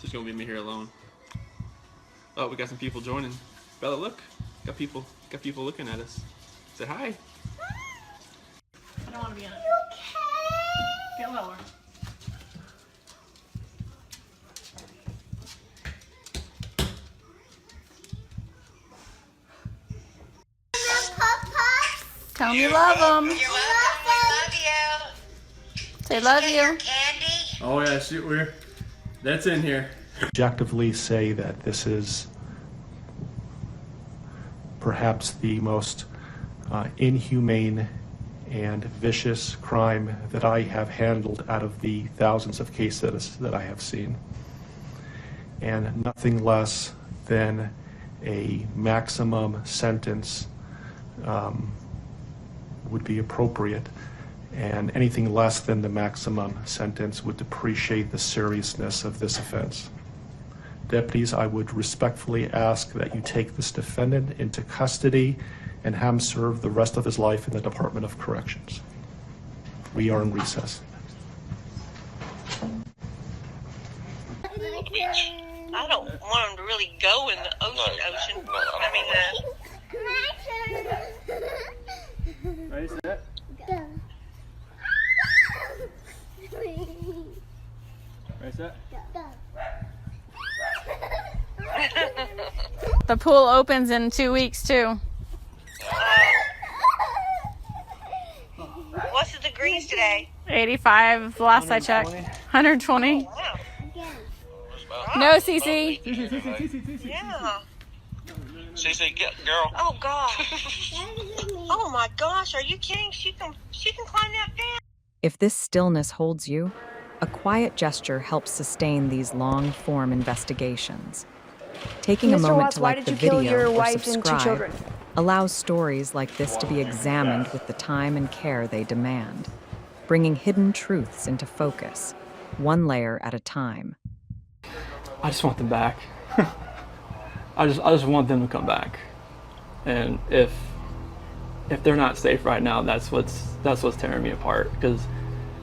It's just gonna be me here alone. Oh, we got some people joining. Bella, look. Got people looking at us. Say hi. I don't want to be in it. Get lower. Tell them you love them. You're welcome. We love you. Say love you. Candy. Oh yeah, shoot, that's in here. Objectively say that this is perhaps the most inhumane and vicious crime that I have handled out of the thousands of cases that I have seen. And nothing less than a maximum sentence would be appropriate, and anything less than the maximum sentence would depreciate the seriousness of this offense. Deputies, I would respectfully ask that you take this defendant into custody and have him serve the rest of his life in the Department of Corrections. We are in recess. I don't want him to really go in the ocean. I mean, Ready, set. Ready, set. The pool opens in 2 weeks too. what's the degrees today? 85 last I checked. 120. Wow. No, Cece. Yeah. CC, get girl. Oh God. Oh my gosh, are you kidding? She can climb that fence. If this stillness holds you, a quiet gesture helps sustain these long-form investigations. Taking a Mr. moment Watts, to why like did the you kill video your or wife and 2 subscribe children? allows stories like this to be examined with the time and care they demand, bringing hidden truths into focus, one layer at a time. I just want them back. I just want them to come back. And if they're not safe right now, that's what's tearing me apart. Because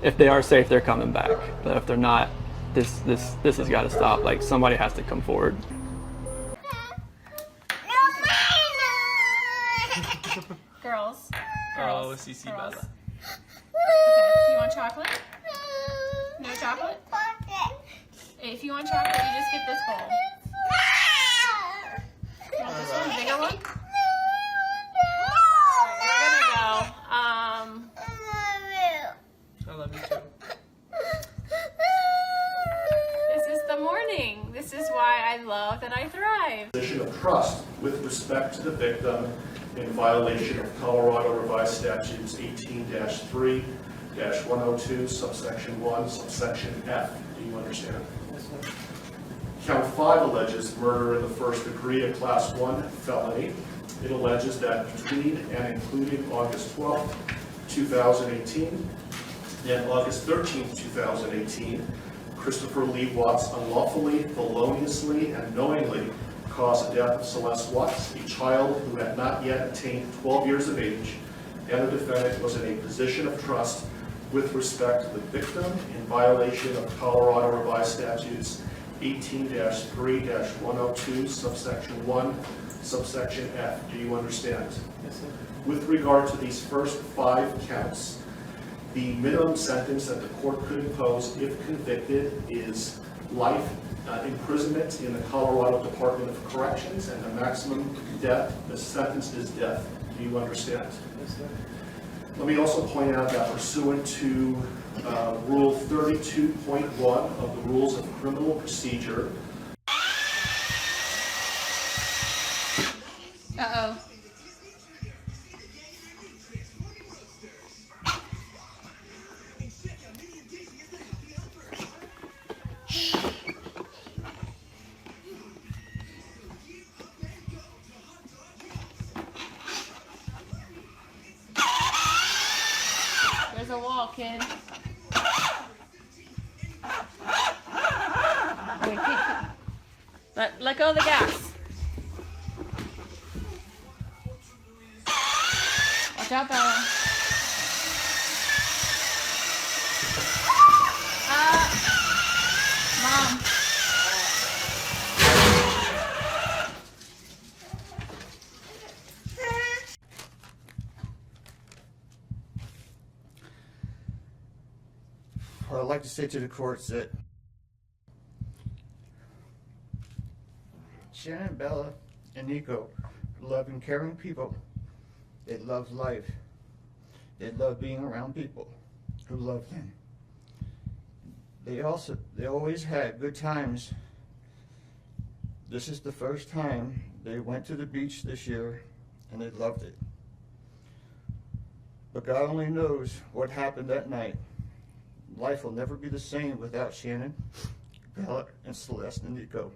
if they are safe, they're coming back. But if they're not, this has got to stop. Like, somebody has to come forward. Girls. Oh, CC Girls. Bella. Okay, you want chocolate? No chocolate? If you want chocolate, you just get this bowl. You want this one? Bigger one? We're gonna go. I love you too. This is the morning. This is why I love and I thrive. Position of trust with respect to the victim in violation of Colorado Revised Statutes 18-3-102, subsection 1, subsection F. Do you understand? Count 5 alleges murder in the first degree, a class 1 felony. It alleges that between and including August 12, 2018 and August 13, 2018, Christopher Lee Watts unlawfully, feloniously, and knowingly caused the death of Celeste Watts, a child who had not yet attained 12 years of age, and the defendant was in a position of trust with respect to the victim in violation of Colorado Revised Statutes 18-3-102, subsection 1, subsection F. Do you understand? Yes, sir. With regard to these first 5 counts, the minimum sentence that the court could impose if convicted is life imprisonment in the Colorado Department of Corrections, and the maximum sentence is death. Do you understand? Yes, sir. Let me also point out that pursuant to Rule 32.1 of the Rules of Criminal Procedure. Uh-oh. There's a wall, kid. Wait, let go of the gas. Watch out, Bella. Mom. like to say to the courts that Shannon, Bella, and Nico are loving, caring people. They love life. They love being around people who love them. They always had good times. This is the first time they went to the beach this year, and they loved it. But God only knows what happened that night. Life will never be the same without Shannon, Bella, and Celeste and Nico.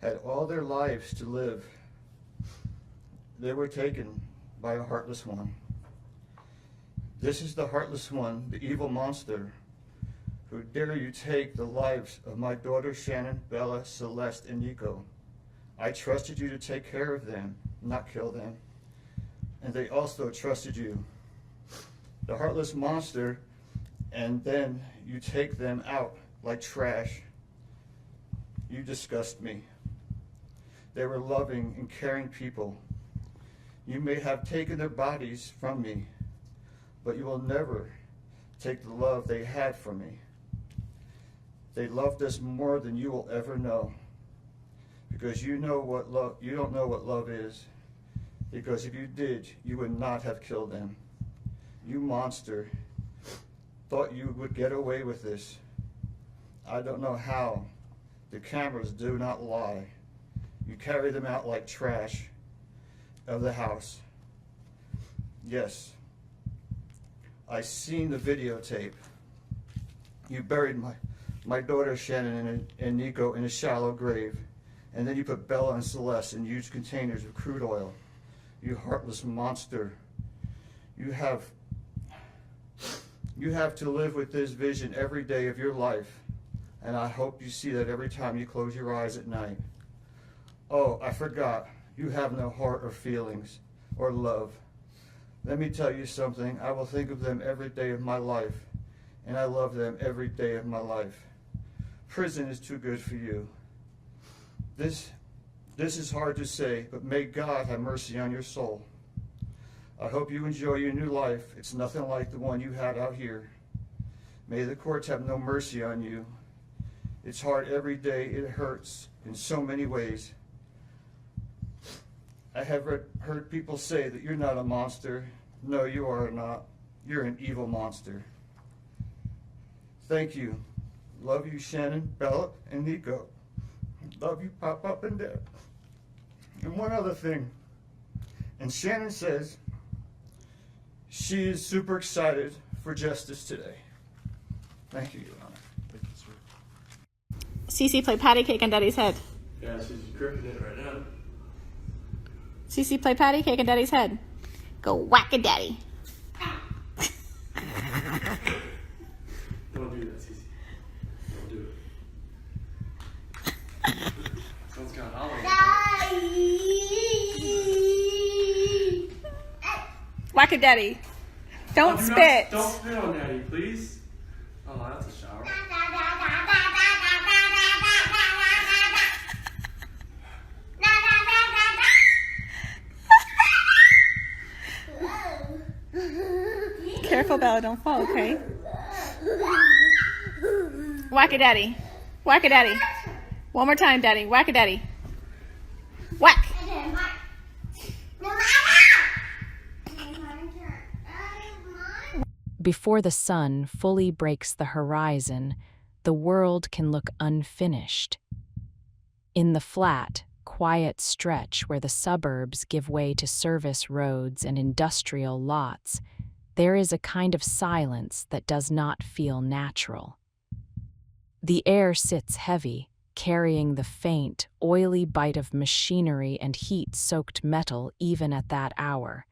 Had all their lives to live. They were taken by a heartless one. This is the heartless one, the evil monster, who dare you take the lives of my daughters Shannon, Bella, Celeste, and Nico. I trusted you to take care of them, not kill them. And they also trusted you. The heartless monster, and then you take them out like trash. You disgust me. They were loving and caring people. You may have taken their bodies from me, but you will never take the love they had from me. They loved us more than you will ever know, because you don't know what love is. Because if you did, you would not have killed them. You monster, thought you would get away with this. I don't know how. The cameras do not lie. You carry them out like trash of the house. Yes, I seen the videotape. You buried my daughter Shannon and Nico in a shallow grave, and then you put Bella and Celeste in huge containers of crude oil. You heartless monster. You have to live with this vision every day of your life, and I hope you see that every time you close your eyes at night. Oh, I forgot. You have no heart or feelings or love. Let me tell you something. I will think of them every day of my life, and I love them every day of my life. Prison is too good for you. This is hard to say, but may God have mercy on your soul. I hope you enjoy your new life. It's nothing like the one you had out here. May the courts have no mercy on you. It's hard every day. It hurts in so many ways. I have heard people say that you're not a monster. No, you are not. You're an evil monster. Thank you. Love you, Shannon, Bella, and Nico. Love you, Pop and Dad. And one other thing. And Shannon says she is super excited for justice today. Thank you, Your Honor. Thank you, sir. Cece, play patty cake on Daddy's head. Yeah, she's gripping it right now. Cece, play patty cake on Daddy's head. Go whack a daddy. Don't do that, Cece. Don't do it. Someone's got Whack a daddy. Don't spit. Don't spit on Daddy, please. Oh, that's a shower. Careful, Bella, don't fall, okay? Whack a daddy. Whack a daddy. One more time, Daddy. Whack a daddy. Whack. Before the sun fully breaks the horizon, the world can look unfinished. In the flat, quiet stretch where the suburbs give way to service roads and industrial lots, there is a kind of silence that does not feel natural. The air sits heavy, carrying the faint, oily bite of machinery and heat-soaked metal even at that hour.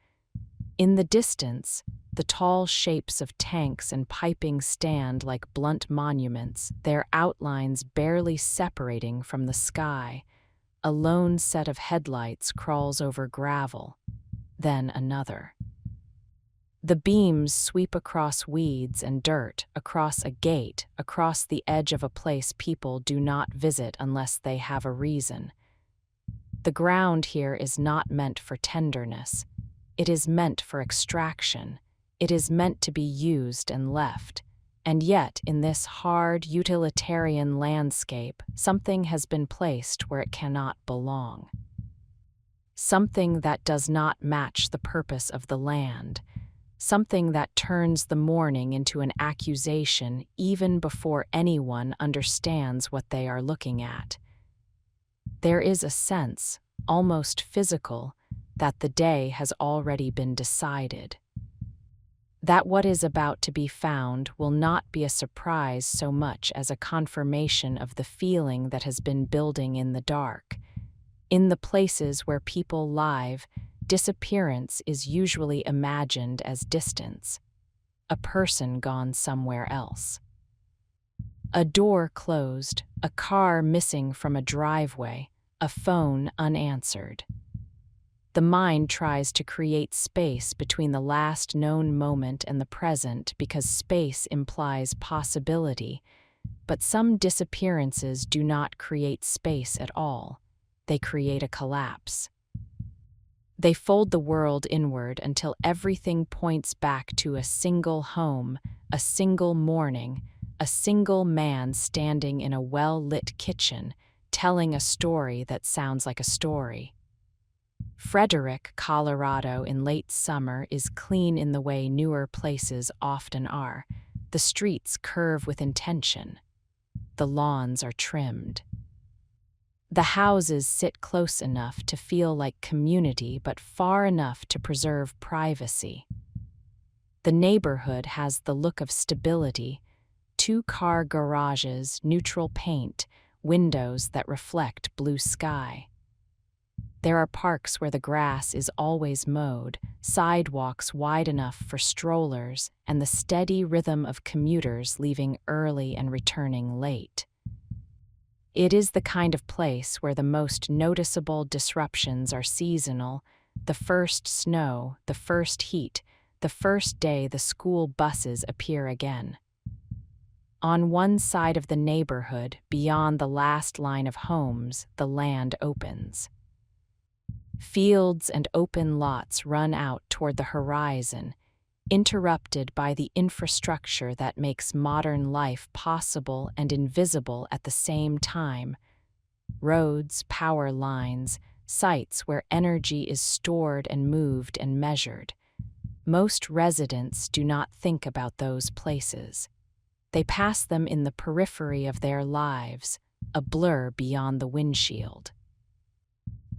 In the distance, the tall shapes of tanks and piping stand like blunt monuments, their outlines barely separating from the sky. A lone set of headlights crawls over gravel, then another. The beams sweep across weeds and dirt, across a gate, across the edge of a place people do not visit unless they have a reason. The ground here is not meant for tenderness. It is meant for extraction. It is meant to be used and left. And yet, in this hard, utilitarian landscape, something has been placed where it cannot belong. Something that does not match the purpose of the land. Something that turns the morning into an accusation even before anyone understands what they are looking at. There is a sense, almost physical, that the day has already been decided. That what is about to be found will not be a surprise so much as a confirmation of the feeling that has been building in the dark. In the places where people live, disappearance is usually imagined as distance, a person gone somewhere else. A door closed, a car missing from a driveway, a phone unanswered. The mind tries to create space between the last known moment and the present because space implies possibility, but some disappearances do not create space at all. They create a collapse. They fold the world inward until everything points back to a single home, a single morning, a single man standing in a well-lit kitchen, telling a story that sounds like a story. Frederick, Colorado in late summer is clean in the way newer places often are. The streets curve with intention. The lawns are trimmed. The houses sit close enough to feel like community but far enough to preserve privacy. The neighborhood has the look of stability, 2-car garages, neutral paint, windows that reflect blue sky. There are parks where the grass is always mowed, sidewalks wide enough for strollers, and the steady rhythm of commuters leaving early and returning late. It is the kind of place where the most noticeable disruptions are seasonal: the first snow, the first heat, the first day the school buses appear again. On one side of the neighborhood, beyond the last line of homes, the land opens. Fields and open lots run out toward the horizon, interrupted by the infrastructure that makes modern life possible and invisible at the same time. Roads, power lines, sites where energy is stored and moved and measured. Most residents do not think about those places. They pass them in the periphery of their lives, a blur beyond the windshield.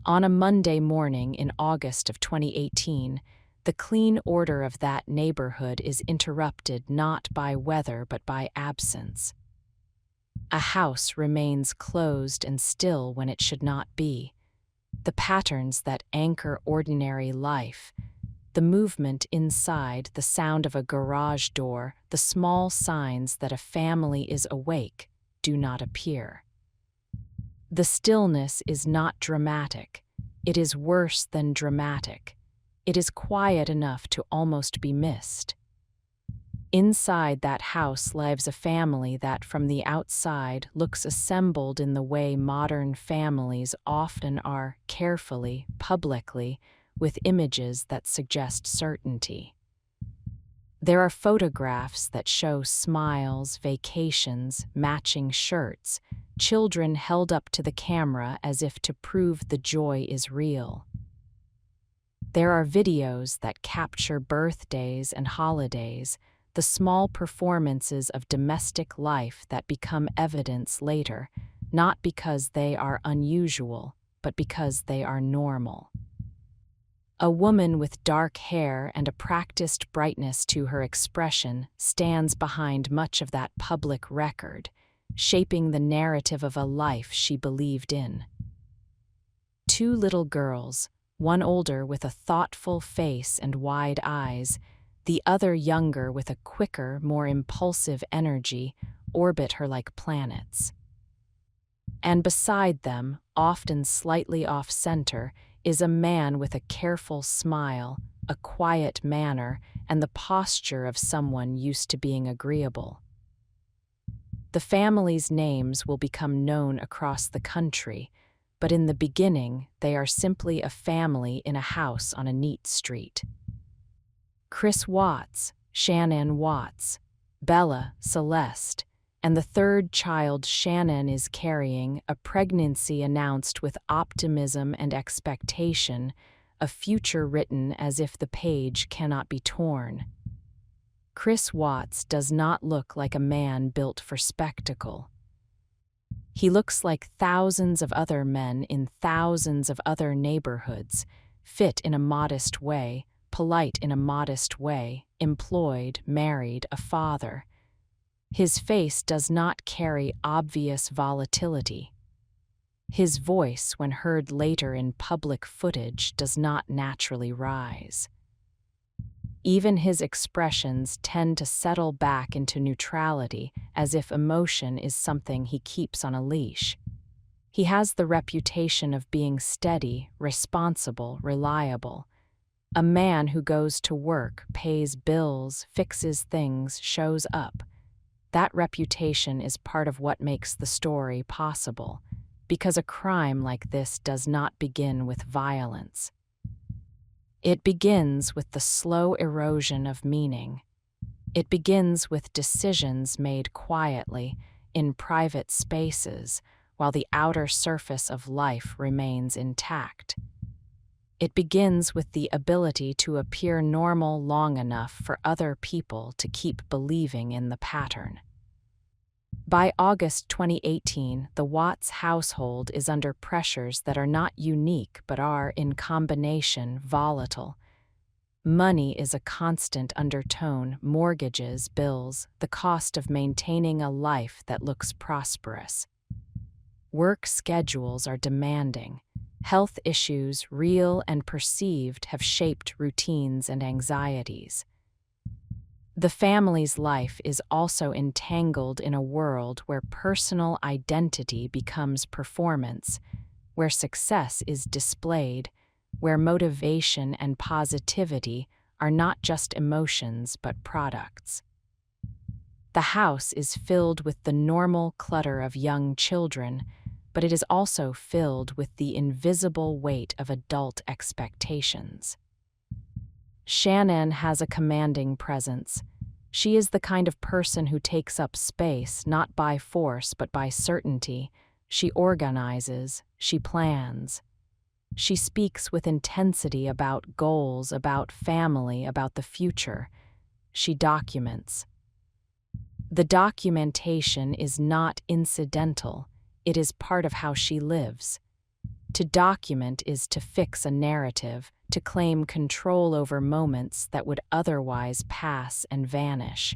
On a Monday morning in August of 2018, the clean order of that neighborhood is interrupted not by weather but by absence. A house remains closed and still when it should not be. The patterns that anchor ordinary life, the movement inside, the sound of a garage door, the small signs that a family is awake, do not appear. The stillness is not dramatic. It is worse than dramatic. It is quiet enough to almost be missed. Inside that house lives a family that from the outside looks assembled in the way modern families often are, carefully, publicly, with images that suggest certainty. There are photographs that show smiles, vacations, matching shirts, children held up to the camera as if to prove the joy is real. There are videos that capture birthdays and holidays, the small performances of domestic life that become evidence later, not because they are unusual, but because they are normal. A woman with dark hair and a practiced brightness to her expression stands behind much of that public record, shaping the narrative of a life she believed in. 2 little girls, one older with a thoughtful face and wide eyes, the other younger with a quicker, more impulsive energy, orbit her like planets. And beside them, often slightly off-center, is a man with a careful smile, a quiet manner, and the posture of someone used to being agreeable. The family's names will become known across the country, but in the beginning, they are simply a family in a house on a neat street. Chris Watts, Shannon Watts, Bella Celeste, and the third child Shannon is carrying, a pregnancy announced with optimism and expectation, a future written as if the page cannot be torn. Chris Watts does not look like a man built for spectacle. He looks like thousands of other men in thousands of other neighborhoods, fit in a modest way, polite in a modest way, employed, married, a father. His face does not carry obvious volatility. His voice, when heard later in public footage, does not naturally rise. Even his expressions tend to settle back into neutrality, as if emotion is something he keeps on a leash. He has the reputation of being steady, responsible, reliable. A man who goes to work, pays bills, fixes things, shows up. That reputation is part of what makes the story possible, because a crime like this does not begin with violence. It begins with the slow erosion of meaning. It begins with decisions made quietly, in private spaces, while the outer surface of life remains intact. It begins with the ability to appear normal long enough for other people to keep believing in the pattern. By August 2018, the Watts household is under pressures that are not unique but are, in combination, volatile. Money is a constant undertone: mortgages, bills, the cost of maintaining a life that looks prosperous. Work schedules are demanding. Health issues, real and perceived, have shaped routines and anxieties. The family's life is also entangled in a world where personal identity becomes performance, where success is displayed, where motivation and positivity are not just emotions but products. The house is filled with the normal clutter of young children, but it is also filled with the invisible weight of adult expectations. Shannon has a commanding presence. She is the kind of person who takes up space not by force but by certainty. She organizes, she plans. She speaks with intensity about goals, about family, about the future. She documents. The documentation is not incidental. It is part of how she lives. To document is to fix a narrative, to claim control over moments that would otherwise pass and vanish.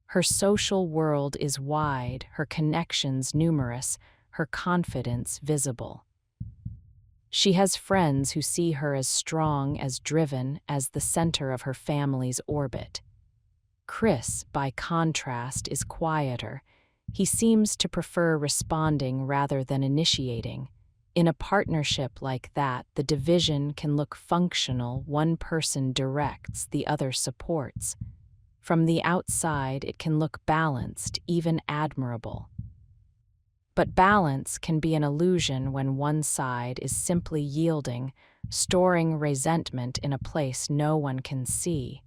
Her social world is wide, her connections numerous, her confidence visible. She has friends who see her as strong, as driven, as the center of her family's orbit. Chris, by contrast, is quieter. He seems to prefer responding rather than initiating. In a partnership like that, the division can look functional. One person directs, the other supports. From the outside, it can look balanced, even admirable. But balance can be an illusion when one side is simply yielding, storing resentment in a place no one can see.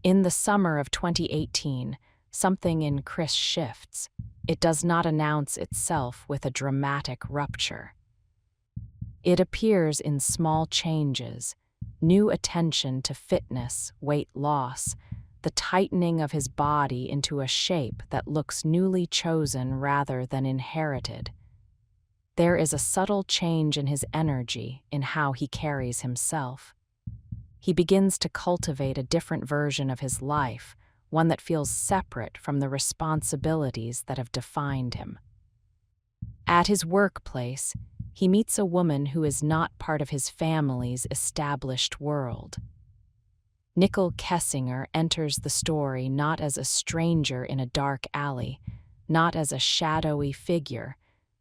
In the summer of 2018, something in Chris shifts. It does not announce itself with a dramatic rupture. It appears in small changes: new attention to fitness, weight loss, the tightening of his body into a shape that looks newly chosen rather than inherited. There is a subtle change in his energy, in how he carries himself. He begins to cultivate a different version of his life, one that feels separate from the responsibilities that have defined him. At his workplace, he meets a woman who is not part of his family's established world. Nicole Kessinger enters the story not as a stranger in a dark alley, not as a shadowy figure,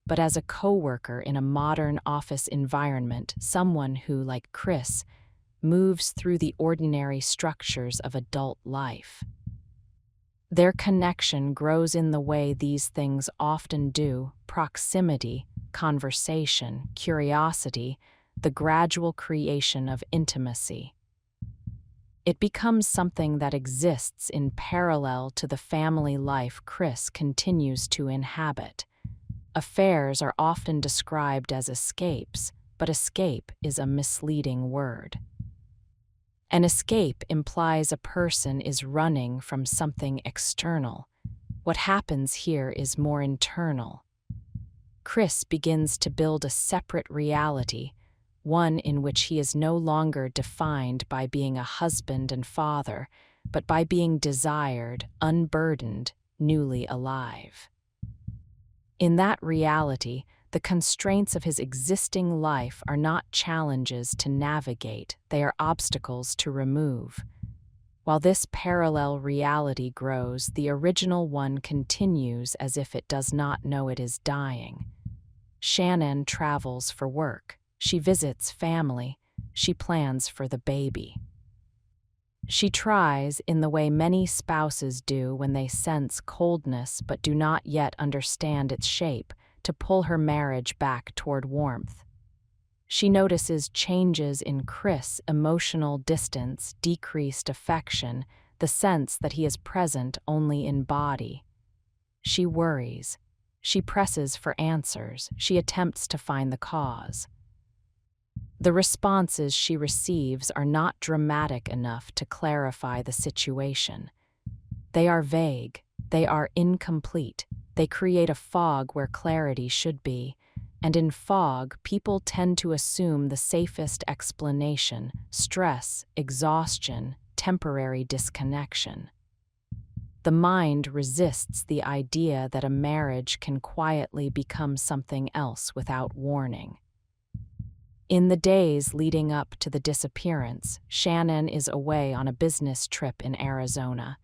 but as a coworker in a modern office environment, someone who, like Chris, moves through the ordinary structures of adult life. Their connection grows in the way these things often do: proximity, conversation, curiosity, the gradual creation of intimacy. It becomes something that exists in parallel to the family life Chris continues to inhabit. Affairs are often described as escapes, but escape is a misleading word. An escape implies a person is running from something external. What happens here is more internal. Chris begins to build a separate reality, one in which he is no longer defined by being a husband and father, but by being desired, unburdened, newly alive. In that reality, the constraints of his existing life are not challenges to navigate, they are obstacles to remove. While this parallel reality grows, the original one continues as if it does not know it is dying. Shannon travels for work. She visits family. She plans for the baby. She tries, in the way many spouses do when they sense coldness but do not yet understand its shape, to pull her marriage back toward warmth. She notices changes in Chris' emotional distance, decreased affection, the sense that he is present only in body. She worries. She presses for answers. She attempts to find the cause. The responses she receives are not dramatic enough to clarify the situation. They are vague. They are incomplete. They create a fog where clarity should be. And in fog, people tend to assume the safest explanation: stress, exhaustion, temporary disconnection. The mind resists the idea that a marriage can quietly become something else without warning. In the days leading up to the disappearance, Shannon is away on a business trip in Arizona.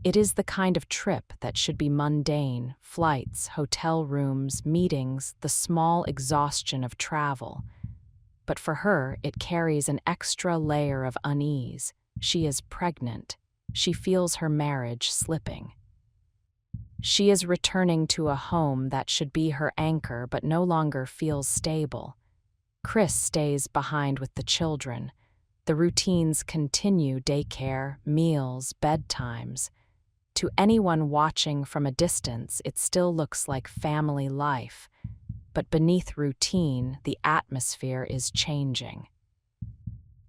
It is the kind of trip that should be mundane: flights, hotel rooms, meetings, the small exhaustion of travel. But for her, it carries an extra layer of unease. She is pregnant. She feels her marriage slipping. She is returning to a home that should be her anchor but no longer feels stable. Chris stays behind with the children. The routines continue: daycare, meals, bedtimes. To anyone watching from a distance, it still looks like family life. But beneath routine, the atmosphere is changing.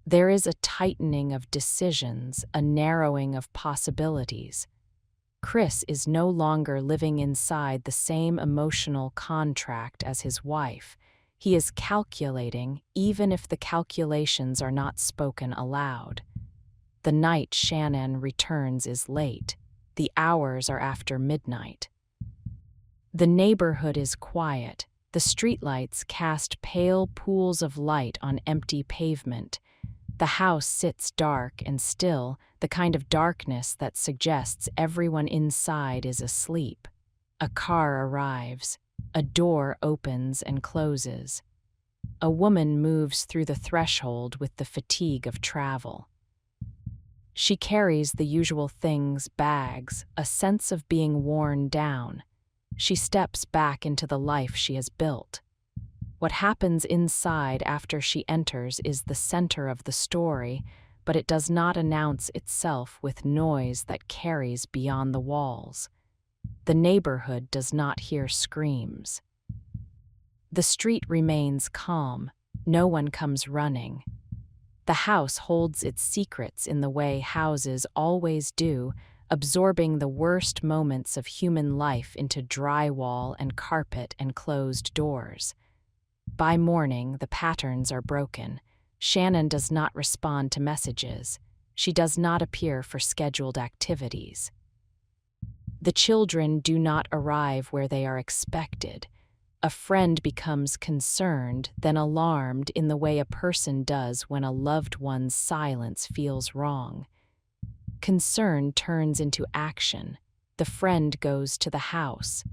There is a tightening of decisions, a narrowing of possibilities. Chris is no longer living inside the same emotional contract as his wife. He is calculating, even if the calculations are not spoken aloud. The night Shannon returns is late. The hours are after midnight. The neighborhood is quiet. The streetlights cast pale pools of light on empty pavement. The house sits dark and still, the kind of darkness that suggests everyone inside is asleep. A car arrives. A door opens and closes. A woman moves through the threshold with the fatigue of travel. She carries the usual things, bags, a sense of being worn down. She steps back into the life she has built. What happens inside after she enters is the center of the story, but it does not announce itself with noise that carries beyond the walls. The neighborhood does not hear screams. The street remains calm. No one comes running. The house holds its secrets in the way houses always do, absorbing the worst moments of human life into drywall and carpet and closed doors. By morning, the patterns are broken. Shannon does not respond to messages. She does not appear for scheduled activities. The children do not arrive where they are expected. A friend becomes concerned, then alarmed in the way a person does when a loved one's silence feels wrong. Concern turns into action. The friend goes to the house.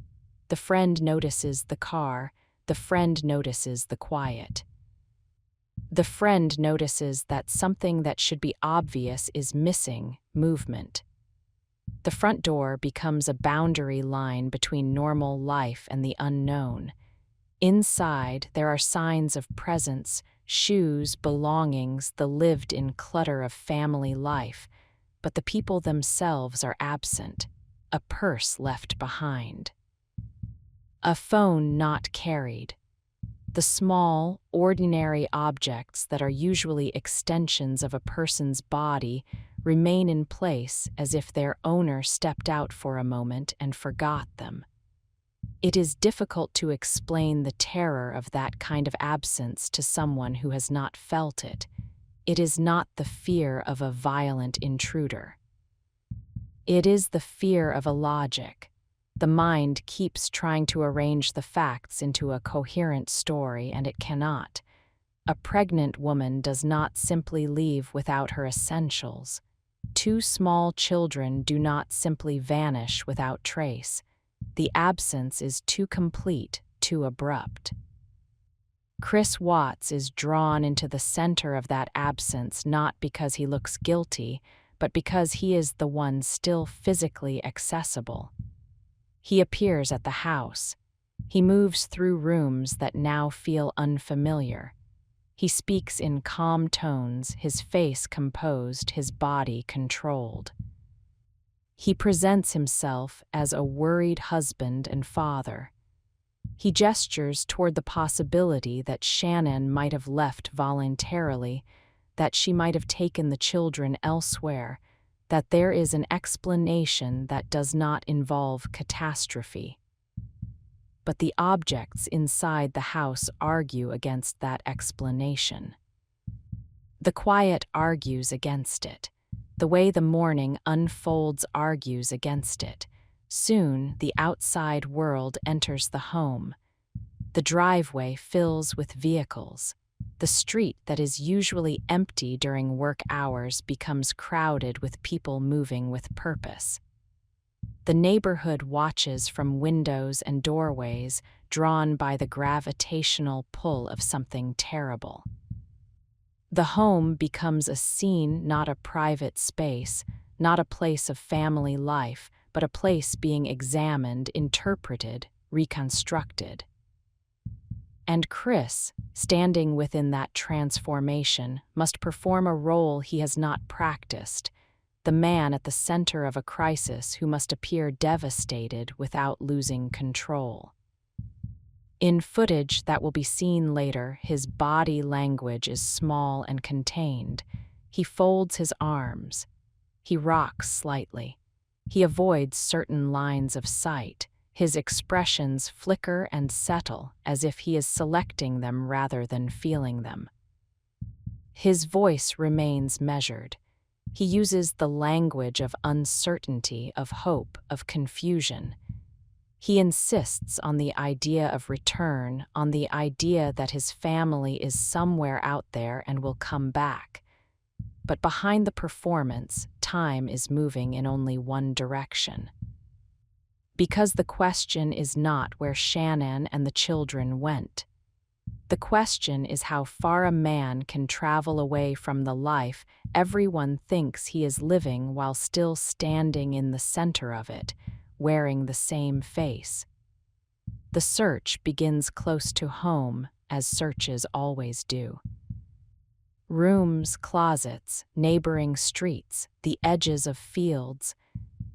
The friend notices the car. The friend notices the quiet. The friend notices that something that should be obvious is missing: movement. The front door becomes a boundary line between normal life and the unknown. Inside, there are signs of presence: shoes, belongings, the lived-in clutter of family life, but the people themselves are absent, a purse left behind. A phone not carried. The small, ordinary objects that are usually extensions of a person's body remain in place as if their owner stepped out for a moment and forgot them. It is difficult to explain the terror of that kind of absence to someone who has not felt it. It is not the fear of a violent intruder. It is the fear of a logic. The mind keeps trying to arrange the facts into a coherent story, and it cannot. A pregnant woman does not simply leave without her essentials. Two small children do not simply vanish without trace. The absence is too complete, too abrupt. Chris Watts is drawn into the center of that absence not because he looks guilty, but because he is the one still physically accessible. He appears at the house. He moves through rooms that now feel unfamiliar. He speaks in calm tones, his face composed, his body controlled. He presents himself as a worried husband and father. He gestures toward the possibility that Shannon might have left voluntarily, that she might have taken the children elsewhere, that there is an explanation that does not involve catastrophe. But the objects inside the house argue against that explanation. The quiet argues against it. The way the morning unfolds argues against it. Soon, the outside world enters the home. The driveway fills with vehicles. The street that is usually empty during work hours becomes crowded with people moving with purpose. The neighborhood watches from windows and doorways, drawn by the gravitational pull of something terrible. The home becomes a scene, not a private space, not a place of family life, but a place being examined, interpreted, reconstructed. And Chris, standing within that transformation, must perform a role he has not practiced, the man at the center of a crisis who must appear devastated without losing control. In footage that will be seen later, his body language is small and contained. He folds his arms. He rocks slightly. He avoids certain lines of sight. His expressions flicker and settle as if he is selecting them rather than feeling them. His voice remains measured. He uses the language of uncertainty, of hope, of confusion. He insists on the idea of return, on the idea that his family is somewhere out there and will come back. But behind the performance, time is moving in only one direction. Because the question is not where Shannon and the children went. The question is how far a man can travel away from the life everyone thinks he is living while still standing in the center of it, wearing the same face. The search begins close to home, as searches always do. Rooms, closets, neighboring streets, the edges of fields,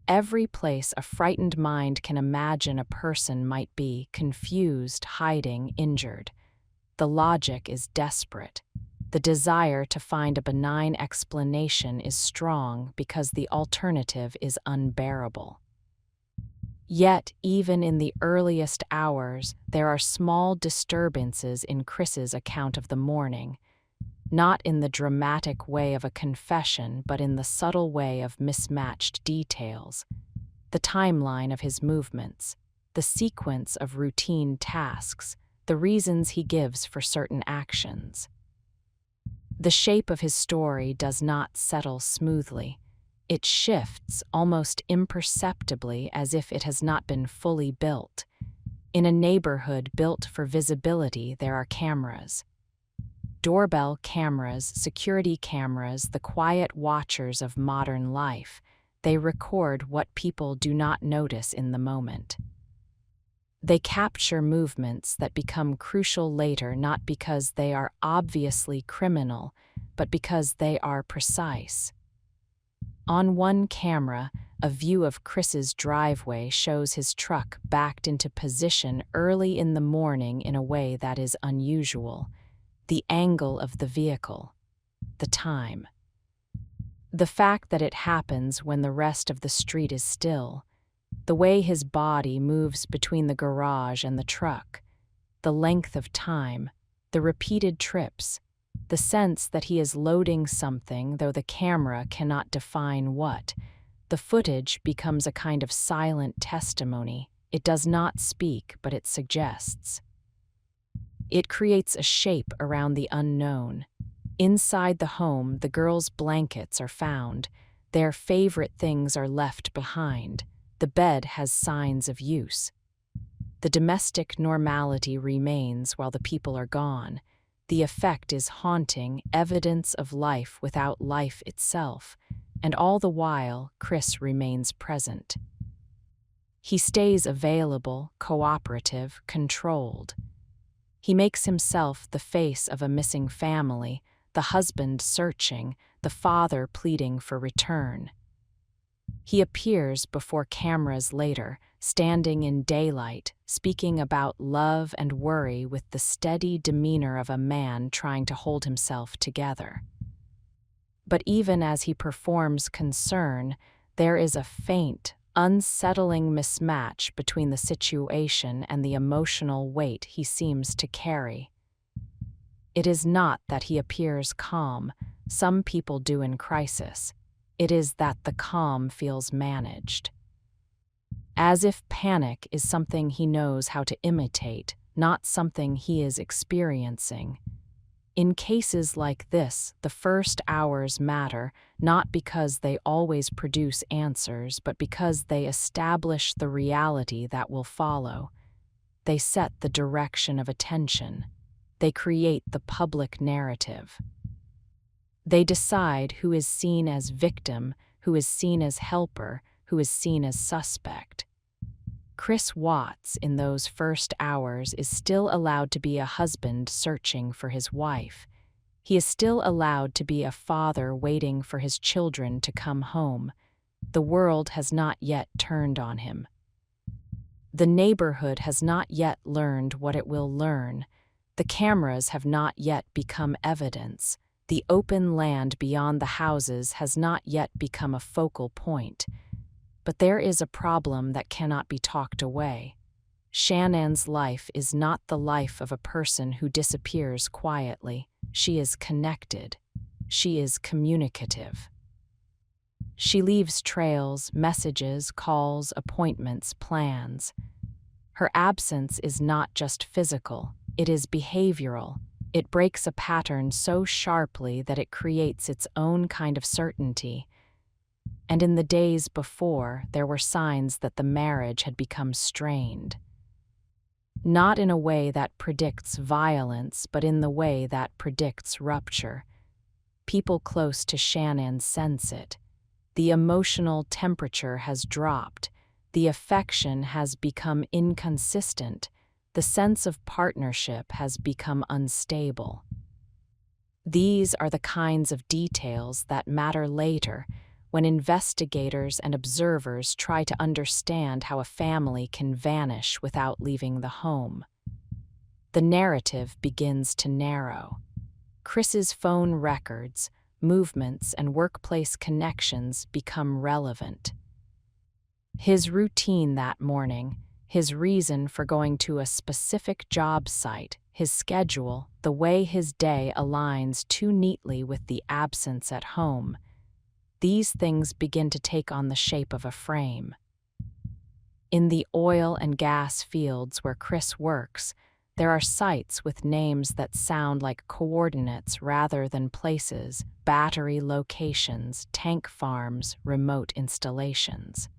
every place a frightened mind can imagine a person might be, confused, hiding, injured. The logic is desperate. The desire to find a benign explanation is strong because the alternative is unbearable. Yet, even in the earliest hours, there are small disturbances in Chris's account of the morning, not in the dramatic way of a confession, but in the subtle way of mismatched details, the timeline of his movements, the sequence of routine tasks, the reasons he gives for certain actions. The shape of his story does not settle smoothly. It shifts almost imperceptibly as if it has not been fully built. In a neighborhood built for visibility, there are cameras. Doorbell cameras, security cameras, the quiet watchers of modern life. They record what people do not notice in the moment. They capture movements that become crucial later not because they are obviously criminal, but because they are precise. On one camera, a view of Chris's driveway shows his truck backed into position early in the morning in a way that is unusual. The angle of the vehicle, the time. The fact that it happens when the rest of the street is still, the way his body moves between the garage and the truck, the length of time, the repeated trips, the sense that he is loading something though the camera cannot define what. The footage becomes a kind of silent testimony. It does not speak, but it suggests. It creates a shape around the unknown. Inside the home, the girls' blankets are found. Their favorite things are left behind. The bed has signs of use. The domestic normality remains while the people are gone. The effect is haunting, evidence of life without life itself, and all the while, Chris remains present. He stays available, cooperative, controlled. He makes himself the face of a missing family, the husband searching, the father pleading for return. He appears before cameras later, standing in daylight, speaking about love and worry with the steady demeanor of a man trying to hold himself together. But even as he performs concern, there is a faint, unsettling mismatch between the situation and the emotional weight he seems to carry. It is not that he appears calm, some people do in crisis. It is that the calm feels managed. As if panic is something he knows how to imitate, not something he is experiencing. In cases like this, the first hours matter, not because they always produce answers, but because they establish the reality that will follow. They set the direction of attention. They create the public narrative. They decide who is seen as victim, who is seen as helper, who is seen as suspect. Chris Watts, in those first hours, is still allowed to be a husband searching for his wife. He is still allowed to be a father waiting for his children to come home. The world has not yet turned on him. The neighborhood has not yet learned what it will learn. The cameras have not yet become evidence. The open land beyond the houses has not yet become a focal point. But there is a problem that cannot be talked away. Shannon's life is not the life of a person who disappears quietly. She is connected. She is communicative. She leaves trails, messages, calls, appointments, plans. Her absence is not just physical, it is behavioral. It breaks a pattern so sharply that it creates its own kind of certainty. And in the days before, there were signs that the marriage had become strained. Not in a way that predicts violence, but in the way that predicts rupture. People close to Shannon sense it. The emotional temperature has dropped. The affection has become inconsistent. The sense of partnership has become unstable. These are the kinds of details that matter later, when investigators and observers try to understand how a family can vanish without leaving the home. The narrative begins to narrow. Chris's phone records, movements, and workplace connections become relevant. His routine that morning, his reason for going to a specific job site, his schedule, the way his day aligns too neatly with the absence at home. These things begin to take on the shape of a frame. In the oil and gas fields where Chris works, there are sites with names that sound like coordinates rather than places, battery locations, tank farms, remote installations.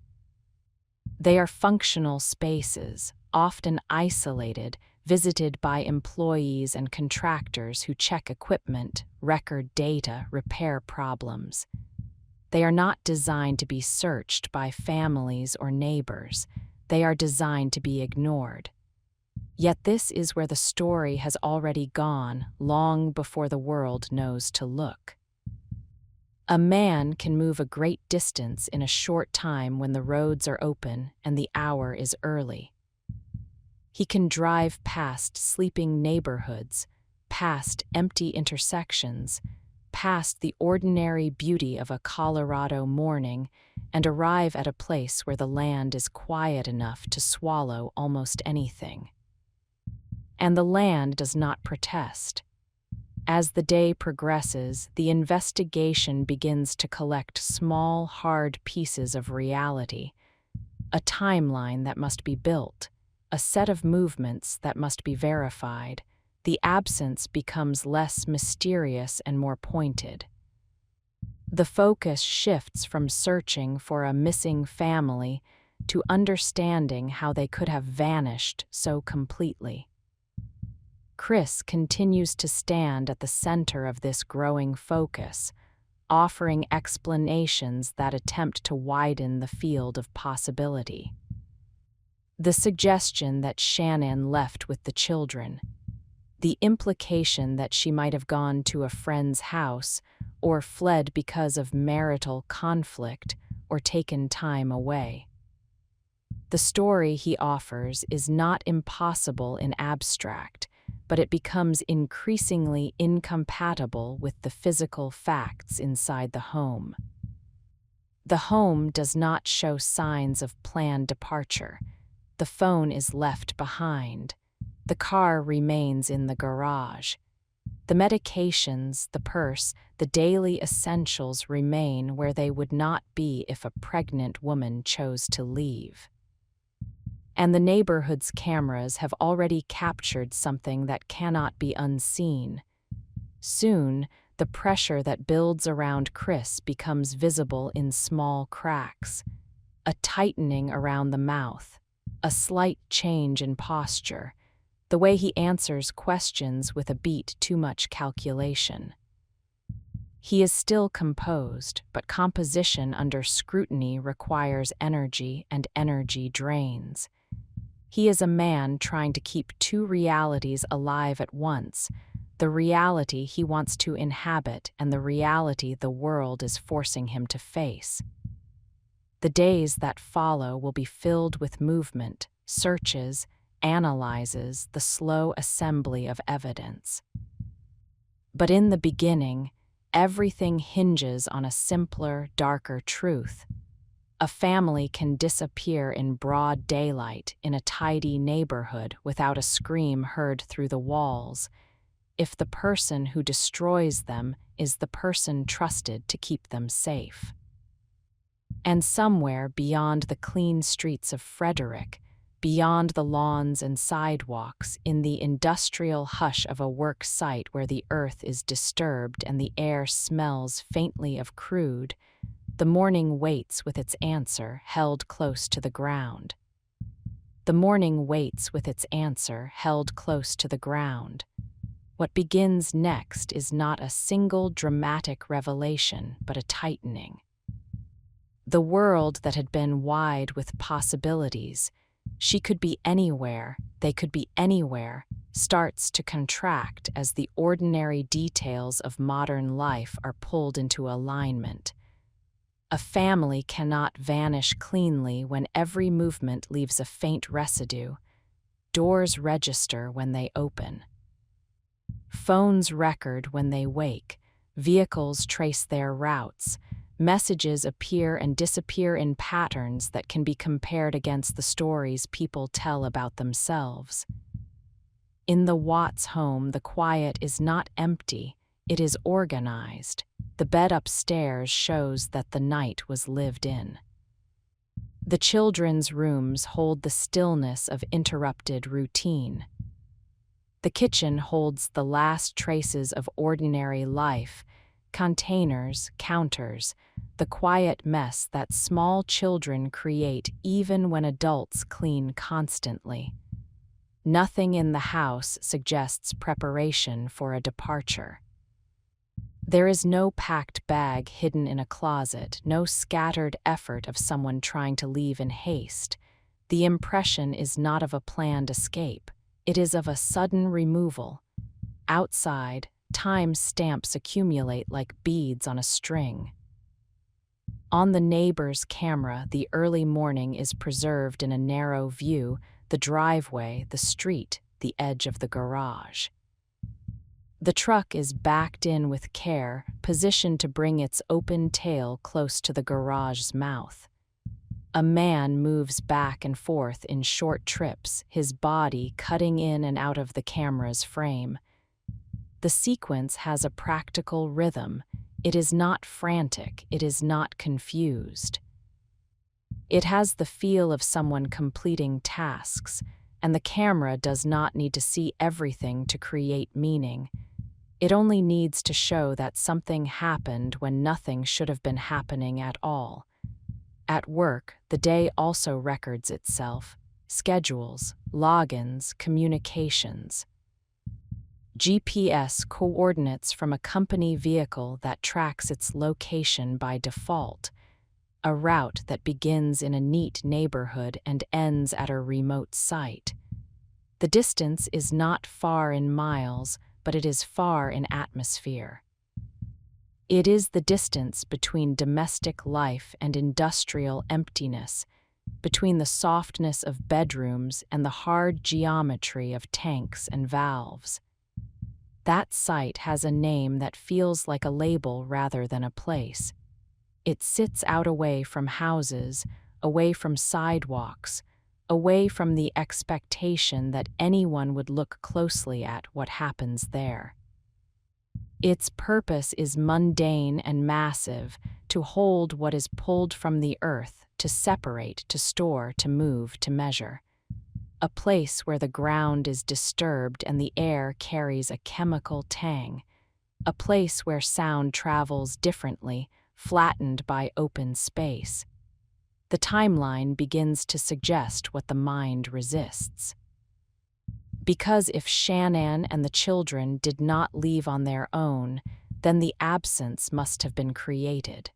They are functional spaces, often isolated, visited by employees and contractors who check equipment, record data, repair problems. They are not designed to be searched by families or neighbors. they are designed to be ignored. Yet this is where the story has already gone long before the world knows to look. A man can move a great distance in a short time when the roads are open and the hour is early. He can drive past sleeping neighborhoods, past empty intersections, past the ordinary beauty of a Colorado morning, and arrive at a place where the land is quiet enough to swallow almost anything. And the land does not protest. As the day progresses, the investigation begins to collect small, hard pieces of reality, a timeline that must be built, a set of movements that must be verified. The absence becomes less mysterious and more pointed. The focus shifts from searching for a missing family to understanding how they could have vanished so completely. Chris continues to stand at the center of this growing focus, offering explanations that attempt to widen the field of possibility. The suggestion that Shannon left with the children, the implication that she might have gone to a friend's house or fled because of marital conflict or taken time away. The story he offers is not impossible in abstract, but it becomes increasingly incompatible with the physical facts inside the home. The home does not show signs of planned departure. The phone is left behind. The car remains in the garage. The medications, the purse, the daily essentials remain where they would not be if a pregnant woman chose to leave. And the neighborhood's cameras have already captured something that cannot be unseen. Soon, the pressure that builds around Chris becomes visible in small cracks, a tightening around the mouth, a slight change in posture, the way he answers questions with a beat too much calculation. He is still composed, but composition under scrutiny requires energy, and energy drains. He is a man trying to keep two realities alive at once, the reality he wants to inhabit and the reality the world is forcing him to face. The days that follow will be filled with movement, searches, analyzes, the slow assembly of evidence. But in the beginning, everything hinges on a simpler, darker truth. A family can disappear in broad daylight in a tidy neighborhood without a scream heard through the walls, if the person who destroys them is the person trusted to keep them safe. And somewhere beyond the clean streets of Frederick, beyond the lawns and sidewalks, in the industrial hush of a work site where the earth is disturbed and the air smells faintly of crude, the morning waits with its answer held close to the ground. The morning waits with its answer held close to the ground. What begins next is not a single dramatic revelation, but a tightening. The world that had been wide with possibilities, she could be anywhere, they could be anywhere, starts to contract as the ordinary details of modern life are pulled into alignment. A family cannot vanish cleanly when every movement leaves a faint residue. Doors register when they open. Phones record when they wake. Vehicles trace their routes. Messages appear and disappear in patterns that can be compared against the stories people tell about themselves. In the Watts home, the quiet is not empty, it is organized. The bed upstairs shows that the night was lived in. The children's rooms hold the stillness of interrupted routine. The kitchen holds the last traces of ordinary life, containers, counters, the quiet mess that small children create even when adults clean constantly. Nothing in the house suggests preparation for a departure. There is no packed bag hidden in a closet, no scattered effort of someone trying to leave in haste. The impression is not of a planned escape, it is of a sudden removal. Outside, time stamps accumulate like beads on a string. On the neighbor's camera, the early morning is preserved in a narrow view, the driveway, the street, the edge of the garage. The truck is backed in with care, positioned to bring its open tail close to the garage's mouth. A man moves back and forth in short trips, his body cutting in and out of the camera's frame. The sequence has a practical rhythm. It is not frantic, it is not confused. It has the feel of someone completing tasks, and the camera does not need to see everything to create meaning. It only needs to show that something happened when nothing should have been happening at all. At work, the day also records itself, schedules, logins, communications. GPS coordinates from a company vehicle that tracks its location by default, a route that begins in a neat neighborhood and ends at a remote site. The distance is not far in miles, but it is far in atmosphere. It is the distance between domestic life and industrial emptiness, between the softness of bedrooms and the hard geometry of tanks and valves. That site has a name that feels like a label rather than a place. It sits out away from houses, away from sidewalks, away from the expectation that anyone would look closely at what happens there. Its purpose is mundane and massive, to hold what is pulled from the earth, to separate, to store, to move, to measure. A place where the ground is disturbed and the air carries a chemical tang. A place where sound travels differently, flattened by open space. The timeline begins to suggest what the mind resists. Because if Shannon and the children did not leave on their own, then the absence must have been created.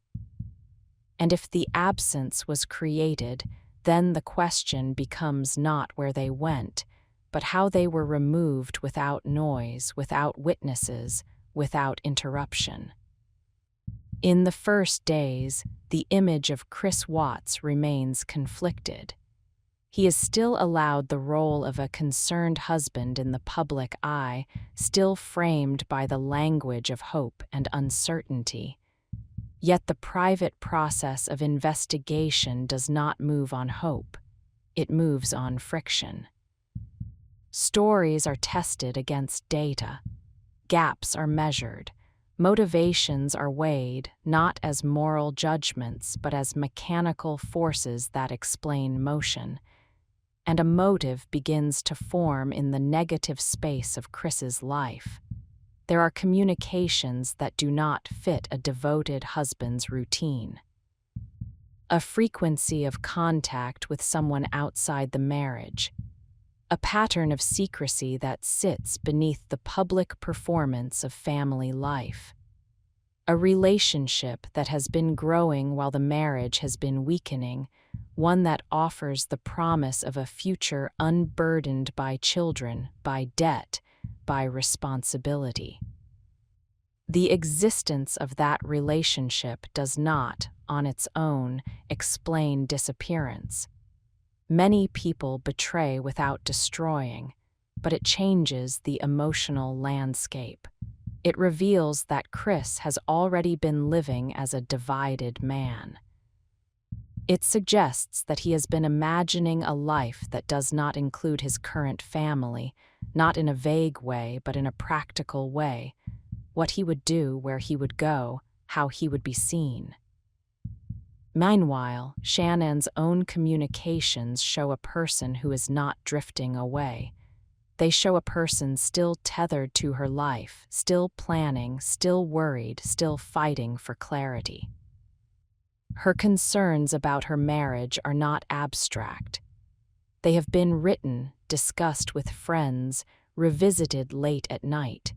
And if the absence was created, then the question becomes not where they went, but how they were removed without noise, without witnesses, without interruption. In the first days, the image of Chris Watts remains conflicted. He is still allowed the role of a concerned husband in the public eye, still framed by the language of hope and uncertainty. Yet the private process of investigation does not move on hope. It moves on friction. Stories are tested against data. Gaps are measured. Motivations are weighed, not as moral judgments, but as mechanical forces that explain motion. And a motive begins to form in the negative space of Chris's life. There are communications that do not fit a devoted husband's routine. A frequency of contact with someone outside the marriage. A pattern of secrecy that sits beneath the public performance of family life. A relationship that has been growing while the marriage has been weakening, one that offers the promise of a future unburdened by children, by debt, by responsibility. The existence of that relationship does not, on its own, explain disappearance. Many people betray without destroying, but it changes the emotional landscape. It reveals that Chris has already been living as a divided man. It suggests that he has been imagining a life that does not include his current family, not in a vague way, but in a practical way. What he would do, where he would go, how he would be seen. Meanwhile, Shannon's own communications show a person who is not drifting away. They show a person still tethered to her life, still planning, still worried, still fighting for clarity. Her concerns about her marriage are not abstract. They have been written, discussed with friends, revisited late at night.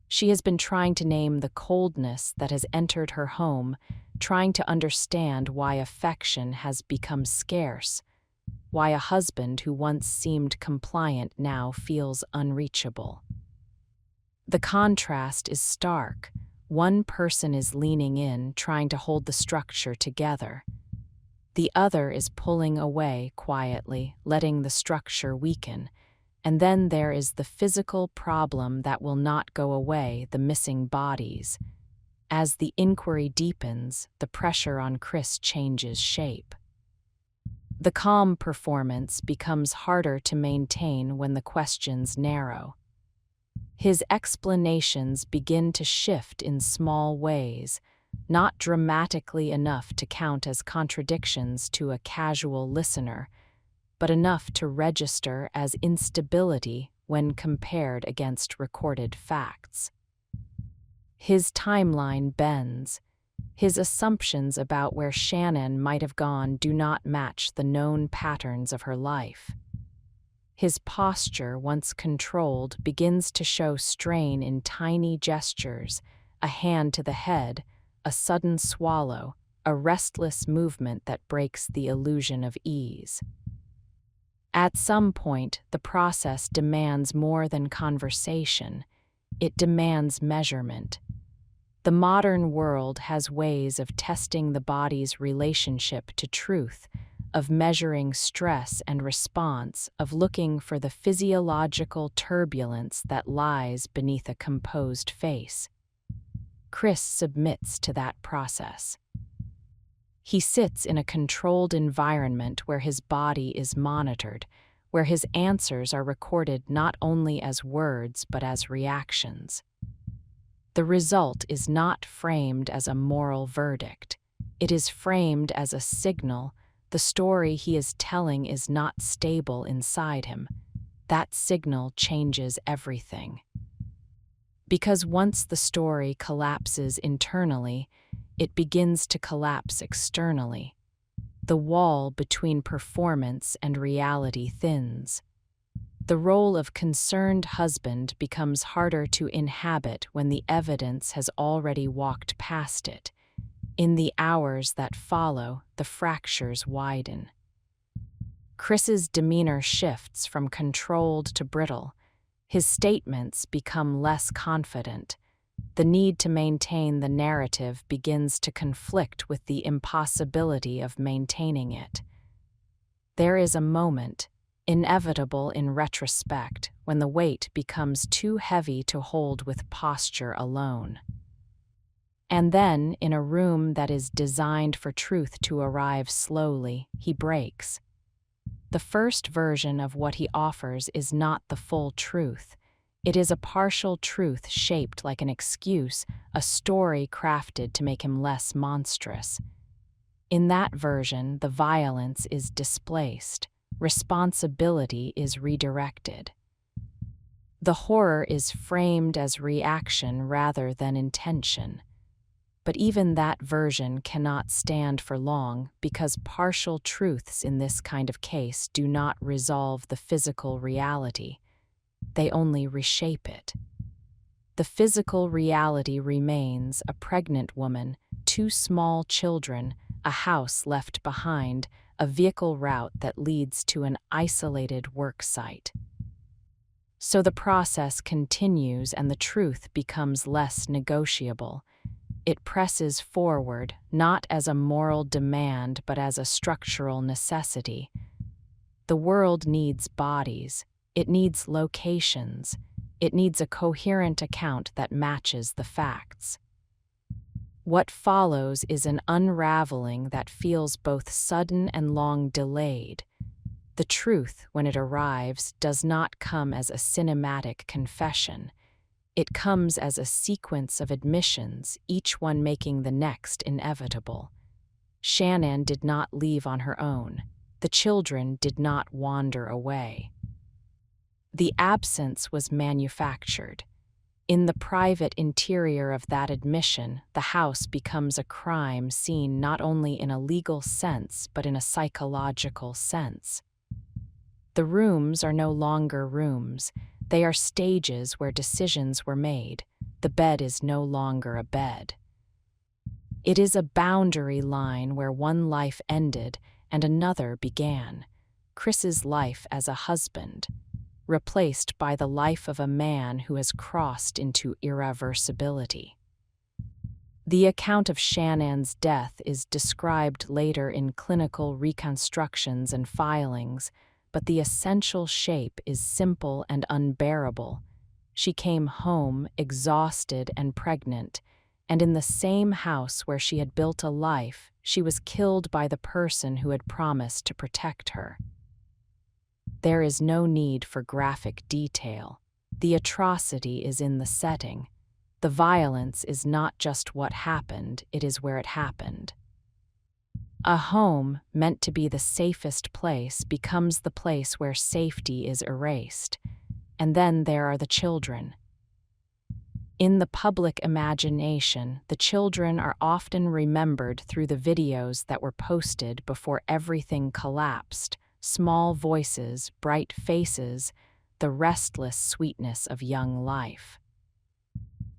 She has been trying to name the coldness that has entered her home, trying to understand why affection has become scarce, why a husband who once seemed compliant now feels unreachable. The contrast is stark. One person is leaning in, trying to hold the structure together. The other is pulling away quietly, letting the structure weaken. And then there is the physical problem that will not go away, the missing bodies. As the inquiry deepens, the pressure on Chris changes shape. The calm performance becomes harder to maintain when the questions narrow. His explanations begin to shift in small ways, not dramatically enough to count as contradictions to a casual listener, but enough to register as instability when compared against recorded facts. His timeline bends. His assumptions about where Shannon might have gone do not match the known patterns of her life. His posture, once controlled, begins to show strain in tiny gestures, a hand to the head, a sudden swallow, a restless movement that breaks the illusion of ease. At some point, the process demands more than conversation. It demands measurement. The modern world has ways of testing the body's relationship to truth, of measuring stress and response, of looking for the physiological turbulence that lies beneath a composed face. Chris submits to that process. He sits in a controlled environment where his body is monitored, where his answers are recorded not only as words but as reactions. The result is not framed as a moral verdict. It is framed as a signal. The story he is telling is not stable inside him. That signal changes everything. Because once the story collapses internally, it begins to collapse externally. The wall between performance and reality thins. The role of concerned husband becomes harder to inhabit when the evidence has already walked past it. In the hours that follow, the fractures widen. Chris's demeanor shifts from controlled to brittle. His statements become less confident. The need to maintain the narrative begins to conflict with the impossibility of maintaining it. There is a moment, inevitable in retrospect, when the weight becomes too heavy to hold with posture alone. And then, in a room that is designed for truth to arrive slowly, he breaks. The first version of what he offers is not the full truth. It is a partial truth shaped like an excuse, a story crafted to make him less monstrous. In that version, the violence is displaced. Responsibility is redirected. The horror is framed as reaction rather than intention. But even that version cannot stand for long because partial truths in this kind of case do not resolve the physical reality. They only reshape it. The physical reality remains a pregnant woman, 2 small children, a house left behind, a vehicle route that leads to an isolated work site. So the process continues and the truth becomes less negotiable. It presses forward, not as a moral demand but as a structural necessity. The world needs bodies. It needs locations. It needs a coherent account that matches the facts. What follows is an unraveling that feels both sudden and long delayed. The truth, when it arrives, does not come as a cinematic confession. It comes as a sequence of admissions, each one making the next inevitable. Shannon did not leave on her own. The children did not wander away. The absence was manufactured. In the private interior of that admission, the house becomes a crime seen not only in a legal sense but in a psychological sense. The rooms are no longer rooms. They are stages where decisions were made. The bed is no longer a bed. It is a boundary line where one life ended and another began. Chris's life as a husband, replaced by the life of a man who has crossed into irreversibility. The account of Shannon's death is described later in clinical reconstructions and filings, but the essential shape is simple and unbearable. She came home exhausted and pregnant, and in the same house where she had built a life, she was killed by the person who had promised to protect her. There is no need for graphic detail. The atrocity is in the setting. The violence is not just what happened, it is where it happened. A home, meant to be the safest place, becomes the place where safety is erased. And then there are the children. In the public imagination, the children are often remembered through the videos that were posted before everything collapsed. Small voices, bright faces, the restless sweetness of young life.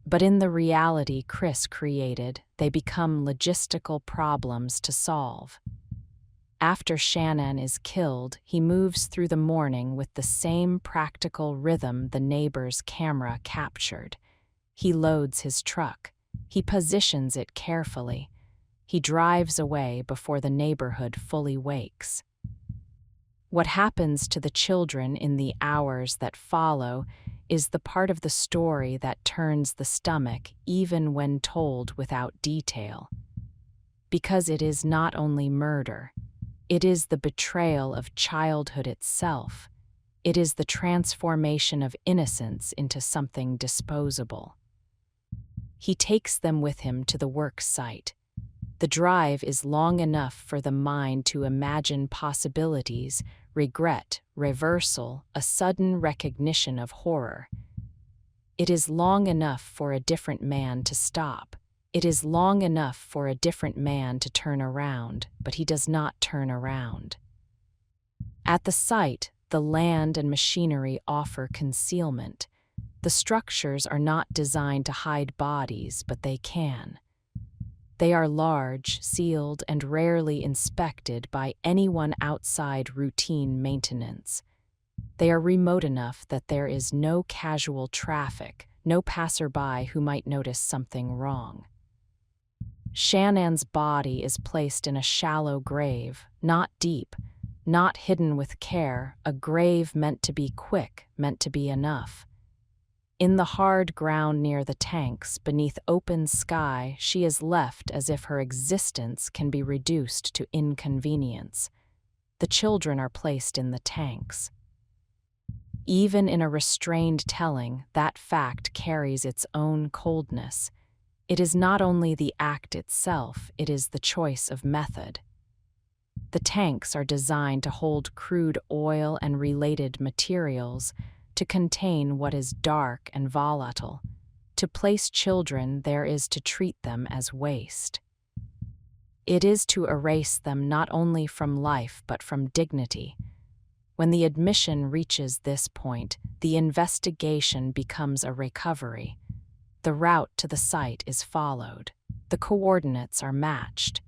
But in the reality Chris created, they become logistical problems to solve. After Shannon is killed, he moves through the morning with the same practical rhythm the neighbor's camera captured. He loads his truck. He positions it carefully. He drives away before the neighborhood fully wakes. What happens to the children in the hours that follow is the part of the story that turns the stomach even when told without detail. Because it is not only murder, it is the betrayal of childhood itself. It is the transformation of innocence into something disposable. He takes them with him to the work site. The drive is long enough for the mind to imagine possibilities, regret, reversal, a sudden recognition of horror. It is long enough for a different man to stop. It is long enough for a different man to turn around, but he does not turn around. At the site, the land and machinery offer concealment. The structures are not designed to hide bodies, but they can. They are large, sealed, and rarely inspected by anyone outside routine maintenance. They are remote enough that there is no casual traffic, no passerby who might notice something wrong. Shannon's body is placed in a shallow grave, not deep, not hidden with care, a grave meant to be quick, meant to be enough. In the hard ground near the tanks, beneath open sky, she is left as if her existence can be reduced to inconvenience. The children are placed in the tanks. Even in a restrained telling, that fact carries its own coldness. It is not only the act itself, it is the choice of method. The tanks are designed to hold crude oil and related materials, to contain what is dark and volatile. To place children there is to treat them as waste. It is to erase them not only from life but from dignity. When the admission reaches this point, the investigation becomes a recovery. The route to the site is followed. The coordinates are matched.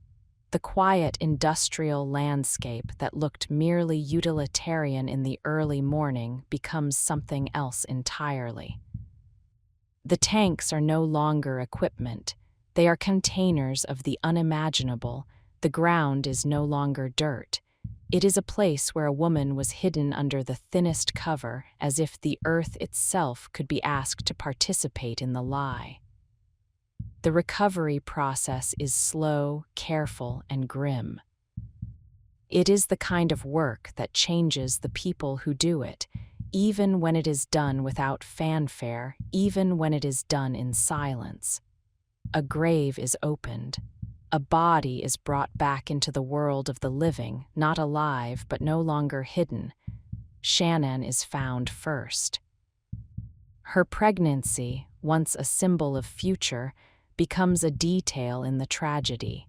The quiet industrial landscape that looked merely utilitarian in the early morning becomes something else entirely. The tanks are no longer equipment. They are containers of the unimaginable. The ground is no longer dirt. It is a place where a woman was hidden under the thinnest cover, as if the earth itself could be asked to participate in the lie. The recovery process is slow, careful, and grim. It is the kind of work that changes the people who do it, even when it is done without fanfare, even when it is done in silence. A grave is opened. A body is brought back into the world of the living, not alive, but no longer hidden. Shannon is found first. Her pregnancy, once a symbol of future, becomes a detail in the tragedy.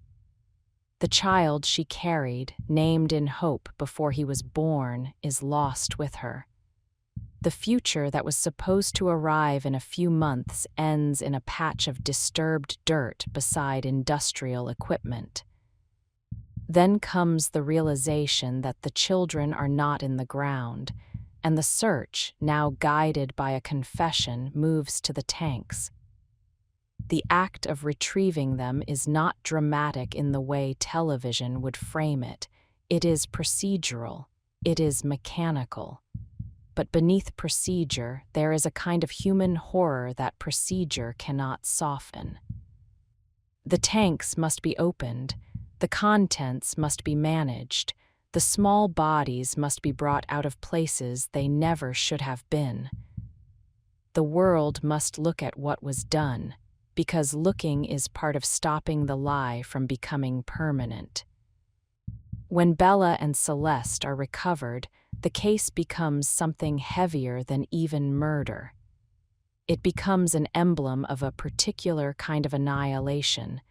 The child she carried, named in hope before he was born, is lost with her. The future that was supposed to arrive in a few months ends in a patch of disturbed dirt beside industrial equipment. Then comes the realization that the children are not in the ground, and the search, now guided by a confession, moves to the tanks. The act of retrieving them is not dramatic in the way television would frame it. It is procedural. It is mechanical. But beneath procedure, there is a kind of human horror that procedure cannot soften. The tanks must be opened. The contents must be managed. The small bodies must be brought out of places they never should have been. The world must look at what was done, because looking is part of stopping the lie from becoming permanent. When Bella and Celeste are recovered, the case becomes something heavier than even murder. It becomes an emblem of a particular kind of annihilation,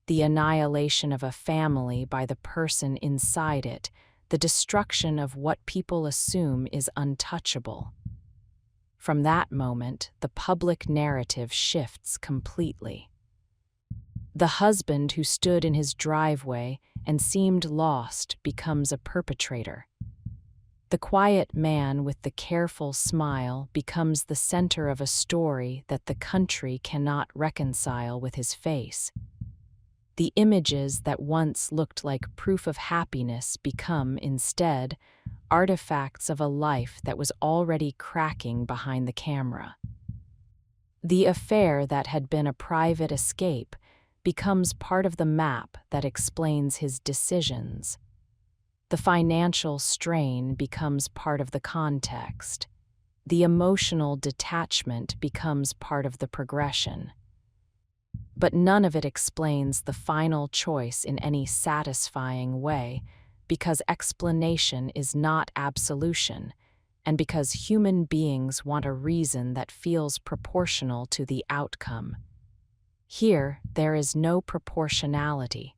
the annihilation of a family by the person inside it, the destruction of what people assume is untouchable. From that moment, the public narrative shifts completely. The husband who stood in his driveway and seemed lost becomes a perpetrator. The quiet man with the careful smile becomes the center of a story that the country cannot reconcile with his face. The images that once looked like proof of happiness become, instead, artifacts of a life that was already cracking behind the camera. The affair that had been a private escape becomes part of the map that explains his decisions. The financial strain becomes part of the context. The emotional detachment becomes part of the progression. But none of it explains the final choice in any satisfying way, because explanation is not absolution, and because human beings want a reason that feels proportional to the outcome. Here, there is no proportionality.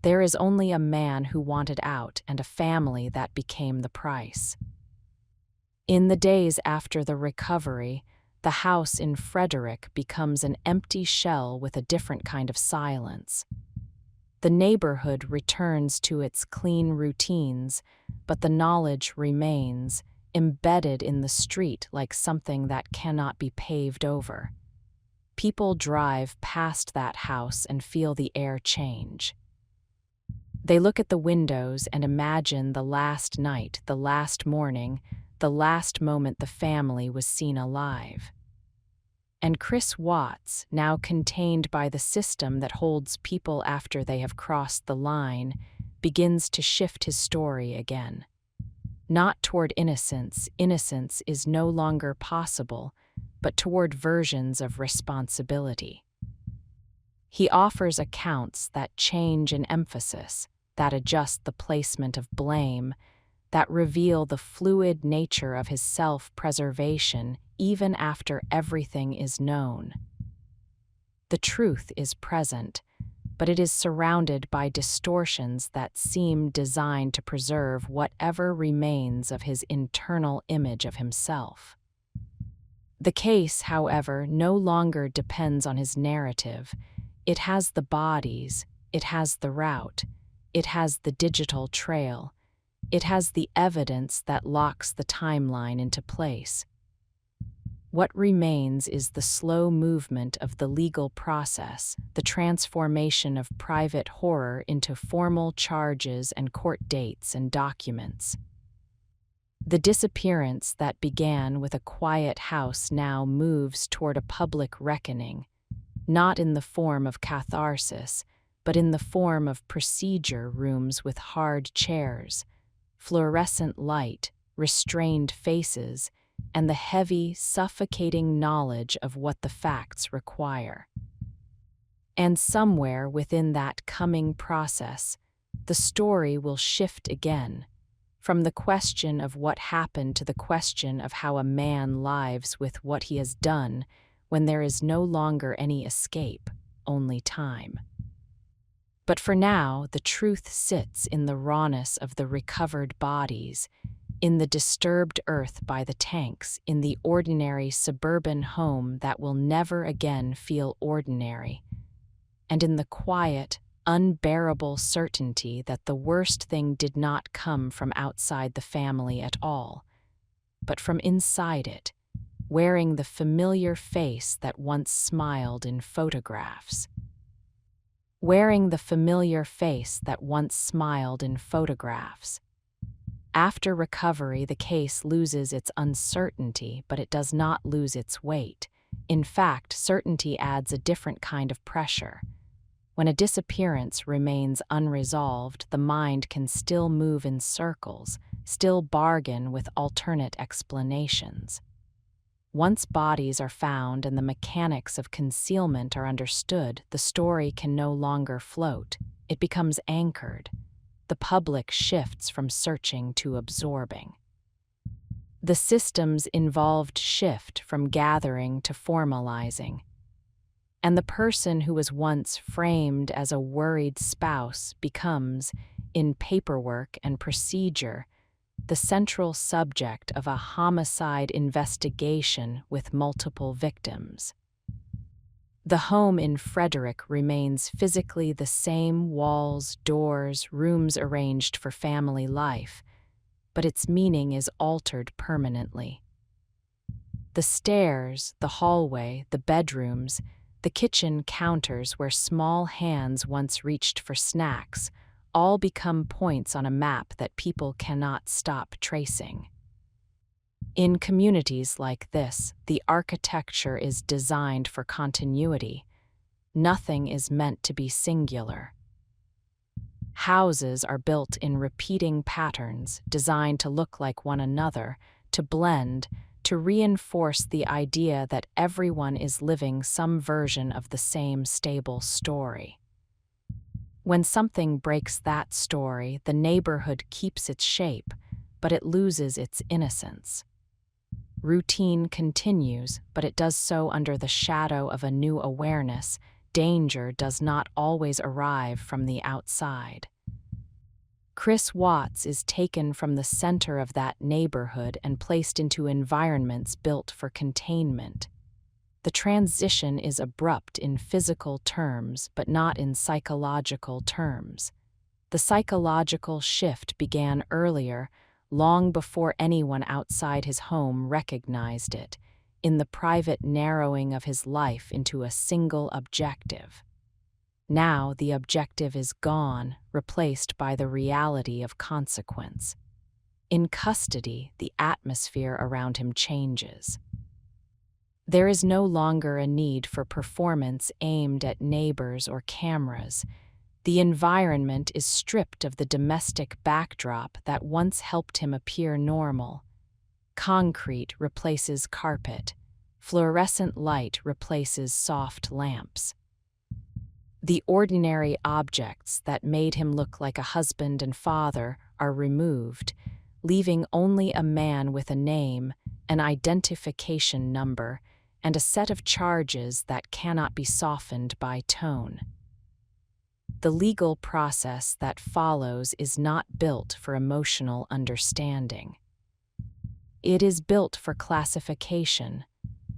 There is only a man who wanted out and a family that became the price. In the days after the recovery, the house in Frederick becomes an empty shell with a different kind of silence. The neighborhood returns to its clean routines, but the knowledge remains, embedded in the street like something that cannot be paved over. People drive past that house and feel the air change. They look at the windows and imagine the last night, the last morning, the last moment the family was seen alive. And Chris Watts, now contained by the system that holds people after they have crossed the line, begins to shift his story again. Not toward innocence, innocence is no longer possible, but toward versions of responsibility. He offers accounts that change in emphasis, that adjust the placement of blame, that reveal the fluid nature of his self-preservation even after everything is known. The truth is present, but it is surrounded by distortions that seem designed to preserve whatever remains of his internal image of himself. The case, however, no longer depends on his narrative. It has the bodies, it has the route, it has the digital trail, it has the evidence that locks the timeline into place. What remains is the slow movement of the legal process, the transformation of private horror into formal charges and court dates and documents. The disappearance that began with a quiet house now moves toward a public reckoning, not in the form of catharsis, but in the form of procedure rooms with hard chairs, fluorescent light, restrained faces, and the heavy, suffocating knowledge of what the facts require. And somewhere within that coming process, the story will shift again, from the question of what happened to the question of how a man lives with what he has done when there is no longer any escape, only time. But for now, the truth sits in the rawness of the recovered bodies, in the disturbed earth by the tanks, in the ordinary suburban home that will never again feel ordinary, and in the quiet, unbearable certainty that the worst thing did not come from outside the family at all, but from inside it, wearing the familiar face that once smiled in photographs. Wearing the familiar face that once smiled in photographs. After recovery, the case loses its uncertainty, but it does not lose its weight. In fact, certainty adds a different kind of pressure. When a disappearance remains unresolved, the mind can still move in circles, still bargain with alternate explanations. Once bodies are found and the mechanics of concealment are understood, the story can no longer float. It becomes anchored. The public shifts from searching to absorbing. The system's involved shift from gathering to formalizing. And the person who was once framed as a worried spouse becomes, in paperwork and procedure, the central subject of a homicide investigation with multiple victims. The home in Frederick remains physically the same: walls, doors, rooms arranged for family life, but its meaning is altered permanently. The stairs, the hallway, the bedrooms, the kitchen counters where small hands once reached for snacks, all become points on a map that people cannot stop tracing. In communities like this, the architecture is designed for continuity. Nothing is meant to be singular. Houses are built in repeating patterns, designed to look like one another, to blend, to reinforce the idea that everyone is living some version of the same stable story. When something breaks that story, the neighborhood keeps its shape, but it loses its innocence. Routine continues, but it does so under the shadow of a new awareness. Danger does not always arrive from the outside. Chris Watts is taken from the center of that neighborhood and placed into environments built for containment. The transition is abrupt in physical terms, but not in psychological terms. The psychological shift began earlier, long before anyone outside his home recognized it, in the private narrowing of his life into a single objective. Now the objective is gone, replaced by the reality of consequence. In custody, the atmosphere around him changes. There is no longer a need for performance aimed at neighbors or cameras. The environment is stripped of the domestic backdrop that once helped him appear normal. Concrete replaces carpet. Fluorescent light replaces soft lamps. The ordinary objects that made him look like a husband and father are removed, leaving only a man with a name, an identification number, and a set of charges that cannot be softened by tone. The legal process that follows is not built for emotional understanding. It is built for classification.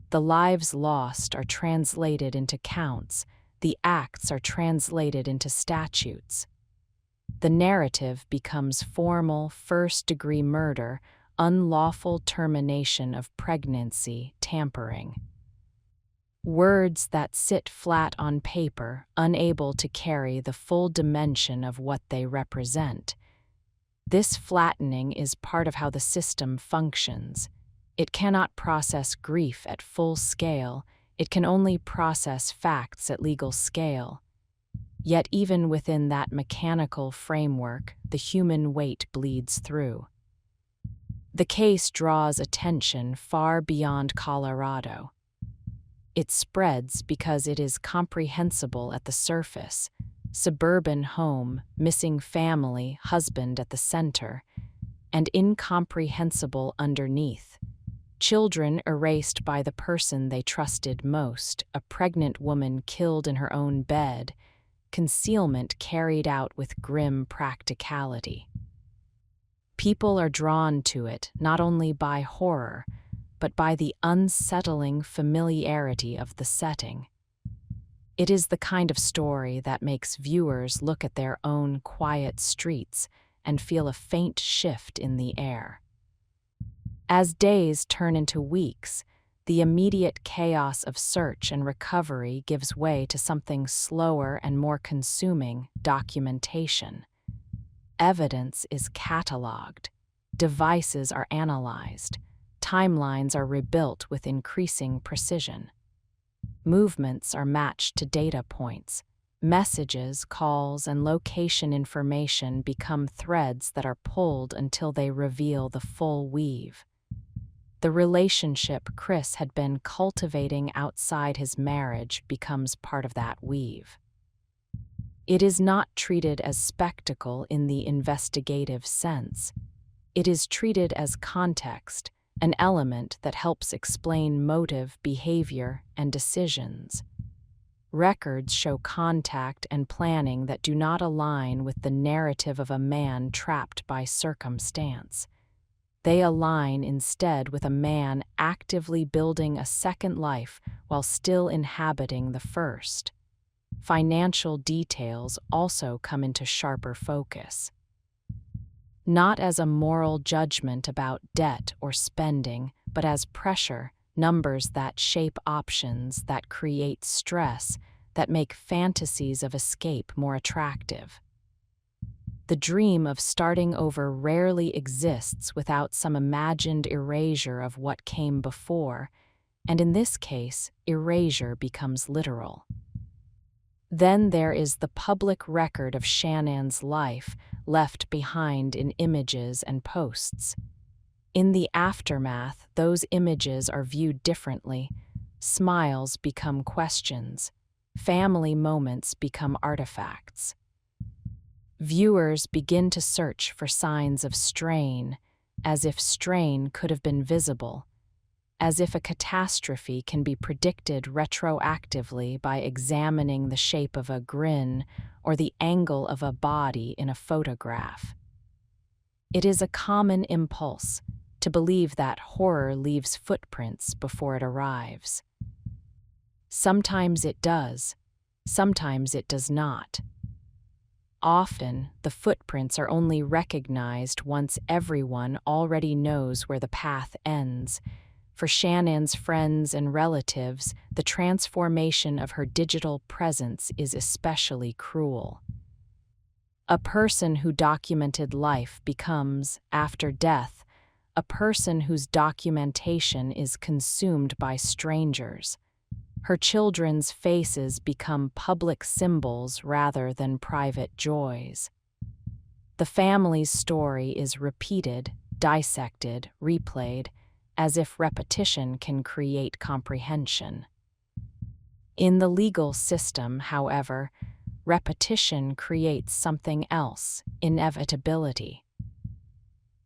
The lives lost are translated into counts. The acts are translated into statutes. The narrative becomes formal first-degree murder, unlawful termination of pregnancy, tampering. Words that sit flat on paper, unable to carry the full dimension of what they represent. This flattening is part of how the system functions. It cannot process grief at full scale. It can only process facts at legal scale. Yet even within that mechanical framework, the human weight bleeds through. The case draws attention far beyond Colorado. It spreads because it is comprehensible at the surface. Suburban home, missing family, husband at the center, and incomprehensible underneath. Children erased by the person they trusted most, a pregnant woman killed in her own bed, concealment carried out with grim practicality. People are drawn to it not only by horror, but by the unsettling familiarity of the setting. It is the kind of story that makes viewers look at their own quiet streets and feel a faint shift in the air. As days turn into weeks, the immediate chaos of search and recovery gives way to something slower and more consuming: documentation. Evidence is cataloged, devices are analyzed, timelines are rebuilt with increasing precision. Movements are matched to data points. Messages, calls, and location information become threads that are pulled until they reveal the full weave. The relationship Chris had been cultivating outside his marriage becomes part of that weave. It is not treated as spectacle in the investigative sense. It is treated as context, an element that helps explain motive, behavior, and decisions. Records show contact and planning that do not align with the narrative of a man trapped by circumstance. They align instead with a man actively building a second life while still inhabiting the first. Financial details also come into sharper focus. Not as a moral judgment about debt or spending, but as pressure, numbers that shape options, that create stress, that make fantasies of escape more attractive. The dream of starting over rarely exists without some imagined erasure of what came before, and in this case, erasure becomes literal. Then there is the public record of Shannon's life, left behind in images and posts. In the aftermath, those images are viewed differently. Smiles become questions. Family moments become artifacts. Viewers begin to search for signs of strain, as if strain could have been visible, as if a catastrophe can be predicted retroactively by examining the shape of a grin or the angle of a body in a photograph. It is a common impulse to believe that horror leaves footprints before it arrives. Sometimes it does, sometimes it does not. Often, the footprints are only recognized once everyone already knows where the path ends. For Shannon's friends and relatives, the transformation of her digital presence is especially cruel. A person who documented life becomes, after death, a person whose documentation is consumed by strangers. Her children's faces become public symbols rather than private joys. The family's story is repeated, dissected, replayed, as if repetition can create comprehension. In the legal system, however, repetition creates something else: inevitability.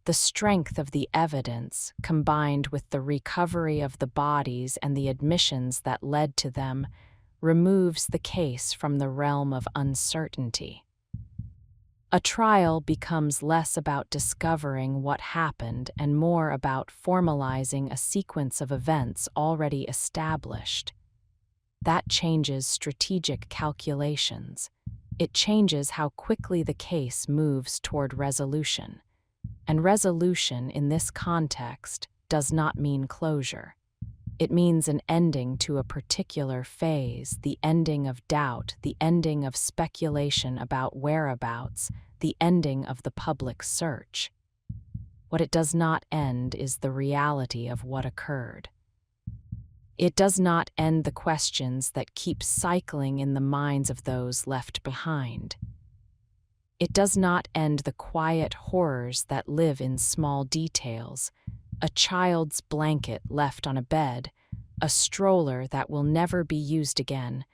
The strength of the evidence, combined with the recovery of the bodies and the admissions that led to them, removes the case from the realm of uncertainty. A trial becomes less about discovering what happened and more about formalizing a sequence of events already established. That changes strategic calculations. It changes how quickly the case moves toward resolution. And resolution in this context does not mean closure. It means an ending to a particular phase, the ending of doubt, the ending of speculation about whereabouts, the ending of the public search. What it does not end is the reality of what occurred. It does not end the questions that keep cycling in the minds of those left behind. It does not end the quiet horrors that live in small details: a child's blanket left on a bed, a stroller that will never be used again,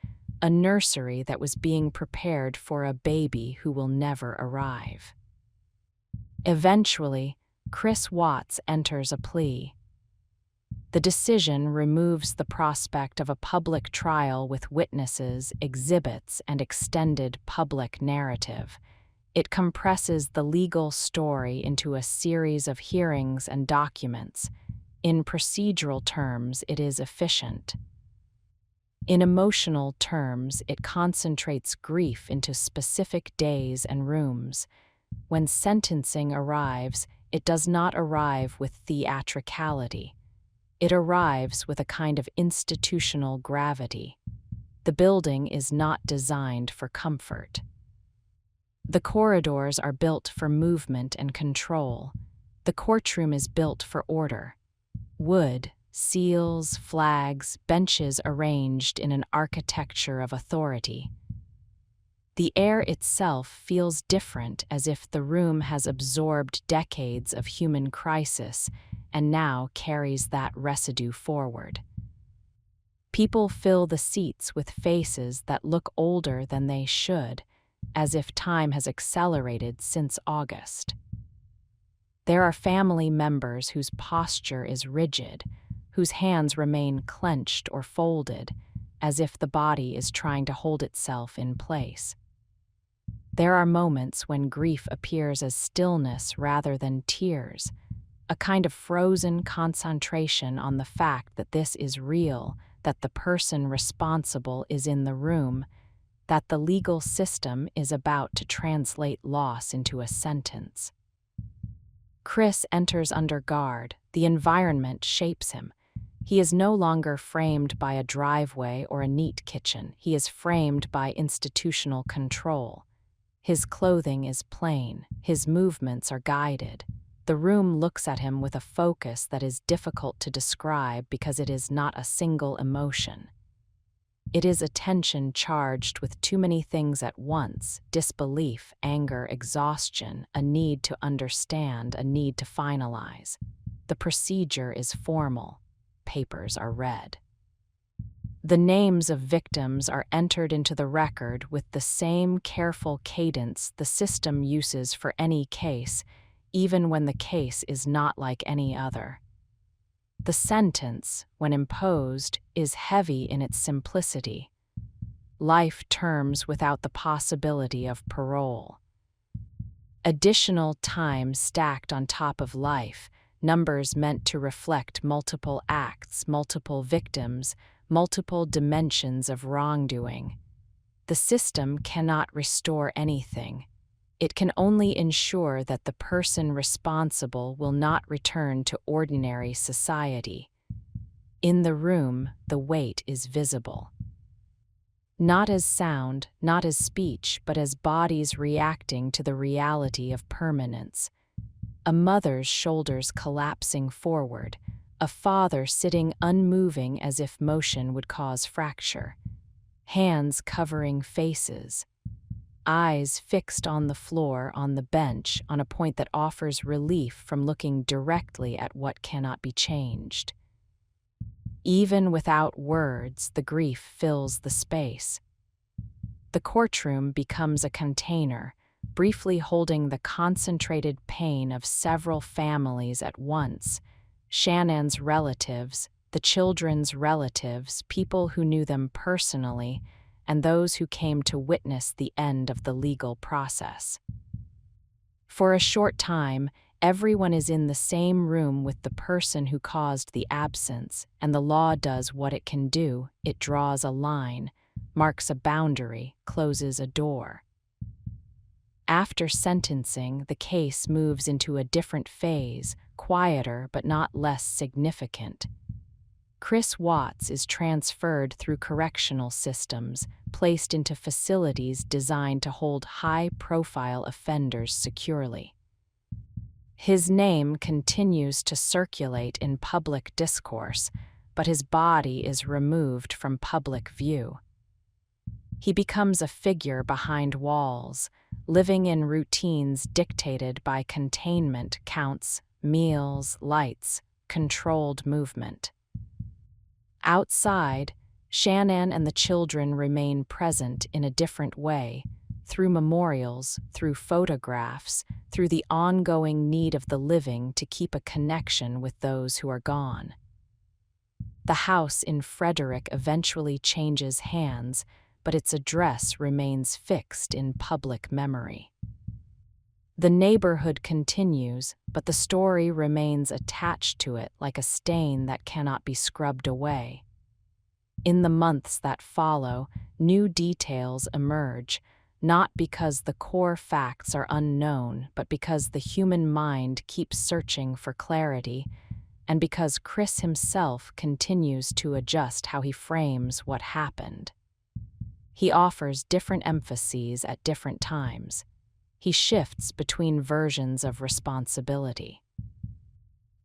a nursery that was being prepared for a baby who will never arrive. Eventually, Chris Watts enters a plea. The decision removes the prospect of a public trial with witnesses, exhibits, and extended public narrative. It compresses the legal story into a series of hearings and documents. In procedural terms, it is efficient. In emotional terms, it concentrates grief into specific days and rooms. When sentencing arrives, it does not arrive with theatricality. It arrives with a kind of institutional gravity. The building is not designed for comfort. The corridors are built for movement and control. The courtroom is built for order. Wood, seals, flags, benches arranged in an architecture of authority. The air itself feels different, as if the room has absorbed decades of human crisis and now carries that residue forward. People fill the seats with faces that look older than they should, as if time has accelerated since August. There are family members whose posture is rigid, whose hands remain clenched or folded, as if the body is trying to hold itself in place. There are moments when grief appears as stillness rather than tears, a kind of frozen concentration on the fact that this is real, that the person responsible is in the room, that the legal system is about to translate loss into a sentence. Chris enters under guard. The environment shapes him. He is no longer framed by a driveway or a neat kitchen. He is framed by institutional control. His clothing is plain. His movements are guided. The room looks at him with a focus that is difficult to describe because it is not a single emotion. It is attention charged with too many things at once: disbelief, anger, exhaustion, a need to understand, a need to finalize. The procedure is formal. Papers are read. The names of victims are entered into the record with the same careful cadence the system uses for any case, even when the case is not like any other. The sentence, when imposed, is heavy in its simplicity. Life terms without the possibility of parole. Additional time stacked on top of life, numbers meant to reflect multiple acts, multiple victims, multiple dimensions of wrongdoing. The system cannot restore anything. It can only ensure that the person responsible will not return to ordinary society. In the room, the weight is visible. Not as sound, not as speech, but as bodies reacting to the reality of permanence. A mother's shoulders collapsing forward, a father sitting unmoving as if motion would cause fracture. Hands covering faces. Eyes fixed on the floor, on the bench, on a point that offers relief from looking directly at what cannot be changed. Even without words, the grief fills the space. The courtroom becomes a container, briefly holding the concentrated pain of several families at once: Shannon's relatives, the children's relatives, people who knew them personally, and those who came to witness the end of the legal process. For a short time, everyone is in the same room with the person who caused the absence, and the law does what it can do. It draws a line, marks a boundary, closes a door. After sentencing, the case moves into a different phase, quieter but not less significant. Chris Watts is transferred through correctional systems, placed into facilities designed to hold high-profile offenders securely. His name continues to circulate in public discourse, but his body is removed from public view. He becomes a figure behind walls, living in routines dictated by containment, counts, meals, lights, controlled movement. Outside, Shannon and the children remain present in a different way, through memorials, through photographs, through the ongoing need of the living to keep a connection with those who are gone. The house in Frederick eventually changes hands, but its address remains fixed in public memory. The neighborhood continues, but the story remains attached to it like a stain that cannot be scrubbed away. In the months that follow, new details emerge, not because the core facts are unknown, but because the human mind keeps searching for clarity, and because Chris himself continues to adjust how he frames what happened. He offers different emphases at different times. He shifts between versions of responsibility.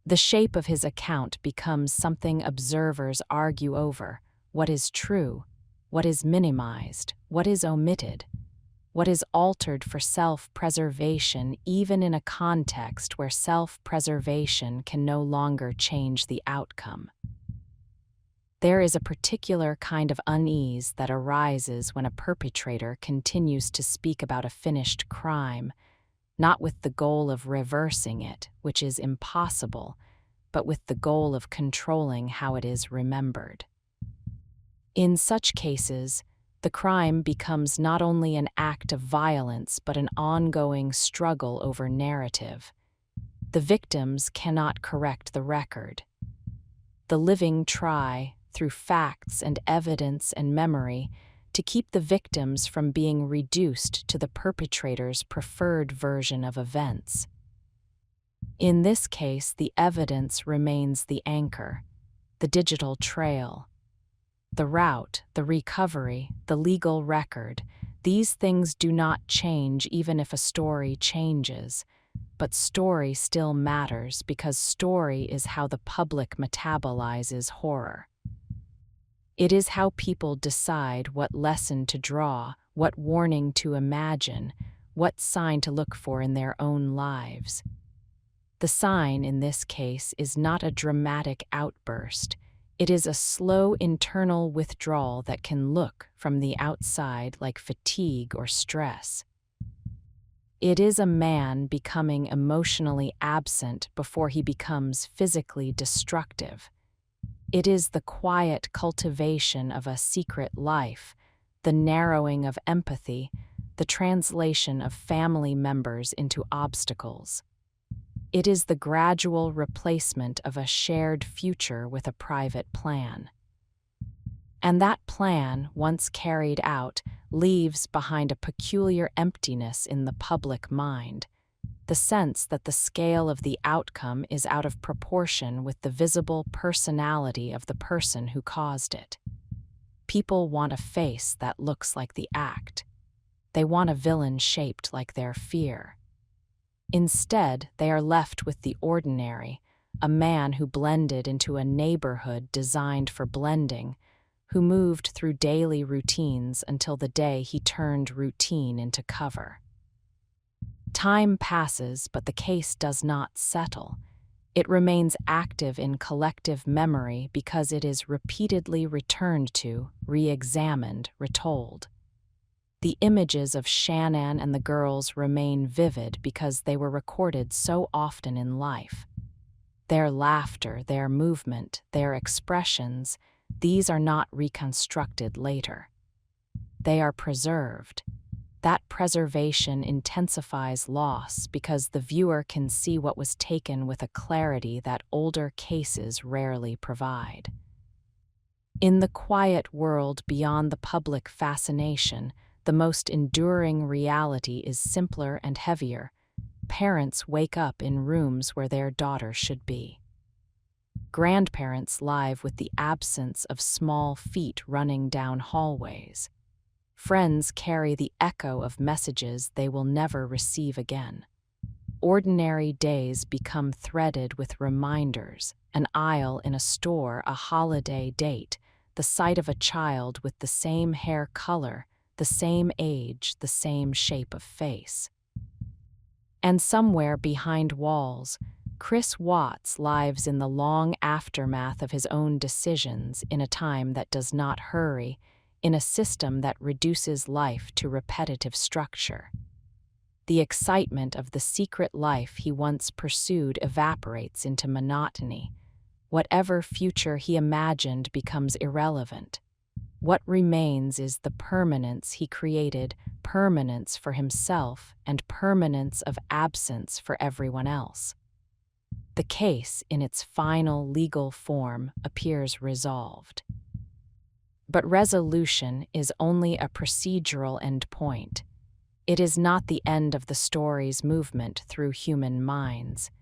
The shape of his account becomes something observers argue over: what is true, what is minimized, what is omitted, what is altered for self-preservation, even in a context where self-preservation can no longer change the outcome. There is a particular kind of unease that arises when a perpetrator continues to speak about a finished crime, not with the goal of reversing it, which is impossible, but with the goal of controlling how it is remembered. In such cases, the crime becomes not only an act of violence but an ongoing struggle over narrative. The victims cannot correct the record. The living try, through facts and evidence and memory, to keep the victims from being reduced to the perpetrator's preferred version of events. In this case, the evidence remains the anchor, the digital trail. The route, the recovery, the legal record, these things do not change even if a story changes, but story still matters because story is how the public metabolizes horror. It is how people decide what lesson to draw, what warning to imagine, what sign to look for in their own lives. The sign, in this case, is not a dramatic outburst. It is a slow internal withdrawal that can look, from the outside, like fatigue or stress. It is a man becoming emotionally absent before he becomes physically destructive. It is the quiet cultivation of a secret life, the narrowing of empathy, the translation of family members into obstacles. It is the gradual replacement of a shared future with a private plan. And that plan, once carried out, leaves behind a peculiar emptiness in the public mind, the sense that the scale of the outcome is out of proportion with the visible personality of the person who caused it. People want a face that looks like the act. They want a villain shaped like their fear. Instead, they are left with the ordinary, a man who blended into a neighborhood designed for blending, who moved through daily routines until the day he turned routine into cover. Time passes, but the case does not settle. It remains active in collective memory because it is repeatedly returned to, re-examined, retold. The images of Shannon and the girls remain vivid because they were recorded so often in life. Their laughter, their movement, their expressions, these are not reconstructed later. They are preserved. That preservation intensifies loss because the viewer can see what was taken with a clarity that older cases rarely provide. In the quiet world beyond the public fascination, the most enduring reality is simpler and heavier. Parents wake up in rooms where their daughter should be. Grandparents live with the absence of small feet running down hallways. Friends carry the echo of messages they will never receive again. Ordinary days become threaded with reminders, an aisle in a store, a holiday date, the sight of a child with the same hair color, the same age, the same shape of face. And somewhere behind walls, Chris Watts lives in the long aftermath of his own decisions in a time that does not hurry, in a system that reduces life to repetitive structure. The excitement of the secret life he once pursued evaporates into monotony. Whatever future he imagined becomes irrelevant. What remains is the permanence he created, permanence for himself and permanence of absence for everyone else. The case, in its final legal form, appears resolved. But resolution is only a procedural endpoint. It is not the end of the story's movement through human minds.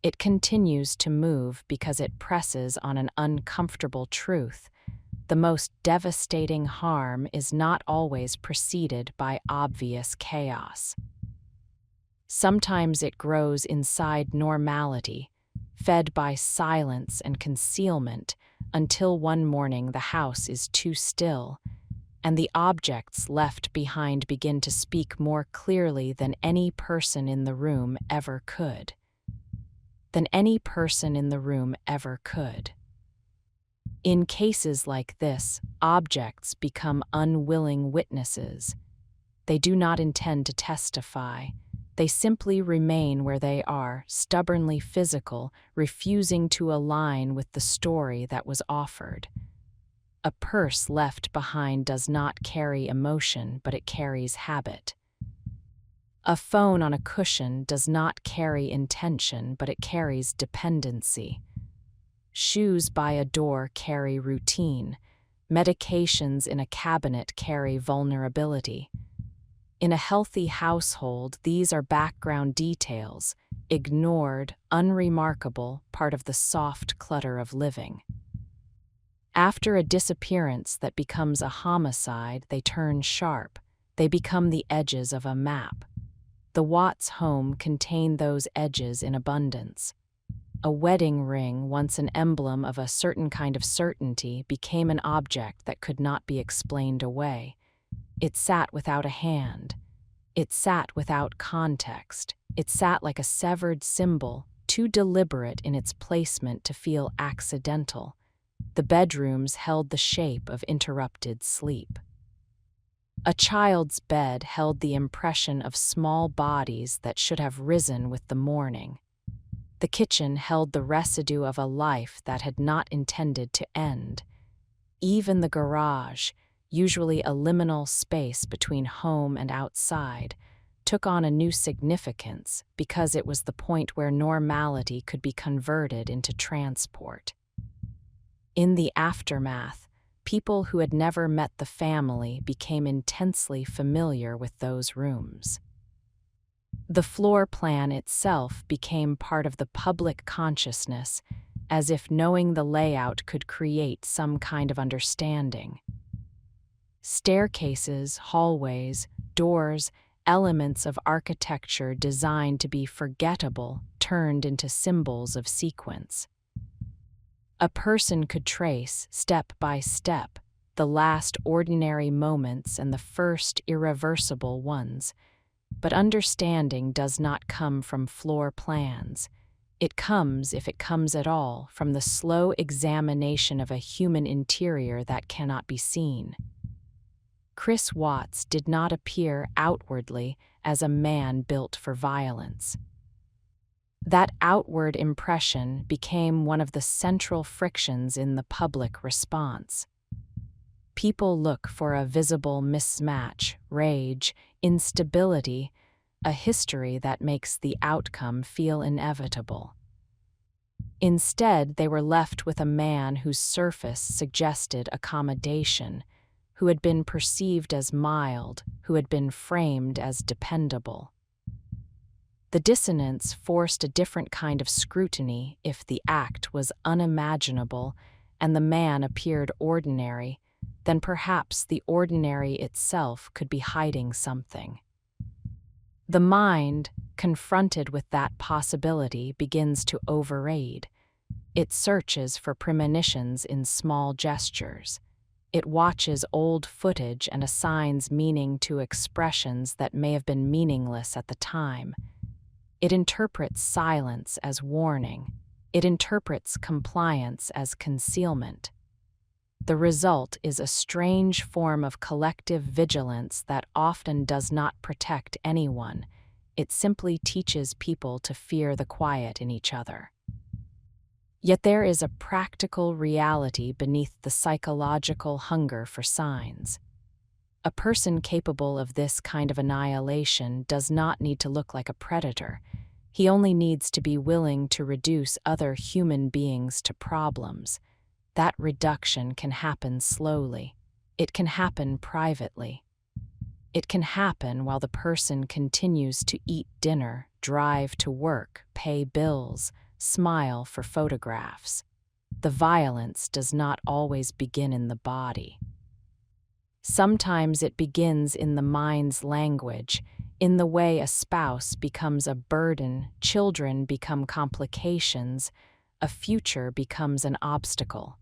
It continues to move because it presses on an uncomfortable truth. The most devastating harm is not always preceded by obvious chaos. Sometimes it grows inside normality, fed by silence and concealment, until one morning the house is too still, and the objects left behind begin to speak more clearly than any person in the room ever could. In cases like this, objects become unwilling witnesses. They do not intend to testify. They simply remain where they are, stubbornly physical, refusing to align with the story that was offered. A purse left behind does not carry emotion, but it carries habit. A phone on a cushion does not carry intention, but it carries dependency. Shoes by a door carry routine. Medications in a cabinet carry vulnerability. In a healthy household, these are background details, ignored, unremarkable, part of the soft clutter of living. After a disappearance that becomes a homicide, they turn sharp. They become the edges of a map. The Watts home contained those edges in abundance. A wedding ring, once an emblem of a certain kind of certainty, became an object that could not be explained away. It sat without a hand. It sat without context. It sat like a severed symbol, too deliberate in its placement to feel accidental. The bedrooms held the shape of interrupted sleep. A child's bed held the impression of small bodies that should have risen with the morning. The kitchen held the residue of a life that had not intended to end. Even the garage, usually a liminal space between home and outside, took on a new significance because it was the point where normality could be converted into transport. In the aftermath, people who had never met the family became intensely familiar with those rooms. The floor plan itself became part of the public consciousness, as if knowing the layout could create some kind of understanding. Staircases, hallways, doors, elements of architecture designed to be forgettable turned into symbols of sequence. A person could trace, step by step, the last ordinary moments and the first irreversible ones. But understanding does not come from floor plans. It comes, if it comes at all, from the slow examination of a human interior that cannot be seen. Chris Watts did not appear outwardly as a man built for violence. That outward impression became one of the central frictions in the public response. People look for a visible mismatch, rage, instability, a history that makes the outcome feel inevitable. Instead, they were left with a man whose surface suggested accommodation, who had been perceived as mild, who had been framed as dependable. The dissonance forced a different kind of scrutiny if the act was unimaginable and the man appeared ordinary, then perhaps the ordinary itself could be hiding something. The mind, confronted with that possibility, begins to override. It searches for premonitions in small gestures. It watches old footage and assigns meaning to expressions that may have been meaningless at the time. It interprets silence as warning. It interprets compliance as concealment. The result is a strange form of collective vigilance that often does not protect anyone. It simply teaches people to fear the quiet in each other. Yet there is a practical reality beneath the psychological hunger for signs. A person capable of this kind of annihilation does not need to look like a predator. He only needs to be willing to reduce other human beings to problems. That reduction can happen slowly. It can happen privately. It can happen while the person continues to eat dinner, drive to work, pay bills, smile for photographs. The violence does not always begin in the body. Sometimes it begins in the mind's language, in the way a spouse becomes a burden, children become complications, a future becomes an obstacle.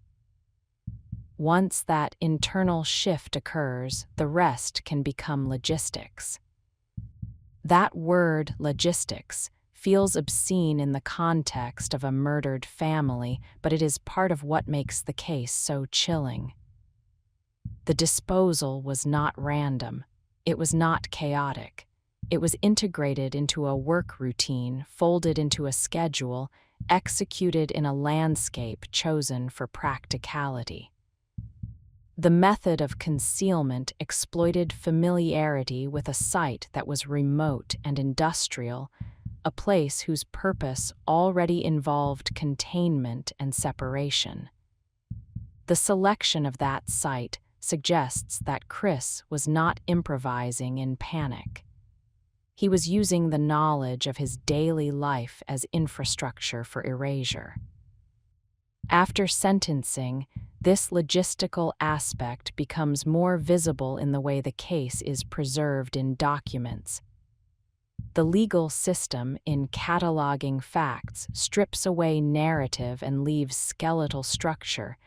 Once that internal shift occurs, the rest can become logistics. That word, logistics, feels obscene in the context of a murdered family, but it is part of what makes the case so chilling. The disposal was not random. It was not chaotic. It was integrated into a work routine, folded into a schedule, executed in a landscape chosen for practicality. The method of concealment exploited familiarity with a site that was remote and industrial, a place whose purpose already involved containment and separation. The selection of that site suggests that Chris was not improvising in panic. He was using the knowledge of his daily life as infrastructure for erasure. After sentencing, this logistical aspect becomes more visible in the way the case is preserved in documents. The legal system, in cataloging facts, strips away narrative and leaves skeletal structure,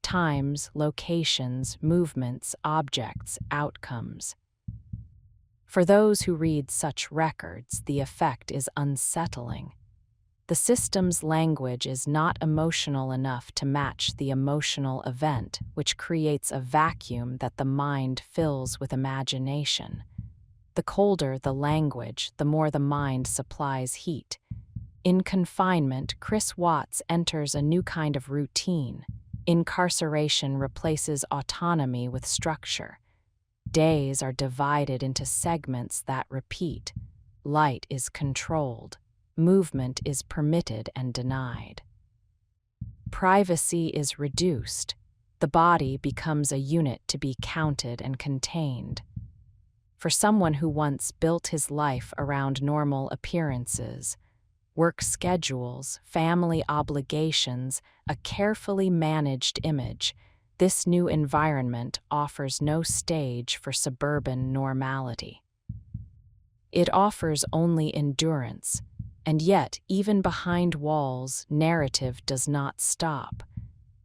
times, locations, movements, objects, outcomes. For those who read such records, the effect is unsettling. The system's language is not emotional enough to match the emotional event, which creates a vacuum that the mind fills with imagination. The colder the language, the more the mind supplies heat. In confinement, Chris Watts enters a new kind of routine. Incarceration replaces autonomy with structure. Days are divided into segments that repeat. Light is controlled. Movement is permitted and denied. Privacy is reduced. The body becomes a unit to be counted and contained. For someone who once built his life around normal appearances, work schedules, family obligations, a carefully managed image, this new environment offers no stage for suburban normality. It offers only endurance, and yet, even behind walls, narrative does not stop.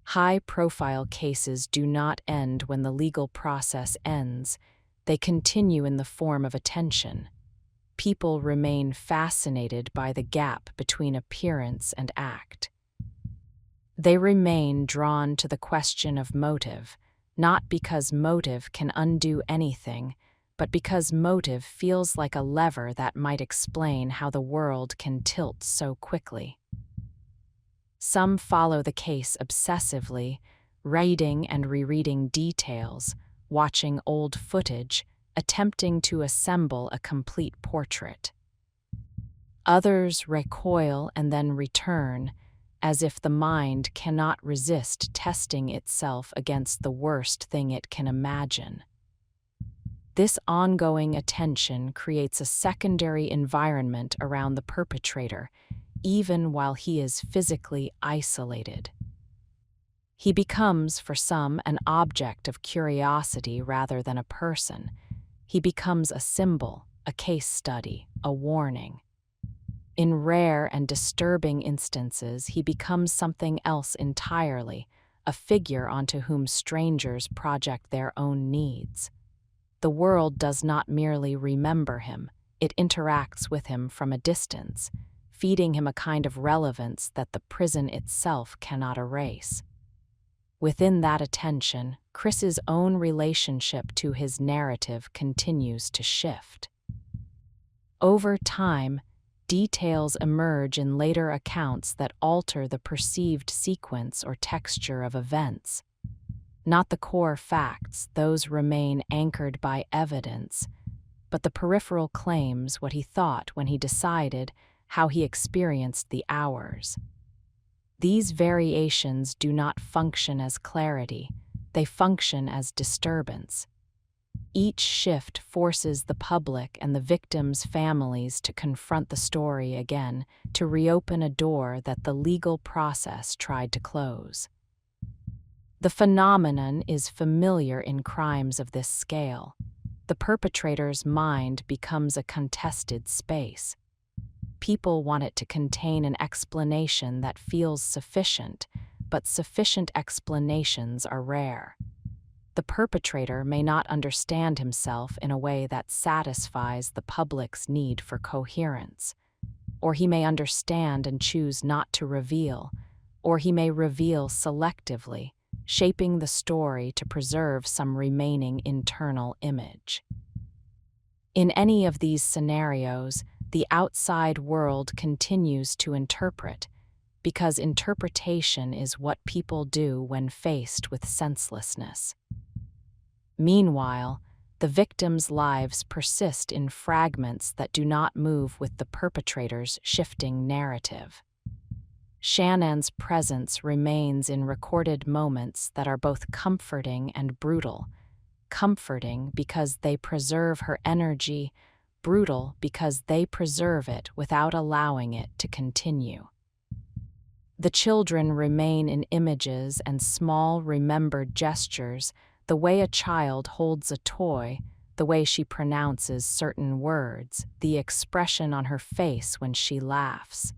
High-profile cases do not end when the legal process ends. They continue in the form of attention. People remain fascinated by the gap between appearance and act. They remain drawn to the question of motive, not because motive can undo anything, but because motive feels like a lever that might explain how the world can tilt so quickly. Some follow the case obsessively, reading and rereading details, watching old footage, attempting to assemble a complete portrait. Others recoil and then return, as if the mind cannot resist testing itself against the worst thing it can imagine. This ongoing attention creates a secondary environment around the perpetrator, even while he is physically isolated. He becomes, for some, an object of curiosity rather than a person. He becomes a symbol, a case study, a warning. In rare and disturbing instances, he becomes something else entirely, a figure onto whom strangers project their own needs. The world does not merely remember him, it interacts with him from a distance, feeding him a kind of relevance that the prison itself cannot erase. Within that attention, Chris's own relationship to his narrative continues to shift. Over time, details emerge in later accounts that alter the perceived sequence or texture of events. Not the core facts, those remain anchored by evidence, but the peripheral claims, what he thought when he decided, how he experienced the hours. These variations do not function as clarity. they function as disturbance. Each shift forces the public and the victims' families to confront the story again, to reopen a door that the legal process tried to close. The phenomenon is familiar in crimes of this scale. The perpetrator's mind becomes a contested space. People want it to contain an explanation that feels sufficient, but sufficient explanations are rare. The perpetrator may not understand himself in a way that satisfies the public's need for coherence, or he may understand and choose not to reveal, or he may reveal selectively, shaping the story to preserve some remaining internal image. In any of these scenarios, the outside world continues to interpret, because interpretation is what people do when faced with senselessness. Meanwhile, the victims' lives persist in fragments that do not move with the perpetrator's shifting narrative. Shannon's presence remains in recorded moments that are both comforting and brutal. Comforting because they preserve her energy, brutal because they preserve it without allowing it to continue. The children remain in images and small remembered gestures, the way a child holds a toy, the way she pronounces certain words, the expression on her face when she laughs.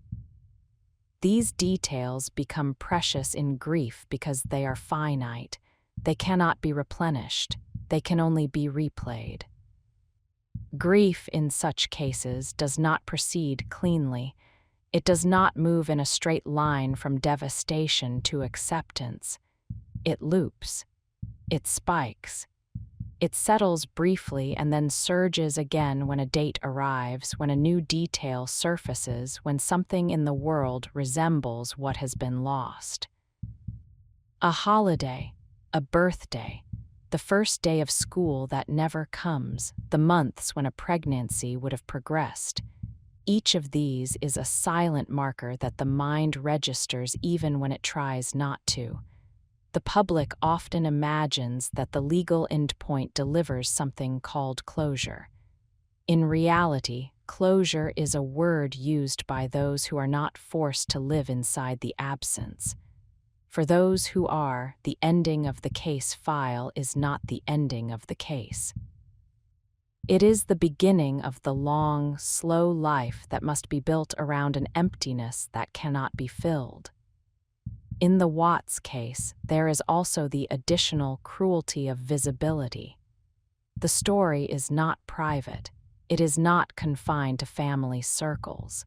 These details become precious in grief because they are finite. They cannot be replenished. They can only be replayed. Grief in such cases does not proceed cleanly. It does not move in a straight line from devastation to acceptance. It loops. It spikes. It settles briefly and then surges again when a date arrives, when a new detail surfaces, when something in the world resembles what has been lost. A holiday, a birthday, the first day of school that never comes, the months when a pregnancy would have progressed. Each of these is a silent marker that the mind registers even when it tries not to. The public often imagines that the legal endpoint delivers something called closure. In reality, closure is a word used by those who are not forced to live inside the absence. For those who are, the ending of the case file is not the ending of the case. It is the beginning of the long, slow life that must be built around an emptiness that cannot be filled. In the Watts case, there is also the additional cruelty of visibility. The story is not private. It is not confined to family circles.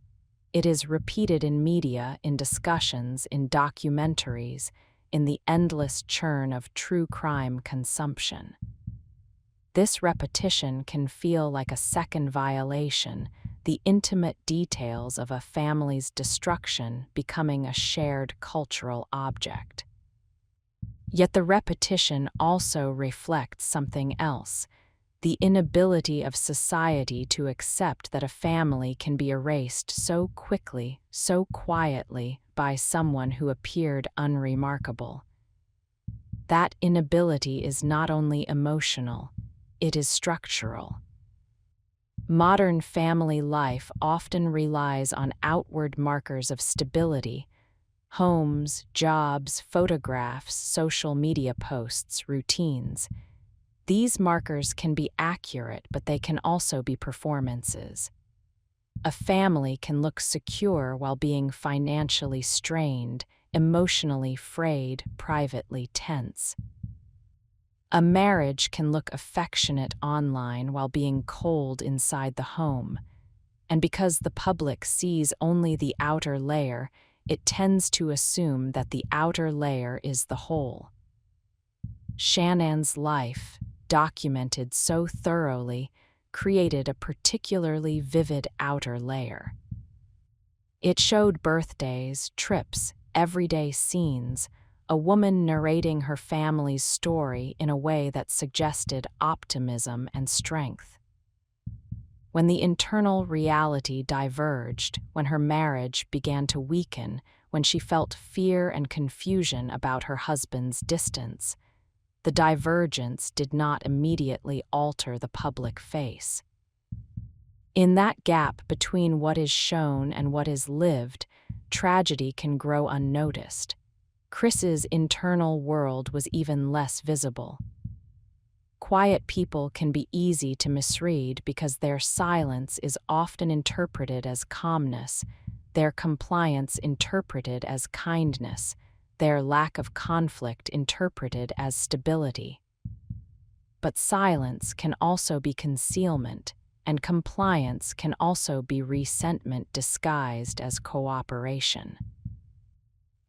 It is repeated in media, in discussions, in documentaries, in the endless churn of true crime consumption. This repetition can feel like a second violation, the intimate details of a family's destruction becoming a shared cultural object. Yet the repetition also reflects something else, the inability of society to accept that a family can be erased so quickly, so quietly, by someone who appeared unremarkable. That inability is not only emotional, it is structural. Modern family life often relies on outward markers of stability: homes, jobs, photographs, social media posts, routines. These markers can be accurate, but they can also be performances. A family can look secure while being financially strained, emotionally frayed, privately tense. A marriage can look affectionate online while being cold inside the home, and because the public sees only the outer layer, it tends to assume that the outer layer is the whole. Shannon's life, documented so thoroughly, created a particularly vivid outer layer. It showed birthdays, trips, everyday scenes, a woman narrating her family's story in a way that suggested optimism and strength. When the internal reality diverged, when her marriage began to weaken, when she felt fear and confusion about her husband's distance, the divergence did not immediately alter the public face. In that gap between what is shown and what is lived, tragedy can grow unnoticed. Chris's internal world was even less visible. Quiet people can be easy to misread because their silence is often interpreted as calmness, their compliance interpreted as kindness, their lack of conflict interpreted as stability. But silence can also be concealment, and compliance can also be resentment disguised as cooperation.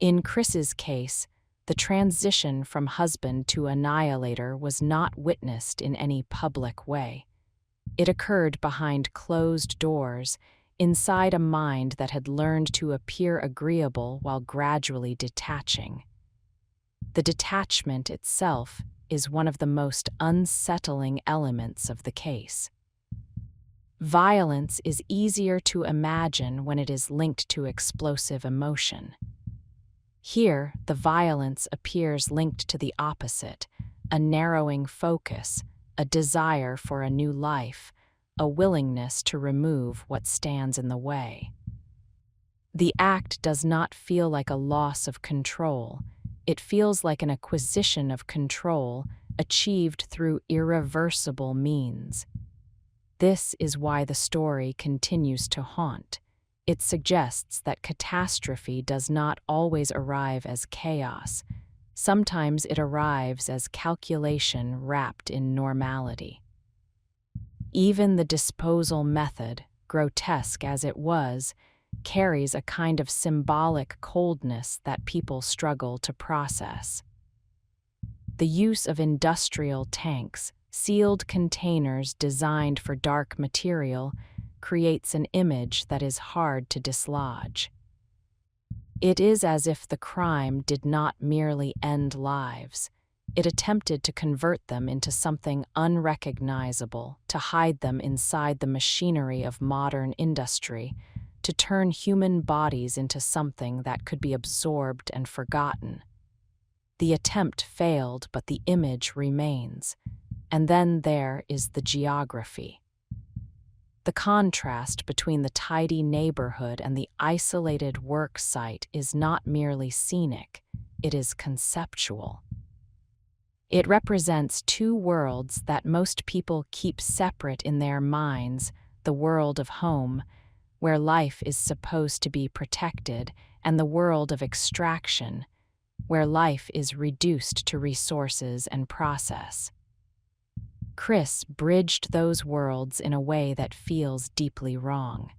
In Chris's case, the transition from husband to annihilator was not witnessed in any public way. It occurred behind closed doors, inside a mind that had learned to appear agreeable while gradually detaching. The detachment itself is one of the most unsettling elements of the case. Violence is easier to imagine when it is linked to explosive emotion. Here, the violence appears linked to the opposite, a narrowing focus, a desire for a new life, a willingness to remove what stands in the way. The act does not feel like a loss of control. It feels like an acquisition of control achieved through irreversible means. This is why the story continues to haunt. It suggests that catastrophe does not always arrive as chaos. Sometimes it arrives as calculation wrapped in normality. Even the disposal method, grotesque as it was, carries a kind of symbolic coldness that people struggle to process. The use of industrial tanks, sealed containers designed for dark material, creates an image that is hard to dislodge. It is as if the crime did not merely end lives. It attempted to convert them into something unrecognizable, to hide them inside the machinery of modern industry, to turn human bodies into something that could be absorbed and forgotten. The attempt failed, but the image remains. And then there is the geography. The contrast between the tidy neighborhood and the isolated work site is not merely scenic, it is conceptual. It represents two worlds that most people keep separate in their minds, the world of home, where life is supposed to be protected, and the world of extraction, where life is reduced to resources and process. Chris bridged those worlds in a way that feels deeply wrong.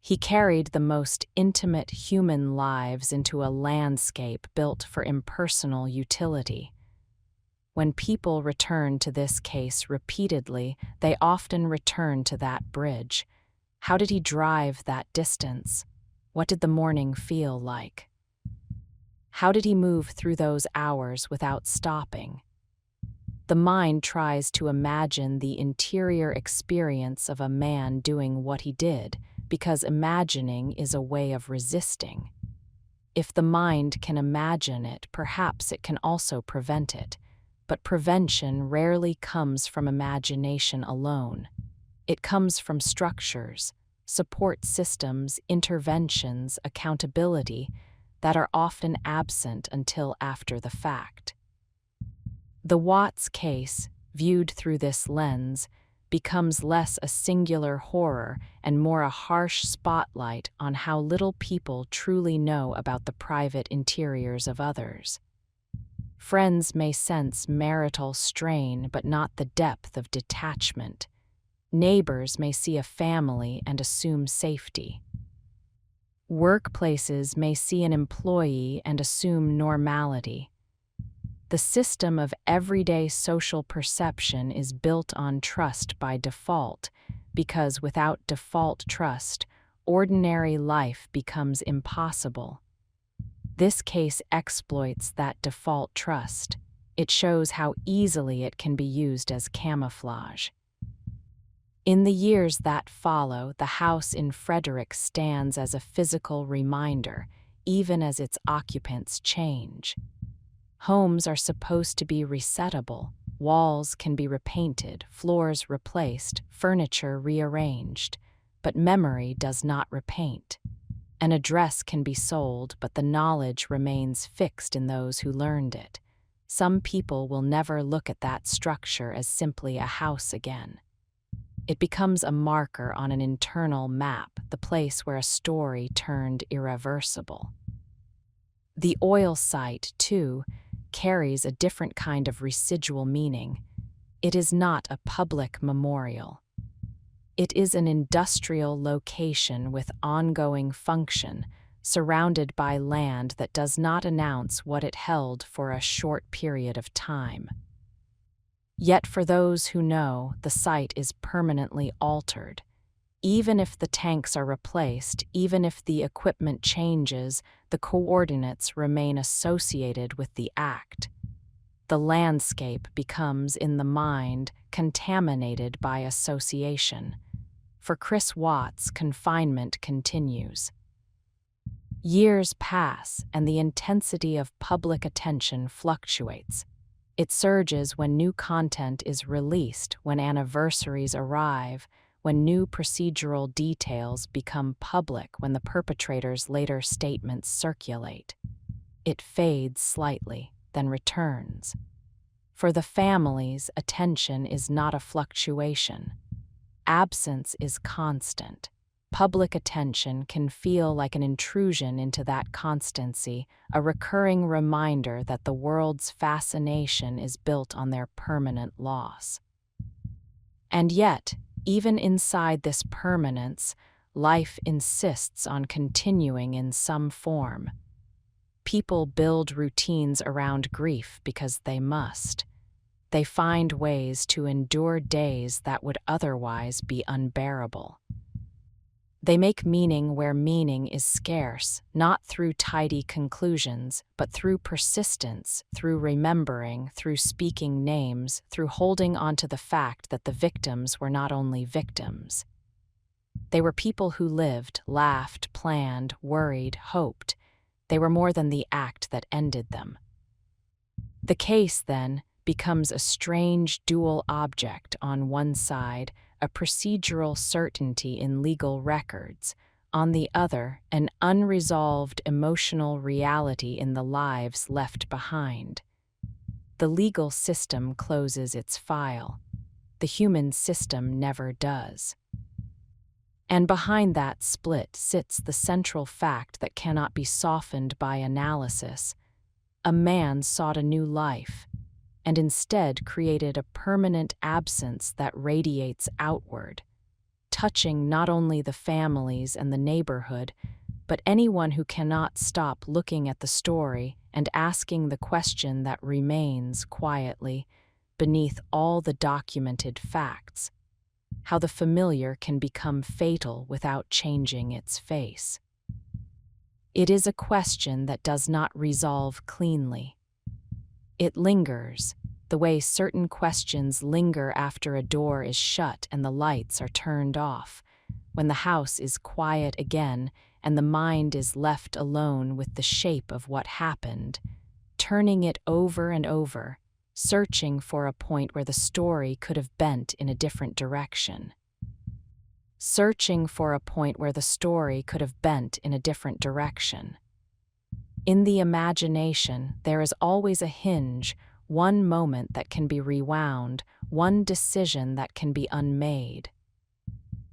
He carried the most intimate human lives into a landscape built for impersonal utility. When people return to this case repeatedly, they often return to that bridge. How did he drive that distance? What did the morning feel like? How did he move through those hours without stopping? The mind tries to imagine the interior experience of a man doing what he did, because imagining is a way of resisting. If the mind can imagine it, perhaps it can also prevent it. But prevention rarely comes from imagination alone. It comes from structures, support systems, interventions, accountability that are often absent until after the fact. The Watts case, viewed through this lens, becomes less a singular horror and more a harsh spotlight on how little people truly know about the private interiors of others. Friends may sense marital strain but not the depth of detachment. Neighbors may see a family and assume safety. Workplaces may see an employee and assume normality. The system of everyday social perception is built on trust by default, because without default trust, ordinary life becomes impossible. This case exploits that default trust. It shows how easily it can be used as camouflage. In the years that follow, the house in Frederick stands as a physical reminder, even as its occupants change. Homes are supposed to be resettable. Walls can be repainted, floors replaced, furniture rearranged. But memory does not repaint. An address can be sold, but the knowledge remains fixed in those who learned it. Some people will never look at that structure as simply a house again. It becomes a marker on an internal map, the place where a story turned irreversible. The oil site, too, carries a different kind of residual meaning. It is not a public memorial. It is an industrial location with ongoing function, surrounded by land that does not announce what it held for a short period of time. Yet for those who know, the site is permanently altered. Even if the tanks are replaced, even if the equipment changes, the coordinates remain associated with the act. The landscape becomes, in the mind, contaminated by association. For Chris Watts, confinement continues. Years pass, and the intensity of public attention fluctuates. It surges when new content is released, when anniversaries arrive, when new procedural details become public, when the perpetrator's later statements circulate. It fades slightly, then returns. For the families, attention is not a fluctuation. Absence is constant. Public attention can feel like an intrusion into that constancy, a recurring reminder that the world's fascination is built on their permanent loss. And yet, even inside this permanence, life insists on continuing in some form. People build routines around grief because they must. They find ways to endure days that would otherwise be unbearable. They make meaning where meaning is scarce, not through tidy conclusions, but through persistence, through remembering, through speaking names, through holding on to the fact that the victims were not only victims. They were people who lived, laughed, planned, worried, hoped. They were more than the act that ended them. The case, then, becomes a strange dual object on one side, a procedural certainty in legal records, on the other, an unresolved emotional reality in the lives left behind. The legal system closes its file. The human system never does. And behind that split sits the central fact that cannot be softened by analysis. A man sought a new life, and instead created a permanent absence that radiates outward, touching not only the families and the neighborhood, but anyone who cannot stop looking at the story and asking the question that remains quietly beneath all the documented facts: how the familiar can become fatal without changing its face. It is a question that does not resolve cleanly. It lingers, the way certain questions linger after a door is shut and the lights are turned off, when the house is quiet again and the mind is left alone with the shape of what happened, turning it over and over, searching for a point where the story could have bent in a different direction. Searching for a point where the story could have bent in a different direction. In the imagination, there is always a hinge, one moment that can be rewound, one decision that can be unmade.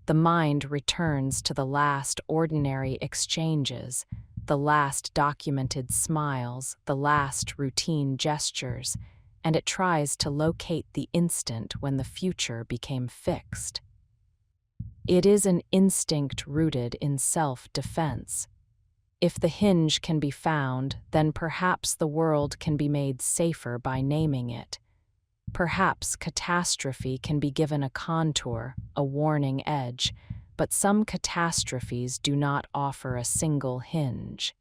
The mind returns to the last ordinary exchanges, the last documented smiles, the last routine gestures, and it tries to locate the instant when the future became fixed. It is an instinct rooted in self-defense. If the hinge can be found, then perhaps the world can be made safer by naming it. Perhaps catastrophe can be given a contour, a warning edge, but some catastrophes do not offer a single hinge.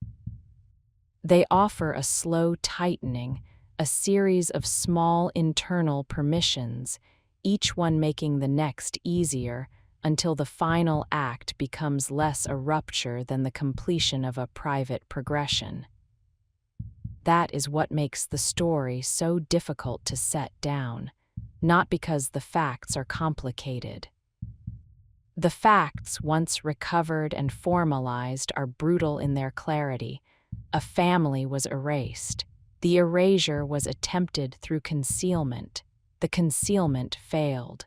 They offer a slow tightening, a series of small internal permissions, each one making the next easier, until the final act becomes less a rupture than the completion of a private progression. That is what makes the story so difficult to set down, not because the facts are complicated. The facts, once recovered and formalized, are brutal in their clarity. A family was erased. The erasure was attempted through concealment. The concealment failed.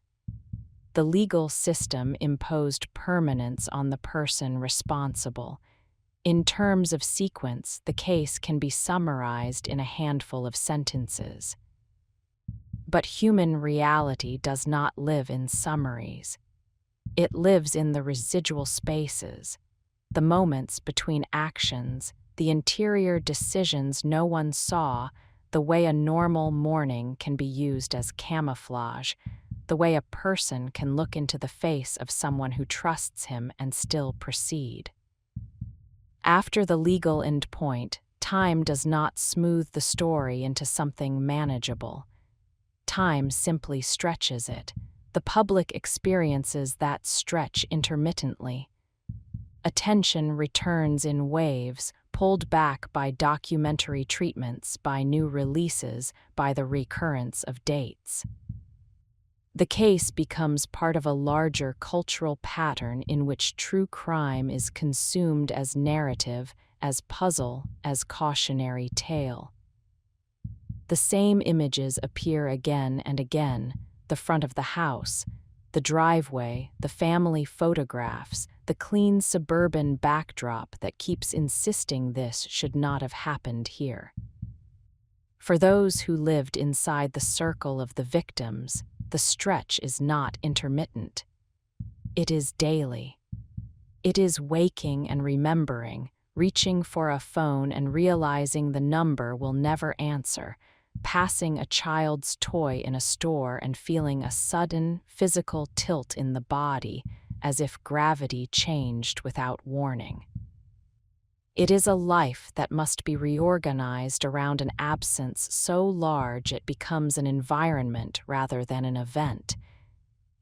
The legal system imposed permanence on the person responsible. In terms of sequence, the case can be summarized in a handful of sentences. But human reality does not live in summaries. It lives in the residual spaces, the moments between actions, the interior decisions no one saw, the way a normal morning can be used as camouflage, the way a person can look into the face of someone who trusts him and still proceed. After the legal endpoint, time does not smooth the story into something manageable. Time simply stretches it. The public experiences that stretch intermittently. Attention returns in waves, pulled back by documentary treatments, by new releases, by the recurrence of dates. The case becomes part of a larger cultural pattern in which true crime is consumed as narrative, as puzzle, as cautionary tale. The same images appear again and again: the front of the house, the driveway, the family photographs, the clean suburban backdrop that keeps insisting this should not have happened here. For those who lived inside the circle of the victims, the stretch is not intermittent. It is daily. It is waking and remembering, reaching for a phone and realizing the number will never answer, passing a child's toy in a store and feeling a sudden physical tilt in the body, as if gravity changed without warning. It is a life that must be reorganized around an absence so large it becomes an environment rather than an event.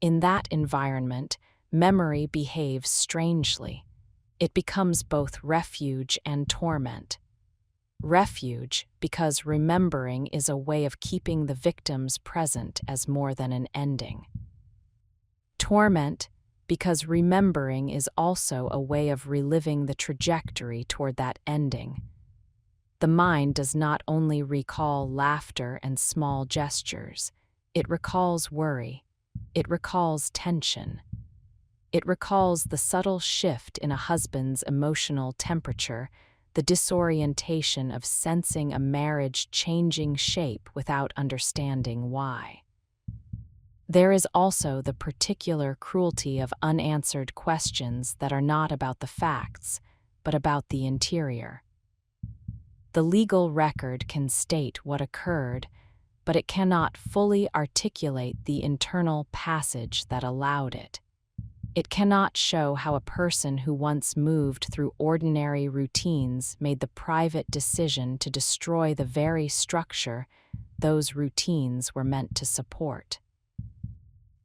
In that environment, memory behaves strangely. It becomes both refuge and torment. Refuge, because remembering is a way of keeping the victims present as more than an ending. Torment, because remembering is also a way of reliving the trajectory toward that ending. The mind does not only recall laughter and small gestures, it recalls worry, it recalls tension. It recalls the subtle shift in a husband's emotional temperature, the disorientation of sensing a marriage changing shape without understanding why. There is also the particular cruelty of unanswered questions that are not about the facts, but about the interior. The legal record can state what occurred, but it cannot fully articulate the internal passage that allowed it. It cannot show how a person who once moved through ordinary routines made the private decision to destroy the very structure those routines were meant to support.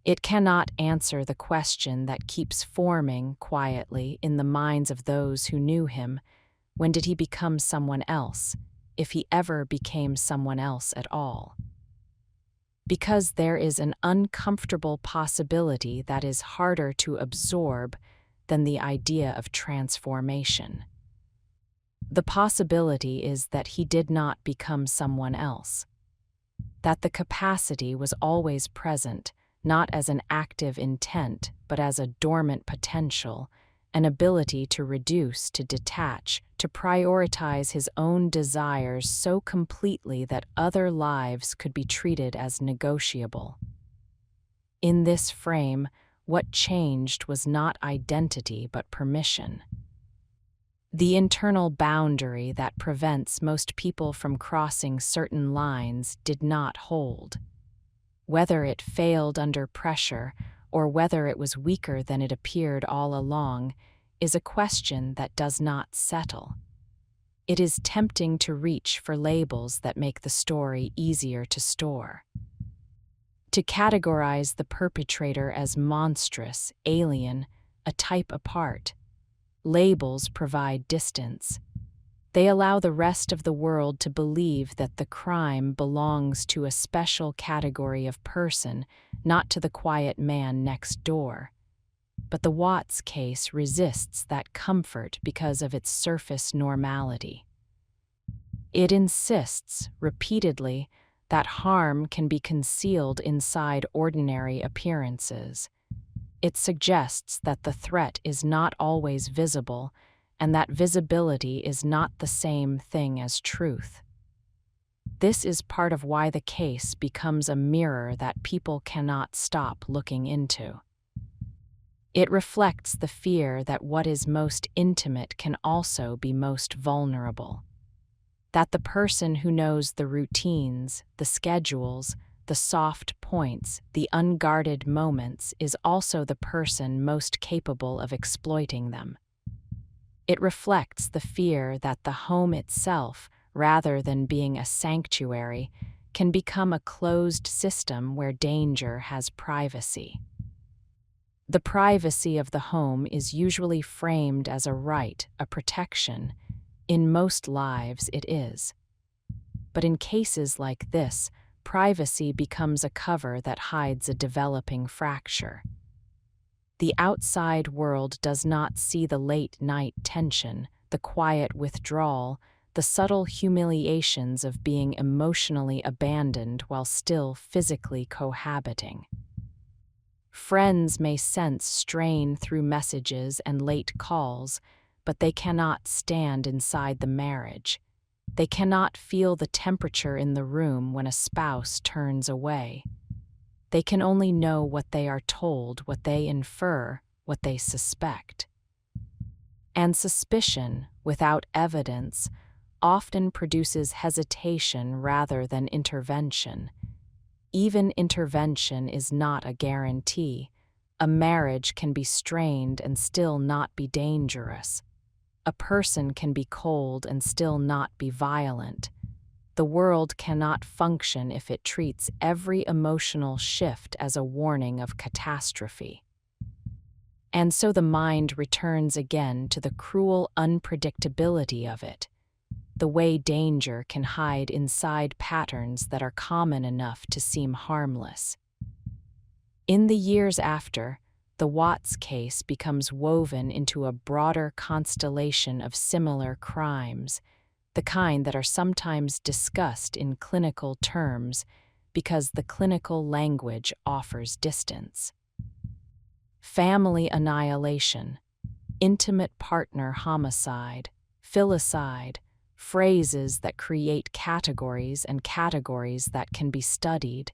It cannot answer the question that keeps forming quietly in the minds of those who knew him: when did he become someone else, if he ever became someone else at all? Because there is an uncomfortable possibility that is harder to absorb than the idea of transformation. The possibility is that he did not become someone else, that the capacity was always present, not as an active intent, but as a dormant potential, an ability to reduce, to detach, to prioritize his own desires so completely that other lives could be treated as negotiable. In this frame, what changed was not identity but permission. The internal boundary that prevents most people from crossing certain lines did not hold. Whether it failed under pressure or whether it was weaker than it appeared all along is a question that does not settle. It is tempting to reach for labels that make the story easier to store. To categorize the perpetrator as monstrous, alien, a type apart. Labels provide distance. They allow the rest of the world to believe that the crime belongs to a special category of person, not to the quiet man next door. But the Watts case resists that comfort because of its surface normality. It insists, repeatedly, that harm can be concealed inside ordinary appearances. It suggests that the threat is not always visible, and that visibility is not the same thing as truth. This is part of why the case becomes a mirror that people cannot stop looking into. It reflects the fear that what is most intimate can also be most vulnerable. That the person who knows the routines, the schedules, the soft points, the unguarded moments is also the person most capable of exploiting them. It reflects the fear that the home itself, rather than being a sanctuary, can become a closed system where danger has privacy. The privacy of the home is usually framed as a right, a protection. In most lives, it is. But in cases like this, privacy becomes a cover that hides a developing fracture. The outside world does not see the late-night tension, the quiet withdrawal, the subtle humiliations of being emotionally abandoned while still physically cohabiting. Friends may sense strain through messages and late calls, but they cannot stand inside the marriage. They cannot feel the temperature in the room when a spouse turns away. They can only know what they are told, what they infer, what they suspect. And suspicion, without evidence, often produces hesitation rather than intervention. Even intervention is not a guarantee. A marriage can be strained and still not be dangerous. A person can be cold and still not be violent. The world cannot function if it treats every emotional shift as a warning of catastrophe. And so the mind returns again to the cruel unpredictability of it, the way danger can hide inside patterns that are common enough to seem harmless. In the years after, the Watts case becomes woven into a broader constellation of similar crimes, the kind that are sometimes discussed in clinical terms because the clinical language offers distance. Family annihilation, intimate partner homicide, filicide, phrases that create categories and categories that can be studied,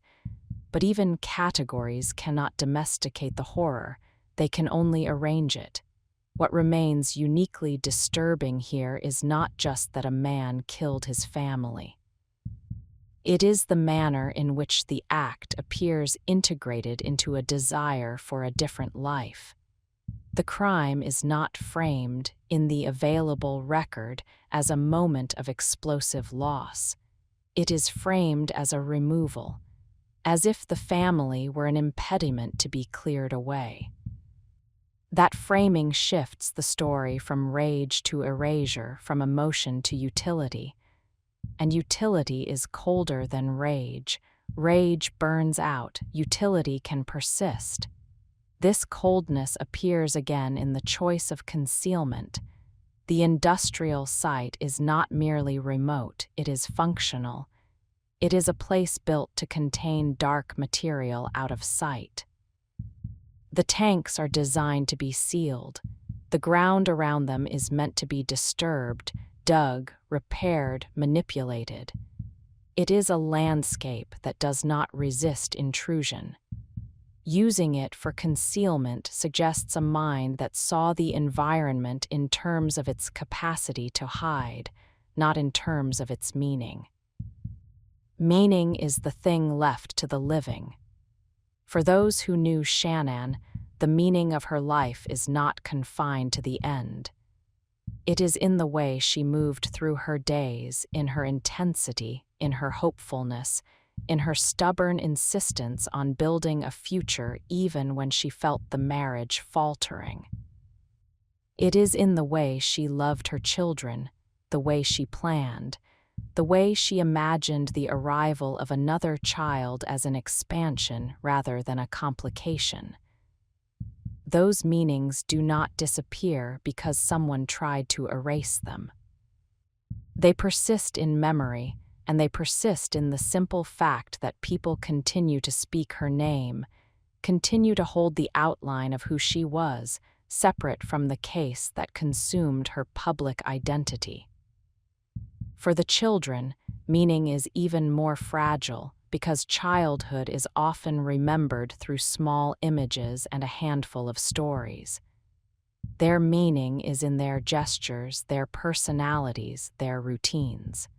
but even categories cannot domesticate the horror, they can only arrange it. What remains uniquely disturbing here is not just that a man killed his family. It is the manner in which the act appears integrated into a desire for a different life. The crime is not framed in the available record as a moment of explosive loss. It is framed as a removal, as if the family were an impediment to be cleared away. That framing shifts the story from rage to erasure, from emotion to utility. And utility is colder than rage. Rage burns out, utility can persist. This coldness appears again in the choice of concealment. The industrial site is not merely remote, it is functional. It is a place built to contain dark material out of sight. The tanks are designed to be sealed. The ground around them is meant to be disturbed, dug, repaired, manipulated. It is a landscape that does not resist intrusion. Using it for concealment suggests a mind that saw the environment in terms of its capacity to hide, not in terms of its meaning. Meaning is the thing left to the living. For those who knew Shannon, the meaning of her life is not confined to the end. It is in the way she moved through her days, in her intensity, in her hopefulness, in her stubborn insistence on building a future even when she felt the marriage faltering. It is in the way she loved her children, the way she planned, the way she imagined the arrival of another child as an expansion rather than a complication. Those meanings do not disappear because someone tried to erase them. They persist in memory, and they persist in the simple fact that people continue to speak her name, continue to hold the outline of who she was, separate from the case that consumed her public identity. For the children, meaning is even more fragile because childhood is often remembered through small images and a handful of stories. Their meaning is in their gestures, their personalities, their routines.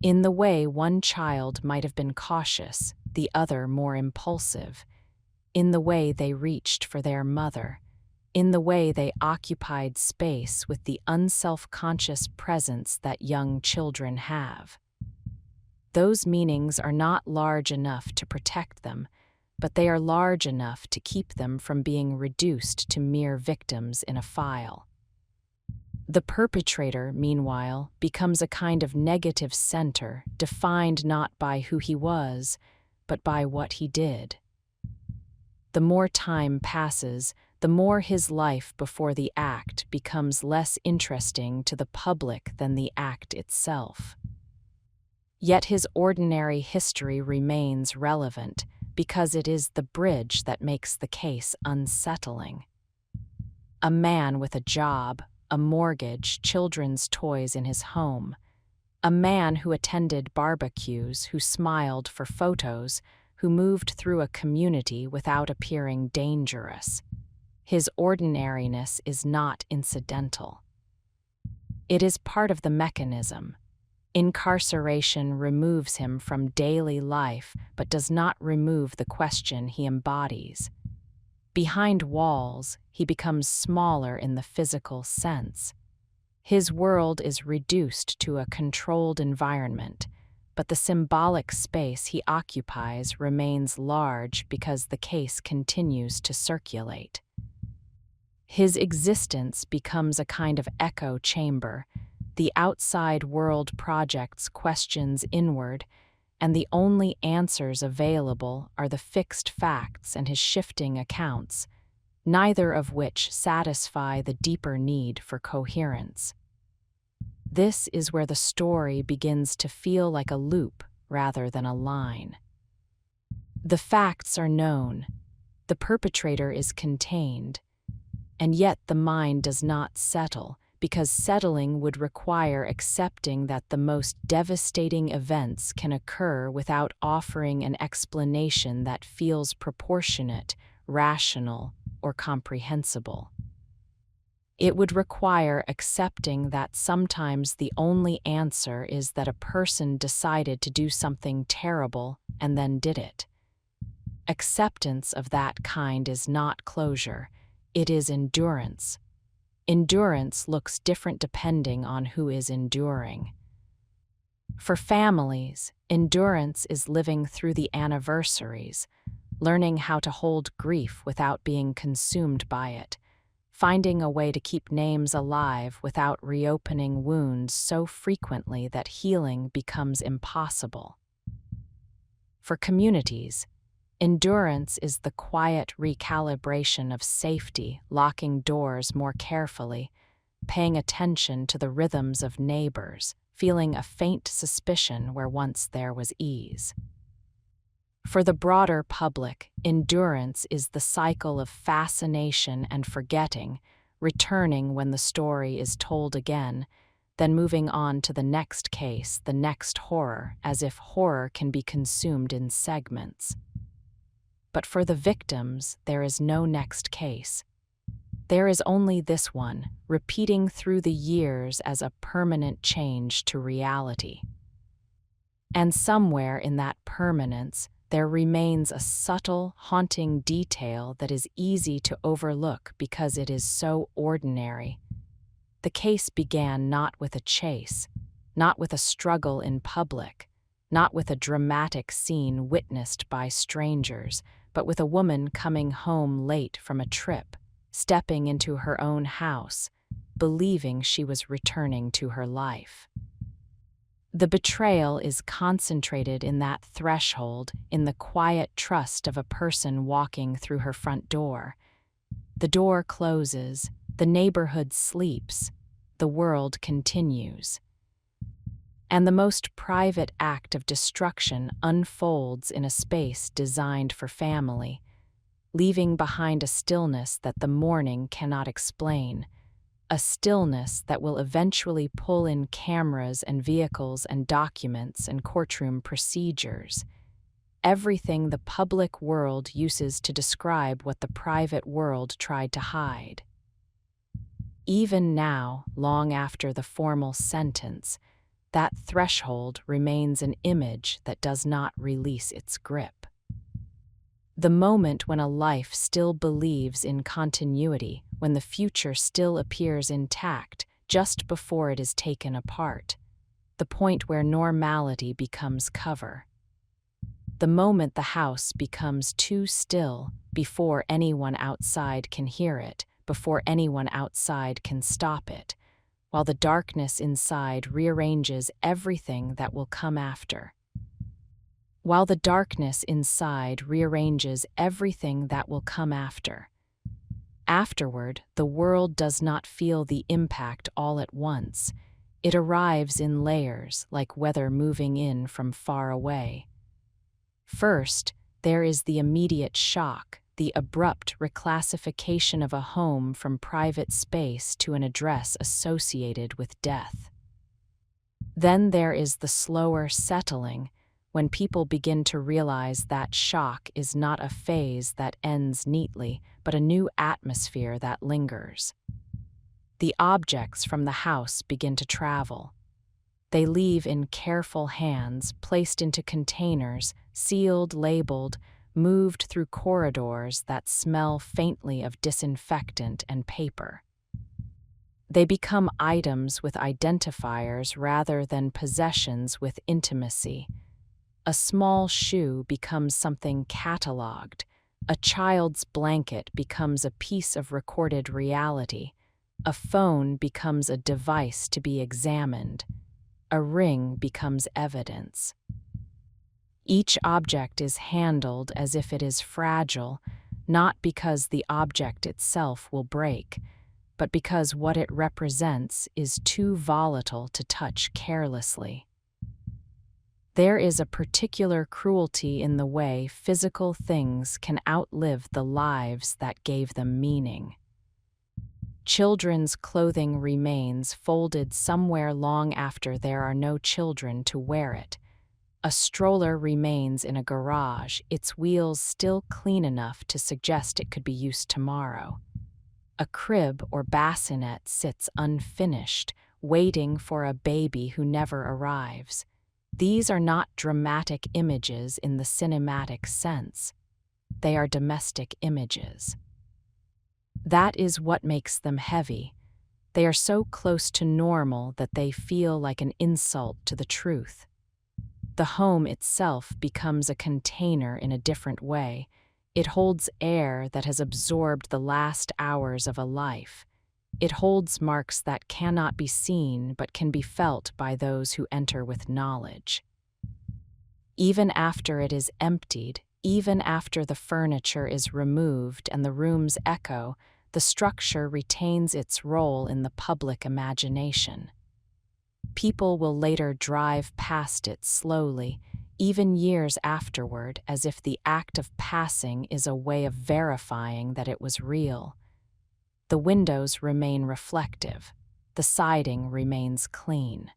In the way one child might have been cautious, the other more impulsive. In the way they reached for their mother. In the way they occupied space with the unself-conscious presence that young children have. Those meanings are not large enough to protect them, but they are large enough to keep them from being reduced to mere victims in a file. The perpetrator, meanwhile, becomes a kind of negative center, defined not by who he was, but by what he did. The more time passes, the more his life before the act becomes less interesting to the public than the act itself. Yet his ordinary history remains relevant because it is the bridge that makes the case unsettling. A man with a job, a mortgage, children's toys in his home. A man who attended barbecues, who smiled for photos, who moved through a community without appearing dangerous. His ordinariness is not incidental. It is part of the mechanism. Incarceration removes him from daily life, but does not remove the question he embodies. Behind walls, he becomes smaller in the physical sense. His world is reduced to a controlled environment, but the symbolic space he occupies remains large because the case continues to circulate. His existence becomes a kind of echo chamber. The outside world projects questions inward, and the only answers available are the fixed facts and his shifting accounts, neither of which satisfy the deeper need for coherence. This is where the story begins to feel like a loop rather than a line. The facts are known, the perpetrator is contained, and yet the mind does not settle, because settling would require accepting that the most devastating events can occur without offering an explanation that feels proportionate, rational, or comprehensible. It would require accepting that sometimes the only answer is that a person decided to do something terrible and then did it. Acceptance of that kind is not closure, it is endurance. Endurance looks different depending on who is enduring. For families, endurance is living through the anniversaries, learning how to hold grief without being consumed by it, finding a way to keep names alive without reopening wounds so frequently that healing becomes impossible. For communities, endurance is the quiet recalibration of safety, locking doors more carefully, paying attention to the rhythms of neighbors, feeling a faint suspicion where once there was ease. For the broader public, endurance is the cycle of fascination and forgetting, returning when the story is told again, then moving on to the next case, the next horror, as if horror can be consumed in segments. But for the victims, there is no next case. There is only this one, repeating through the years as a permanent change to reality. And somewhere in that permanence, there remains a subtle, haunting detail that is easy to overlook because it is so ordinary. The case began not with a chase, not with a struggle in public, not with a dramatic scene witnessed by strangers, but with a woman coming home late from a trip, stepping into her own house, believing she was returning to her life. The betrayal is concentrated in that threshold, in the quiet trust of a person walking through her front door. The door closes, the neighborhood sleeps, the world continues. And the most private act of destruction unfolds in a space designed for family, leaving behind a stillness that the morning cannot explain, a stillness that will eventually pull in cameras and vehicles and documents and courtroom procedures, everything the public world uses to describe what the private world tried to hide. Even now, long after the formal sentence, that threshold remains an image that does not release its grip. The moment when a life still believes in continuity, when the future still appears intact just before it is taken apart, the point where normality becomes cover. The moment the house becomes too still before anyone outside can hear it, before anyone outside can stop it, while the darkness inside rearranges everything that will come after. While the darkness inside rearranges everything that will come after. Afterward, the world does not feel the impact all at once. It arrives in layers, like weather moving in from far away. First, there is the immediate shock, the abrupt reclassification of a home from private space to an address associated with death. Then there is the slower settling, when people begin to realize that shock is not a phase that ends neatly, but a new atmosphere that lingers. The objects from the house begin to travel. They leave in careful hands, placed into containers, sealed, labeled, moved through corridors that smell faintly of disinfectant and paper. They become items with identifiers rather than possessions with intimacy. A small shoe becomes something catalogued. A child's blanket becomes a piece of recorded reality. A phone becomes a device to be examined. A ring becomes evidence. Each object is handled as if it is fragile, not because the object itself will break, but because what it represents is too volatile to touch carelessly. There is a particular cruelty in the way physical things can outlive the lives that gave them meaning. Children's clothing remains folded somewhere long after there are no children to wear it. A stroller remains in a garage, its wheels still clean enough to suggest it could be used tomorrow. A crib or bassinet sits unfinished, waiting for a baby who never arrives. These are not dramatic images in the cinematic sense. They are domestic images. That is what makes them heavy. They are so close to normal that they feel like an insult to the truth. The home itself becomes a container in a different way. It holds air that has absorbed the last hours of a life. It holds marks that cannot be seen but can be felt by those who enter with knowledge. Even after it is emptied, even after the furniture is removed and the rooms echo, the structure retains its role in the public imagination. People will later drive past it slowly, even years afterward, as if the act of passing is a way of verifying that it was real. The windows remain reflective. The siding remains clean.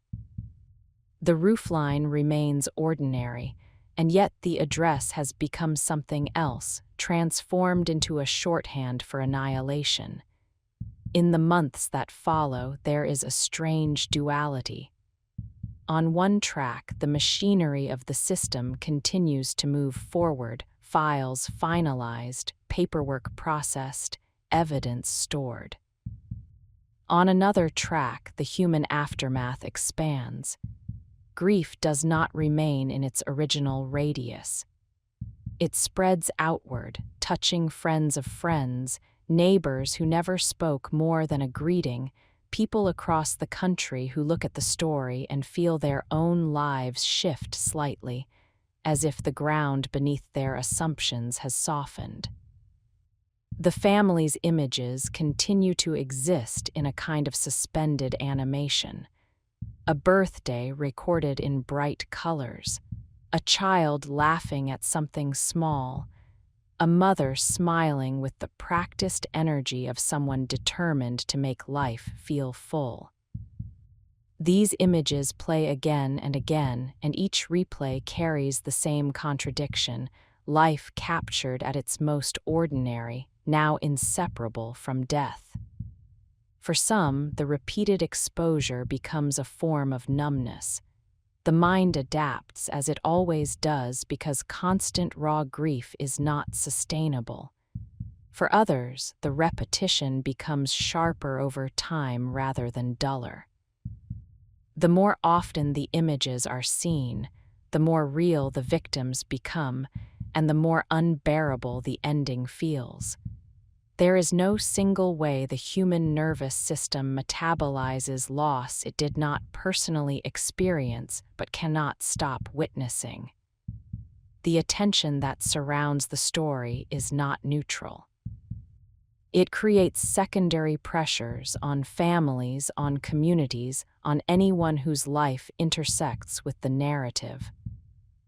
The roofline remains ordinary, and yet the address has become something else, transformed into a shorthand for annihilation. In the months that follow, there is a strange duality. On one track, the machinery of the system continues to move forward, files finalized, paperwork processed, evidence stored. On another track, the human aftermath expands. Grief does not remain in its original radius. It spreads outward, touching friends of friends, neighbors who never spoke more than a greeting, people across the country who look at the story and feel their own lives shift slightly, as if the ground beneath their assumptions has softened. The family's images continue to exist in a kind of suspended animation. A birthday recorded in bright colors, a child laughing at something small, a mother smiling with the practiced energy of someone determined to make life feel full. These images play again and again, and each replay carries the same contradiction, life captured at its most ordinary, now inseparable from death. For some, the repeated exposure becomes a form of numbness. The mind adapts, as it always does, because constant raw grief is not sustainable. For others, the repetition becomes sharper over time rather than duller. The more often the images are seen, the more real the victims become, and the more unbearable the ending feels. There is no single way the human nervous system metabolizes loss it did not personally experience but cannot stop witnessing. The attention that surrounds the story is not neutral. It creates secondary pressures on families, on communities, on anyone whose life intersects with the narrative.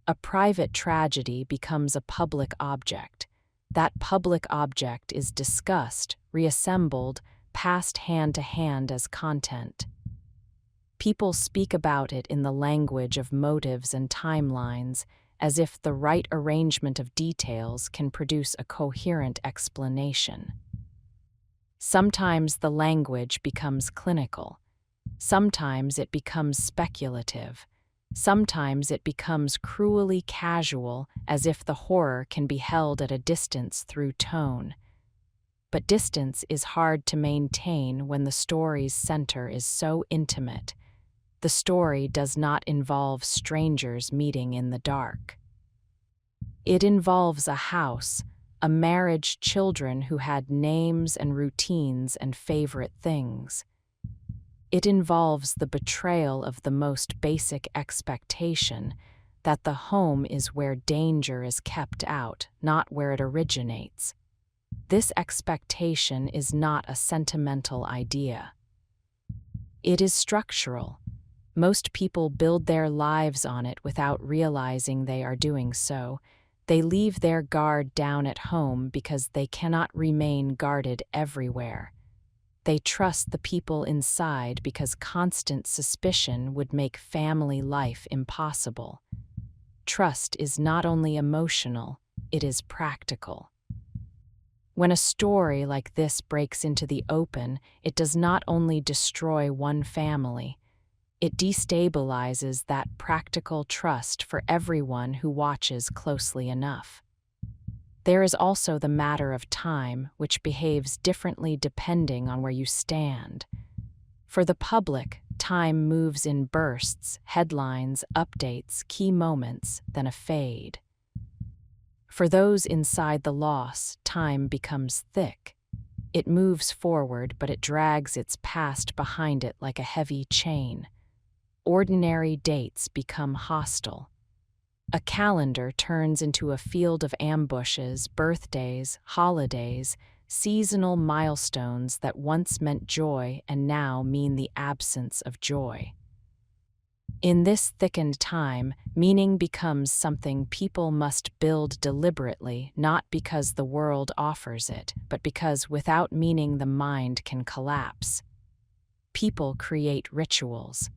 A private tragedy becomes a public object. That public object is discussed, reassembled, passed hand to hand as content. People speak about it in the language of motives and timelines, as if the right arrangement of details can produce a coherent explanation. Sometimes the language becomes clinical. Sometimes it becomes speculative. Sometimes it becomes cruelly casual, as if the horror can be held at a distance through tone. But distance is hard to maintain when the story's center is so intimate. The story does not involve strangers meeting in the dark. It involves a house, a marriage, children who had names and routines and favorite things. It involves the betrayal of the most basic expectation that the home is where danger is kept out, not where it originates. This expectation is not a sentimental idea. It is structural. Most people build their lives on it without realizing they are doing so. They leave their guard down at home because they cannot remain guarded everywhere. They trust the people inside because constant suspicion would make family life impossible. Trust is not only emotional, it is practical. When a story like this breaks into the open, it does not only destroy one family, it destabilizes that practical trust for everyone who watches closely enough. There is also the matter of time, which behaves differently depending on where you stand. For the public, time moves in bursts, headlines, updates, key moments, then a fade. For those inside the loss, time becomes thick. It moves forward, but it drags its past behind it like a heavy chain. Ordinary dates become hostile. A calendar turns into a field of ambushes, birthdays, holidays, seasonal milestones that once meant joy and now mean the absence of joy. In this thickened time, meaning becomes something people must build deliberately, not because the world offers it, but because without meaning the mind can collapse. People create rituals.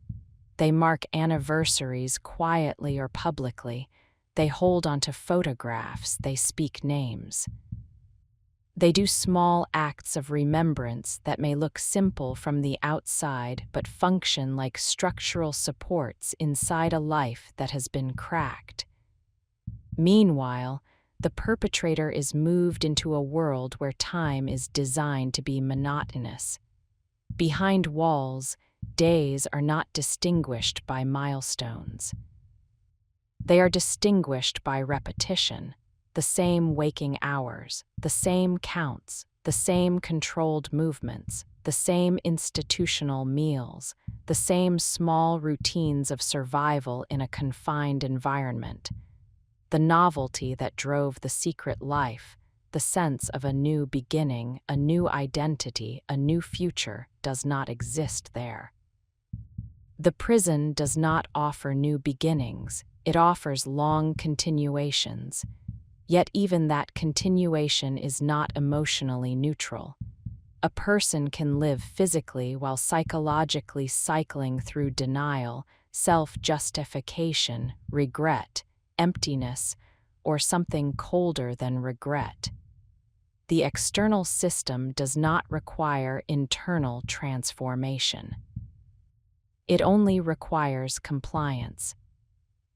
They mark anniversaries quietly or publicly. They hold onto photographs. They speak names. They do small acts of remembrance that may look simple from the outside but function like structural supports inside a life that has been cracked. Meanwhile, the perpetrator is moved into a world where time is designed to be monotonous. Behind walls, days are not distinguished by milestones. They are distinguished by repetition, the same waking hours, the same counts, the same controlled movements, the same institutional meals, the same small routines of survival in a confined environment. The novelty that drove the secret life, the sense of a new beginning, a new identity, a new future, does not exist there. The prison does not offer new beginnings, it offers long continuations. Yet even that continuation is not emotionally neutral. A person can live physically while psychologically cycling through denial, self-justification, regret, emptiness, or something colder than regret. The external system does not require internal transformation. It only requires compliance.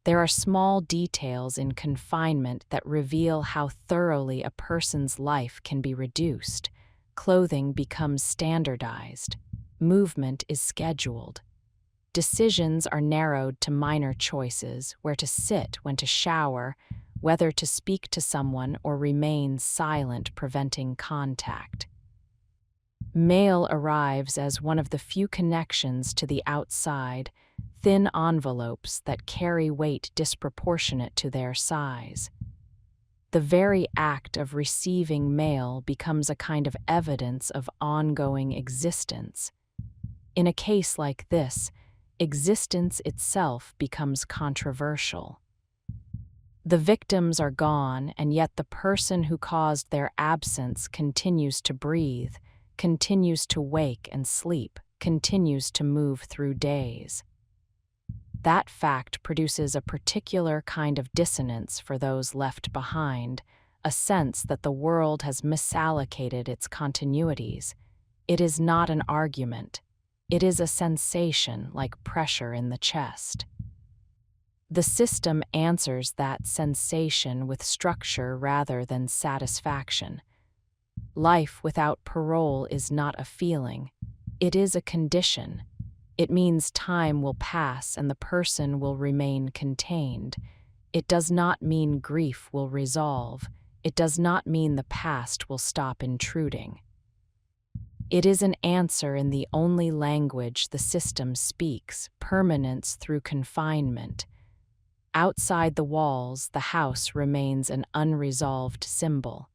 There are small details in confinement that reveal how thoroughly a person's life can be reduced. Clothing becomes standardized. Movement is scheduled. Decisions are narrowed to minor choices: where to sit, when to shower, whether to speak to someone or remain silent, preventing contact. Mail arrives as one of the few connections to the outside, thin envelopes that carry weight disproportionate to their size. The very act of receiving mail becomes a kind of evidence of ongoing existence. In a case like this, existence itself becomes controversial. The victims are gone, and yet the person who caused their absence continues to breathe, continues to wake and sleep, continues to move through days. That fact produces a particular kind of dissonance for those left behind, a sense that the world has misallocated its continuities. It is not an argument. It is a sensation like pressure in the chest. The system answers that sensation with structure rather than satisfaction. Life without parole is not a feeling. It is a condition. It means time will pass and the person will remain contained. It does not mean grief will resolve. It does not mean the past will stop intruding. It is an answer in the only language the system speaks: permanence through confinement. Outside the walls, the house remains an unresolved symbol.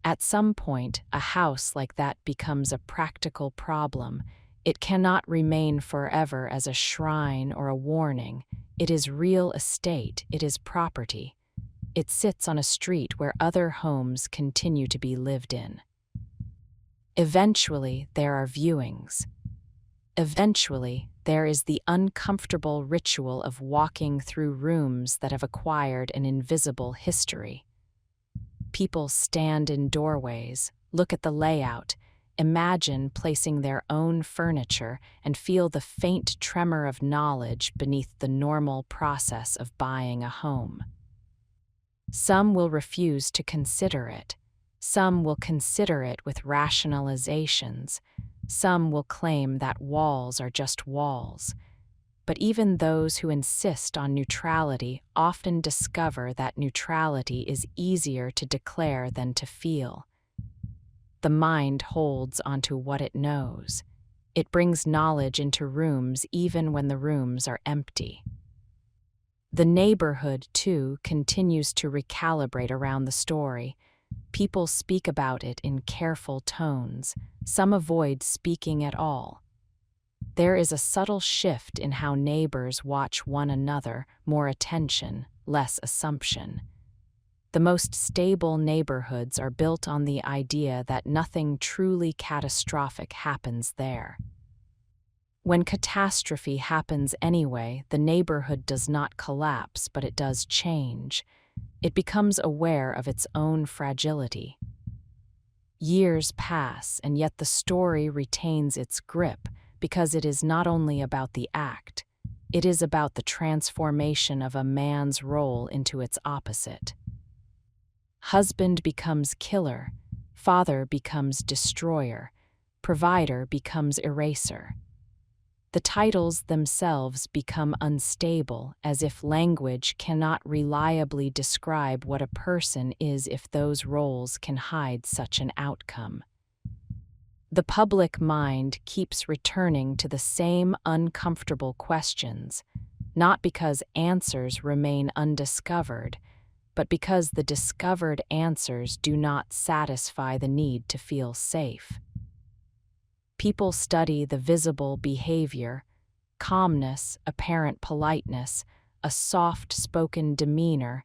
At some point, a house like that becomes a practical problem. It cannot remain forever as a shrine or a warning. It is real estate, it is property. It sits on a street where other homes continue to be lived in. Eventually, there are viewings. Eventually, there is the uncomfortable ritual of walking through rooms that have acquired an invisible history. People stand in doorways, look at the layout, imagine placing their own furniture, and feel the faint tremor of knowledge beneath the normal process of buying a home. Some will refuse to consider it. Some will consider it with rationalizations. Some will claim that walls are just walls. But even those who insist on neutrality often discover that neutrality is easier to declare than to feel. The mind holds onto what it knows. It brings knowledge into rooms even when the rooms are empty. The neighborhood, too, continues to recalibrate around the story. People speak about it in careful tones. Some avoid speaking at all. There is a subtle shift in how neighbors watch one another, more attention, less assumption. The most stable neighborhoods are built on the idea that nothing truly catastrophic happens there. When catastrophe happens anyway, the neighborhood does not collapse, but it does change. It becomes aware of its own fragility. Years pass, and yet the story retains its grip, because it is not only about the act, it is about the transformation of a man's role into its opposite. Husband becomes killer, father becomes destroyer, provider becomes eraser. The titles themselves become unstable, as if language cannot reliably describe what a person is if those roles can hide such an outcome. The public mind keeps returning to the same uncomfortable questions, not because answers remain undiscovered, but because the discovered answers do not satisfy the need to feel safe. People study the visible behavior, calmness, apparent politeness, a soft-spoken demeanor,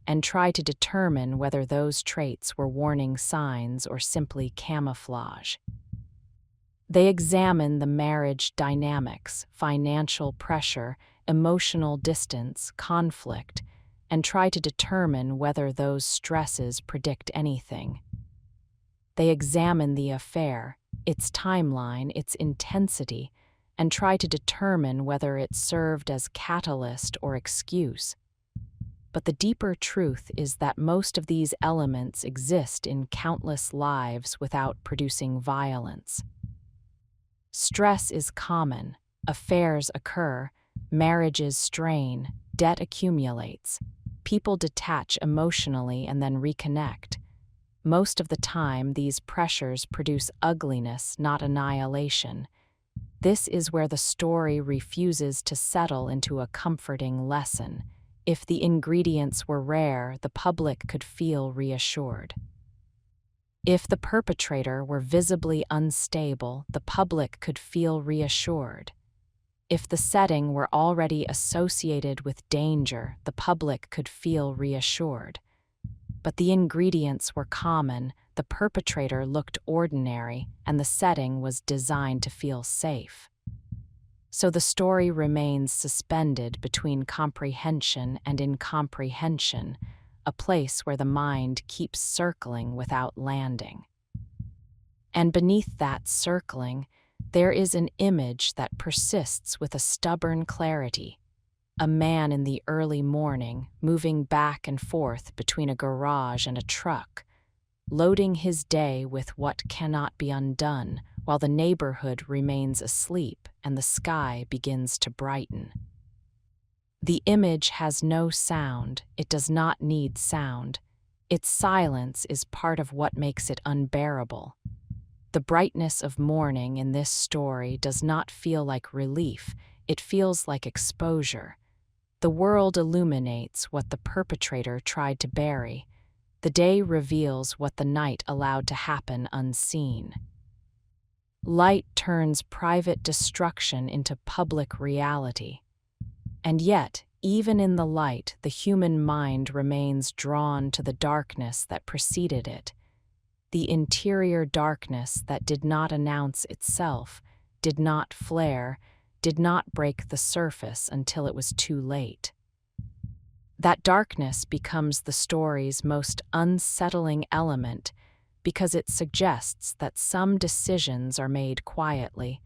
and try to determine whether those traits were warning signs or simply camouflage. They examine the marriage dynamics, financial pressure, emotional distance, conflict, and try to determine whether those stresses predict anything. They examine the affair, its timeline, its intensity, and try to determine whether it served as catalyst or excuse. But the deeper truth is that most of these elements exist in countless lives without producing violence. Stress is common, affairs occur, marriages strain, debt accumulates. People detach emotionally and then reconnect. Most of the time, these pressures produce ugliness, not annihilation. This is where the story refuses to settle into a comforting lesson. If the ingredients were rare, the public could feel reassured. If the perpetrator were visibly unstable, the public could feel reassured. If the setting were already associated with danger, the public could feel reassured. But the ingredients were common, the perpetrator looked ordinary, and the setting was designed to feel safe. So the story remains suspended between comprehension and incomprehension, a place where the mind keeps circling without landing. And beneath that circling, there is an image that persists with a stubborn clarity. A man in the early morning, moving back and forth between a garage and a truck, loading his day with what cannot be undone, while the neighborhood remains asleep and the sky begins to brighten. The image has no sound, it does not need sound. Its silence is part of what makes it unbearable. The brightness of morning in this story does not feel like relief, it feels like exposure. The world illuminates what the perpetrator tried to bury. The day reveals what the night allowed to happen unseen. Light turns private destruction into public reality. And yet, even in the light, the human mind remains drawn to the darkness that preceded it. The interior darkness that did not announce itself, did not flare, did not break the surface until it was too late. That darkness becomes the story's most unsettling element because it suggests that some decisions are made quietly,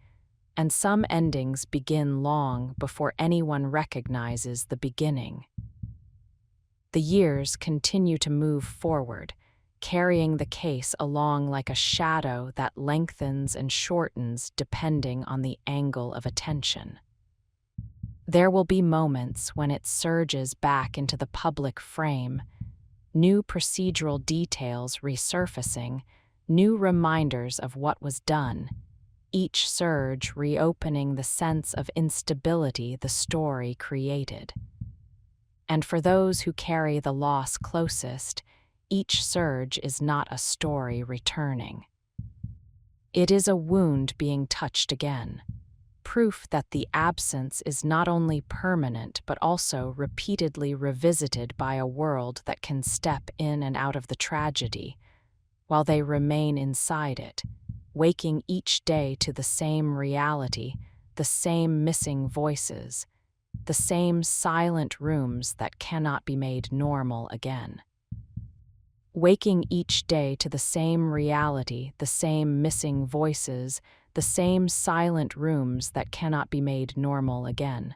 and some endings begin long before anyone recognizes the beginning. The years continue to move forward, carrying the case along like a shadow that lengthens and shortens depending on the angle of attention. There will be moments when it surges back into the public frame, new procedural details resurfacing, new reminders of what was done, each surge reopening the sense of instability the story created. And for those who carry the loss closest, each surge is not a story returning. It is a wound being touched again, proof that the absence is not only permanent but also repeatedly revisited by a world that can step in and out of the tragedy, while they remain inside it, waking each day to the same reality, the same missing voices, the same silent rooms that cannot be made normal again. Waking each day to the same reality, the same missing voices, the same silent rooms that cannot be made normal again.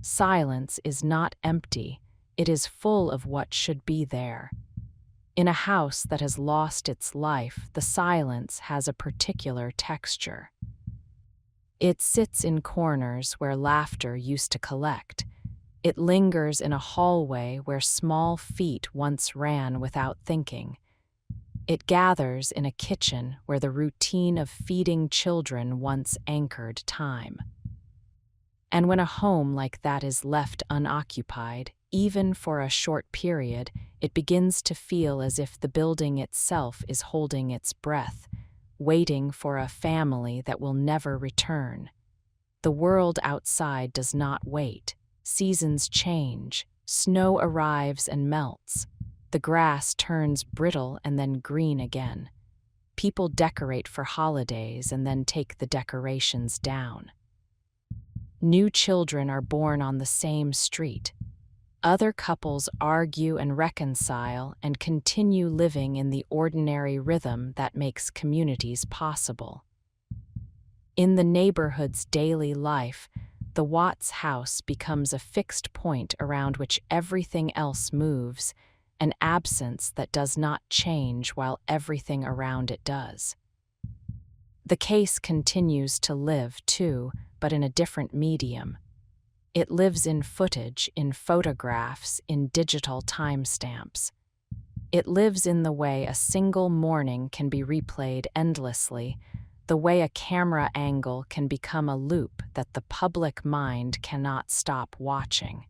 Silence is not empty, it is full of what should be there. In a house that has lost its life, the silence has a particular texture. It sits in corners where laughter used to collect. It lingers in a hallway where small feet once ran without thinking. It gathers in a kitchen where the routine of feeding children once anchored time. And when a home like that is left unoccupied, even for a short period, it begins to feel as if the building itself is holding its breath, waiting for a family that will never return. The world outside does not wait. Seasons change. Snow arrives and melts. The grass turns brittle and then green again. People decorate for holidays and then take the decorations down. New children are born on the same street. Other couples argue and reconcile and continue living in the ordinary rhythm that makes communities possible. In the neighborhood's daily life, the Watts house becomes a fixed point around which everything else moves, an absence that does not change while everything around it does. The case continues to live, too, but in a different medium. It lives in footage, in photographs, in digital timestamps. It lives in the way a single morning can be replayed endlessly, the way a camera angle can become a loop that the public mind cannot stop watching.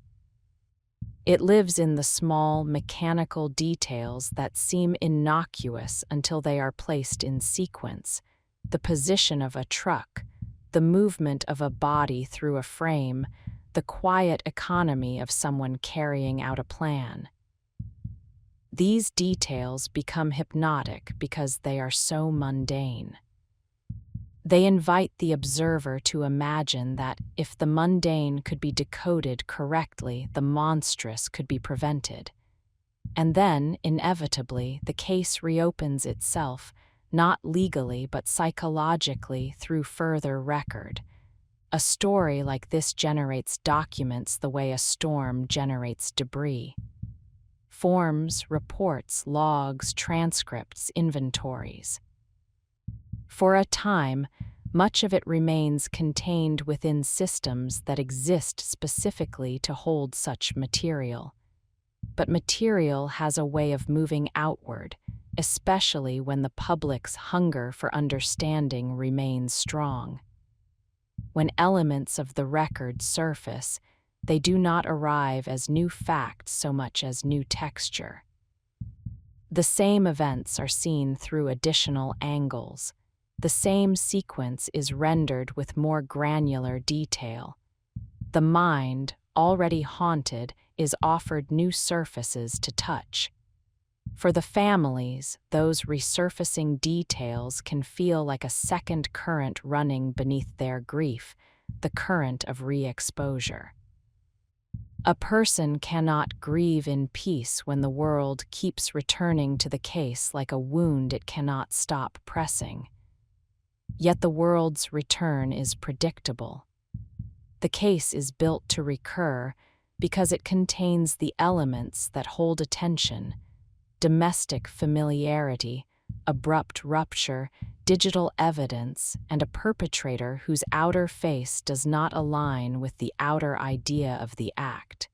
It lives in the small, mechanical details that seem innocuous until they are placed in sequence, the position of a truck, the movement of a body through a frame, the quiet economy of someone carrying out a plan. These details become hypnotic because they are so mundane. They invite the observer to imagine that if the mundane could be decoded correctly, the monstrous could be prevented. And then, inevitably, the case reopens itself, not legally but psychologically through further record. A story like this generates documents the way a storm generates debris. Forms, reports, logs, transcripts, inventories. For a time, much of it remains contained within systems that exist specifically to hold such material. But material has a way of moving outward, especially when the public's hunger for understanding remains strong. When elements of the record surface, they do not arrive as new facts so much as new texture. The same events are seen through additional angles. The same sequence is rendered with more granular detail. The mind, already haunted, is offered new surfaces to touch. For the families, those resurfacing details can feel like a second current running beneath their grief, the current of re-exposure. A person cannot grieve in peace when the world keeps returning to the case like a wound it cannot stop pressing. Yet the world's return is predictable. The case is built to recur because it contains the elements that hold attention: domestic familiarity, abrupt rupture, digital evidence, and a perpetrator whose outer face does not align with the outer idea of the act.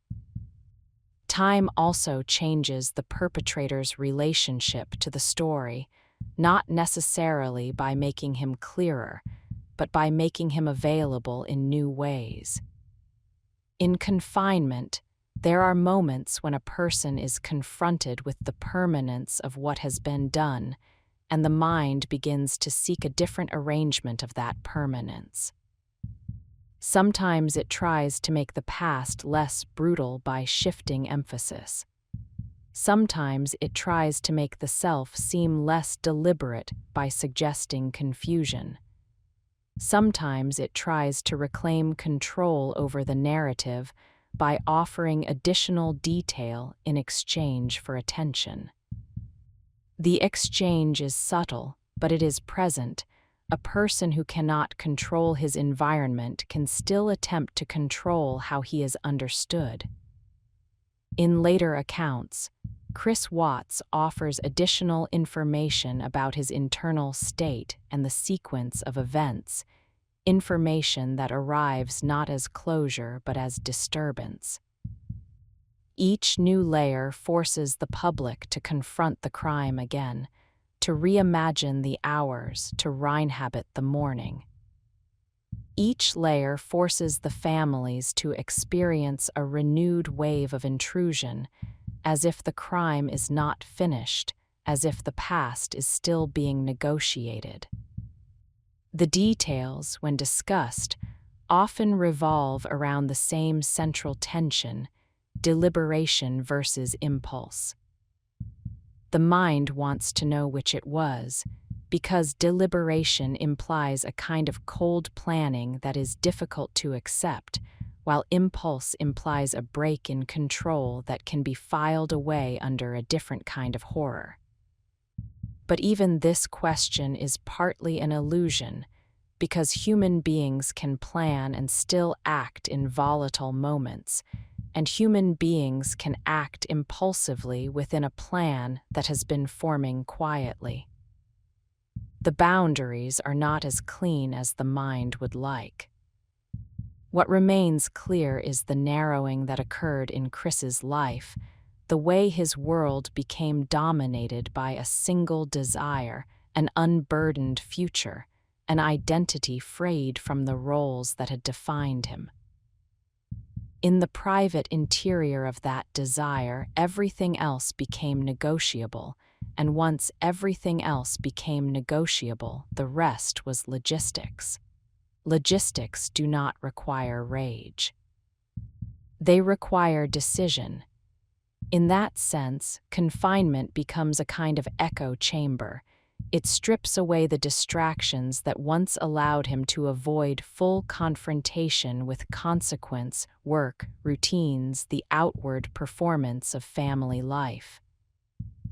Time also changes the perpetrator's relationship to the story, not necessarily by making him clearer, but by making him available in new ways. In confinement, there are moments when a person is confronted with the permanence of what has been done, and the mind begins to seek a different arrangement of that permanence. Sometimes it tries to make the past less brutal by shifting emphasis. Sometimes it tries to make the self seem less deliberate by suggesting confusion. Sometimes it tries to reclaim control over the narrative by offering additional detail in exchange for attention. The exchange is subtle, but it is present. A person who cannot control his environment can still attempt to control how he is understood. In later accounts, Chris Watts offers additional information about his internal state and the sequence of events, information that arrives not as closure but as disturbance. Each new layer forces the public to confront the crime again, to reimagine the hours, to reinhabit the morning. Each layer forces the families to experience a renewed wave of intrusion, as if the crime is not finished, as if the past is still being negotiated. The details, when discussed, often revolve around the same central tension: deliberation versus impulse. The mind wants to know which it was, because deliberation implies a kind of cold planning that is difficult to accept, while impulse implies a break in control that can be filed away under a different kind of horror. But even this question is partly an illusion, because human beings can plan and still act in volatile moments, and human beings can act impulsively within a plan that has been forming quietly. The boundaries are not as clean as the mind would like. What remains clear is the narrowing that occurred in Chris's life, the way his world became dominated by a single desire, an unburdened future, an identity frayed from the roles that had defined him. In the private interior of that desire, everything else became negotiable, and once everything else became negotiable, the rest was logistics. Logistics do not require rage. They require decision. In that sense, confinement becomes a kind of echo chamber. It strips away the distractions that once allowed him to avoid full confrontation with consequence, work, routines, the outward performance of family life.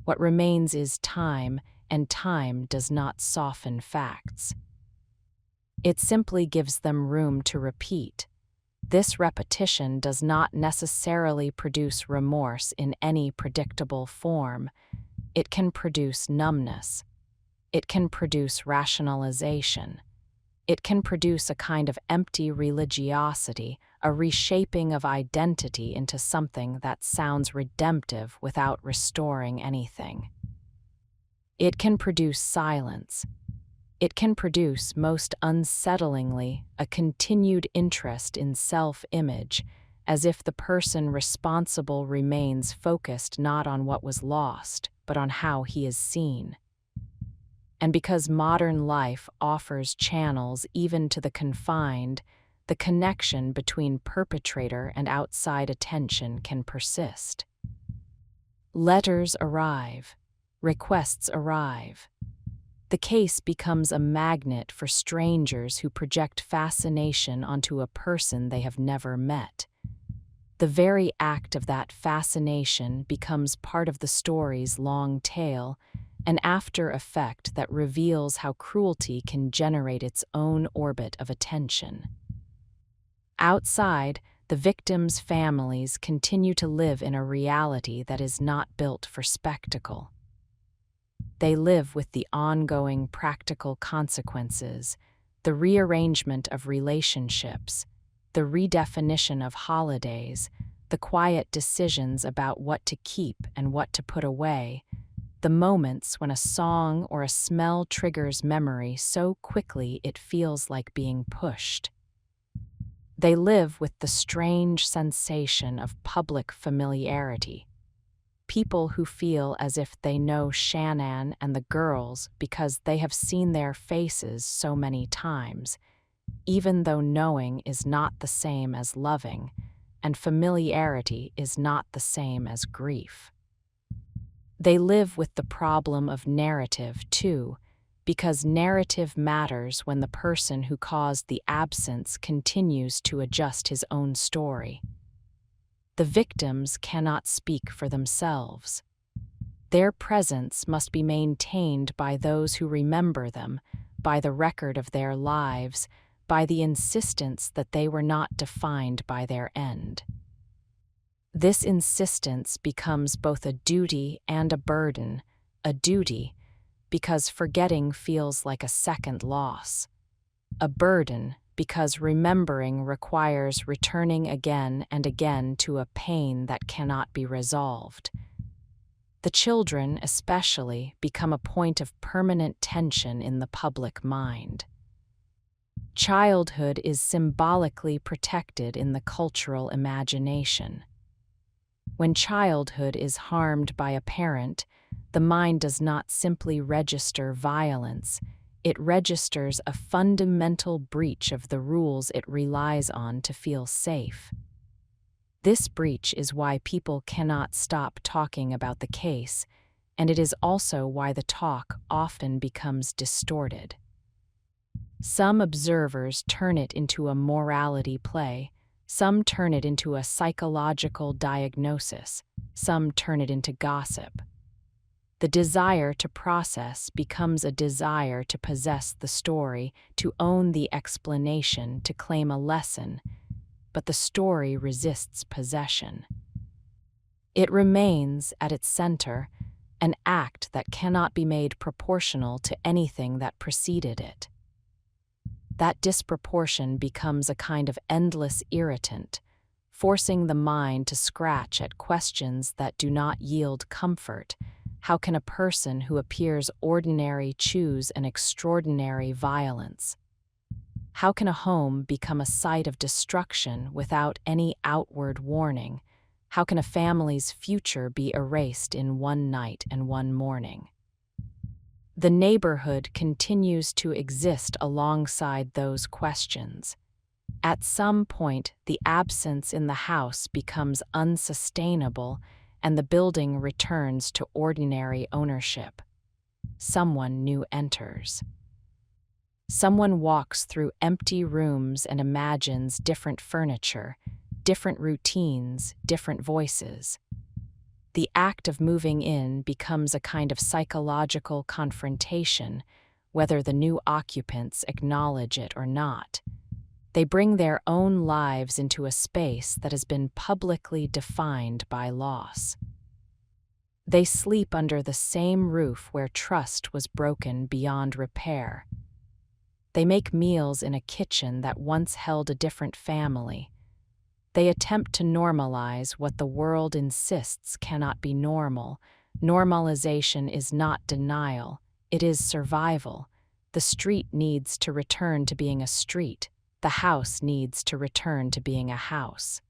What remains is time, and time does not soften facts. It simply gives them room to repeat. This repetition does not necessarily produce remorse in any predictable form. It can produce numbness. It can produce rationalization. It can produce a kind of empty religiosity, a reshaping of identity into something that sounds redemptive without restoring anything. It can produce silence. It can produce, most unsettlingly, a continued interest in self-image, as if the person responsible remains focused not on what was lost, but on how he is seen. And because modern life offers channels even to the confined, the connection between perpetrator and outside attention can persist. Letters arrive. Requests arrive. The case becomes a magnet for strangers who project fascination onto a person they have never met. The very act of that fascination becomes part of the story's long tale, an after effect that reveals how cruelty can generate its own orbit of attention. Outside, the victims' families continue to live in a reality that is not built for spectacle. They live with the ongoing practical consequences, the rearrangement of relationships, the redefinition of holidays, the quiet decisions about what to keep and what to put away, the moments when a song or a smell triggers memory so quickly it feels like being pushed. They live with the strange sensation of public familiarity. People who feel as if they know Shannon and the girls because they have seen their faces so many times, even though knowing is not the same as loving, and familiarity is not the same as grief. They live with the problem of narrative, too, because narrative matters when the person who caused the absence continues to adjust his own story. The victims cannot speak for themselves. Their presence must be maintained by those who remember them, by the record of their lives, by the insistence that they were not defined by their end. This insistence becomes both a duty and a burden, a duty because forgetting feels like a second loss, a burden because remembering requires returning again and again to a pain that cannot be resolved. The children, especially, become a point of permanent tension in the public mind. Childhood is symbolically protected in the cultural imagination. When childhood is harmed by a parent, the mind does not simply register violence, it registers a fundamental breach of the rules it relies on to feel safe. This breach is why people cannot stop talking about the case, and it is also why the talk often becomes distorted. Some observers turn it into a morality play, some turn it into a psychological diagnosis, some turn it into gossip. The desire to process becomes a desire to possess the story, to own the explanation, to claim a lesson, but the story resists possession. It remains, at its center, an act that cannot be made proportional to anything that preceded it. That disproportion becomes a kind of endless irritant, forcing the mind to scratch at questions that do not yield comfort. How can a person who appears ordinary choose an extraordinary violence? How can a home become a site of destruction without any outward warning? How can a family's future be erased in one night and one morning? The neighborhood continues to exist alongside those questions. At some point, the absence in the house becomes unsustainable and the building returns to ordinary ownership. Someone new enters. Someone walks through empty rooms and imagines different furniture, different routines, different voices. The act of moving in becomes a kind of psychological confrontation, whether the new occupants acknowledge it or not. They bring their own lives into a space that has been publicly defined by loss. They sleep under the same roof where trust was broken beyond repair. They make meals in a kitchen that once held a different family. They attempt to normalize what the world insists cannot be normal. Normalization is not denial, it is survival. The street needs to return to being a street. The house needs to return to being a house.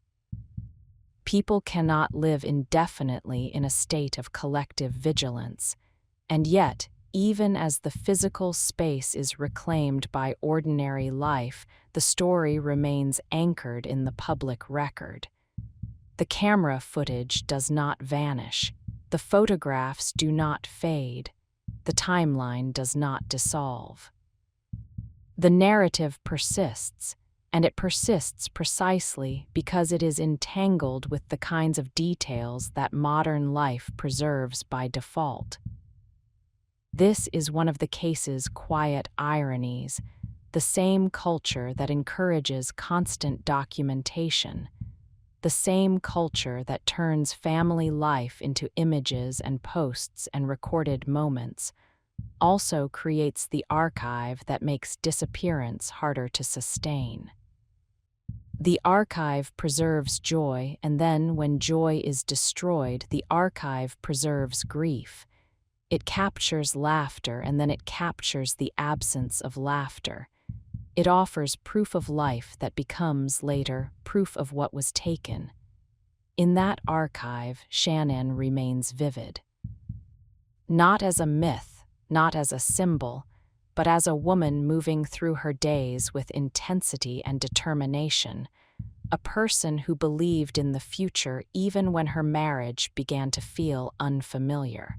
People cannot live indefinitely in a state of collective vigilance, and yet, even as the physical space is reclaimed by ordinary life, the story remains anchored in the public record. The camera footage does not vanish. The photographs do not fade. The timeline does not dissolve. The narrative persists, and it persists precisely because it is entangled with the kinds of details that modern life preserves by default. This is one of the case's quiet ironies, the same culture that encourages constant documentation, the same culture that turns family life into images and posts and recorded moments, also creates the archive that makes disappearance harder to sustain. The archive preserves joy, and then when joy is destroyed, the archive preserves grief. It captures laughter, and then it captures the absence of laughter. It offers proof of life that becomes, later, proof of what was taken. In that archive, Shannon remains vivid. Not as a myth, not as a symbol, but as a woman moving through her days with intensity and determination, a person who believed in the future even when her marriage began to feel unfamiliar.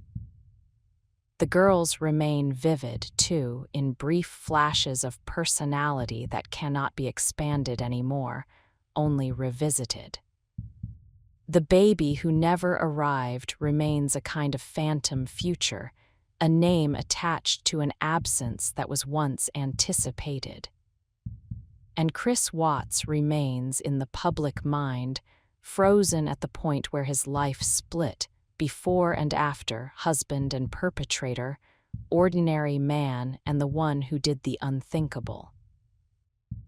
The girls remain vivid, too, in brief flashes of personality that cannot be expanded anymore, only revisited. The baby who never arrived remains a kind of phantom future, a name attached to an absence that was once anticipated. And Chris Watts remains in the public mind, frozen at the point where his life split, before and after, husband and perpetrator, ordinary man and the one who did the unthinkable.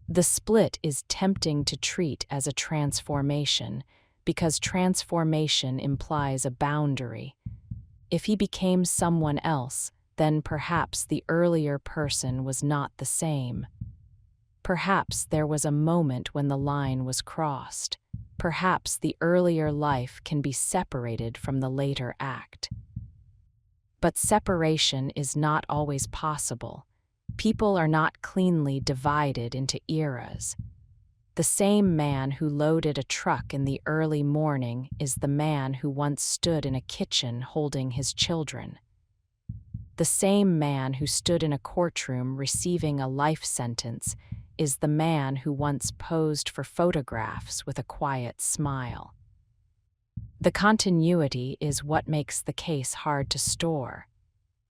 The split is tempting to treat as a transformation, because transformation implies a boundary. If he became someone else, then perhaps the earlier person was not the same. Perhaps there was a moment when the line was crossed. Perhaps the earlier life can be separated from the later act. But separation is not always possible. People are not cleanly divided into eras. The same man who loaded a truck in the early morning is the man who once stood in a kitchen holding his children. The same man who stood in a courtroom receiving a life sentence is the man who once posed for photographs with a quiet smile. The continuity is what makes the case hard to store.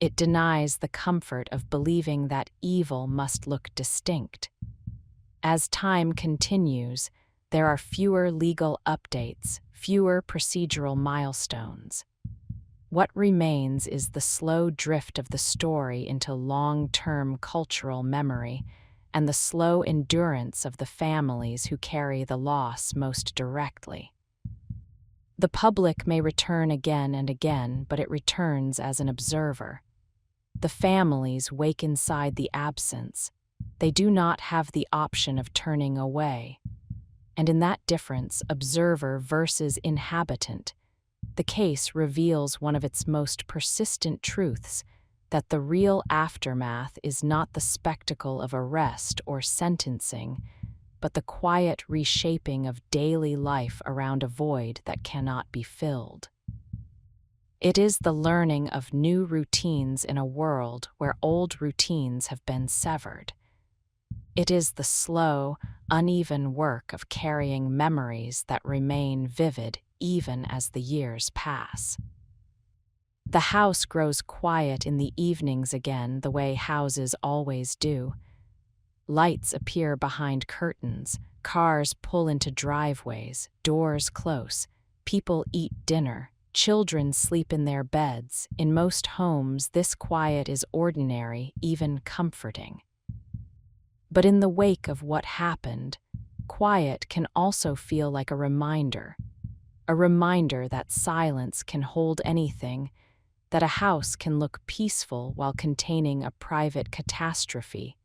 It denies the comfort of believing that evil must look distinct. As time continues, there are fewer legal updates, fewer procedural milestones. What remains is the slow drift of the story into long-term cultural memory and the slow endurance of the families who carry the loss most directly. The public may return again and again, but it returns as an observer. The families wake inside the absence. They do not have the option of turning away. And in that difference, observer versus inhabitant, the case reveals one of its most persistent truths, that the real aftermath is not the spectacle of arrest or sentencing, but the quiet reshaping of daily life around a void that cannot be filled. It is the learning of new routines in a world where old routines have been severed. It is the slow, uneven work of carrying memories that remain vivid even as the years pass. The house grows quiet in the evenings again, the way houses always do. Lights appear behind curtains, cars pull into driveways, doors close, people eat dinner, children sleep in their beds. In most homes, this quiet is ordinary, even comforting. But in the wake of what happened, quiet can also feel like a reminder that silence can hold anything, that a house can look peaceful while containing a private catastrophe,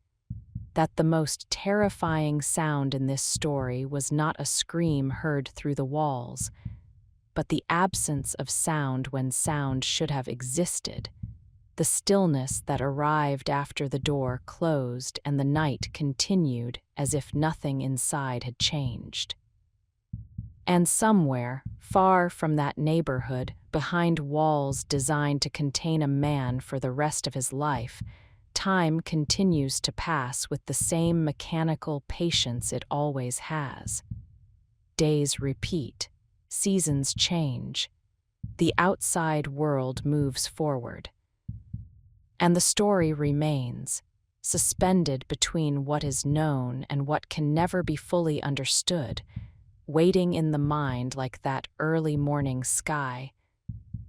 that the most terrifying sound in this story was not a scream heard through the walls, but the absence of sound when sound should have existed, the stillness that arrived after the door closed and the night continued as if nothing inside had changed. And somewhere, far from that neighborhood, behind walls designed to contain a man for the rest of his life, time continues to pass with the same mechanical patience it always has. Days repeat, seasons change, the outside world moves forward. And the story remains, suspended between what is known and what can never be fully understood, waiting in the mind like that early morning sky,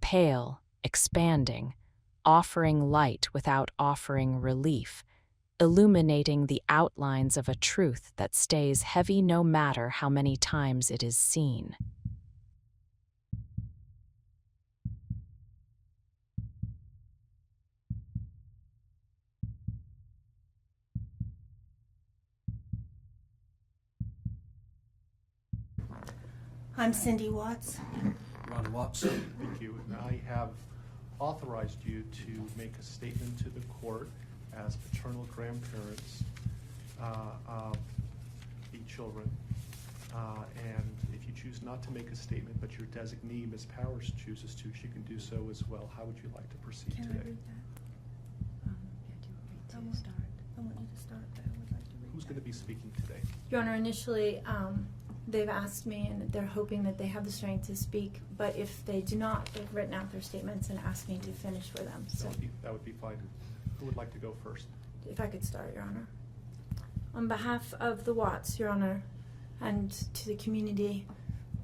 pale, expanding, offering light without offering relief, illuminating the outlines of a truth that stays heavy no matter how many times it is seen. I'm Cindy Watts. Ron Watson. Thank you. And I have authorized you to make a statement to the court as paternal grandparents of the children. And if you choose not to make a statement, but your designee, Ms. Powers, chooses to, she can do so as well. How would you like to proceed Can today? I read that? I want you to start, but I would like to read Who's that. going to be speaking today? Your Honor, initially, they've asked me, and they're hoping that they have the strength to speak, but if they do not, they've written out their statements and asked me to finish for them. So That would be fine. Who would like to go first? if I could start, Your Honor. On behalf of the Watts, Your Honor, and to the community,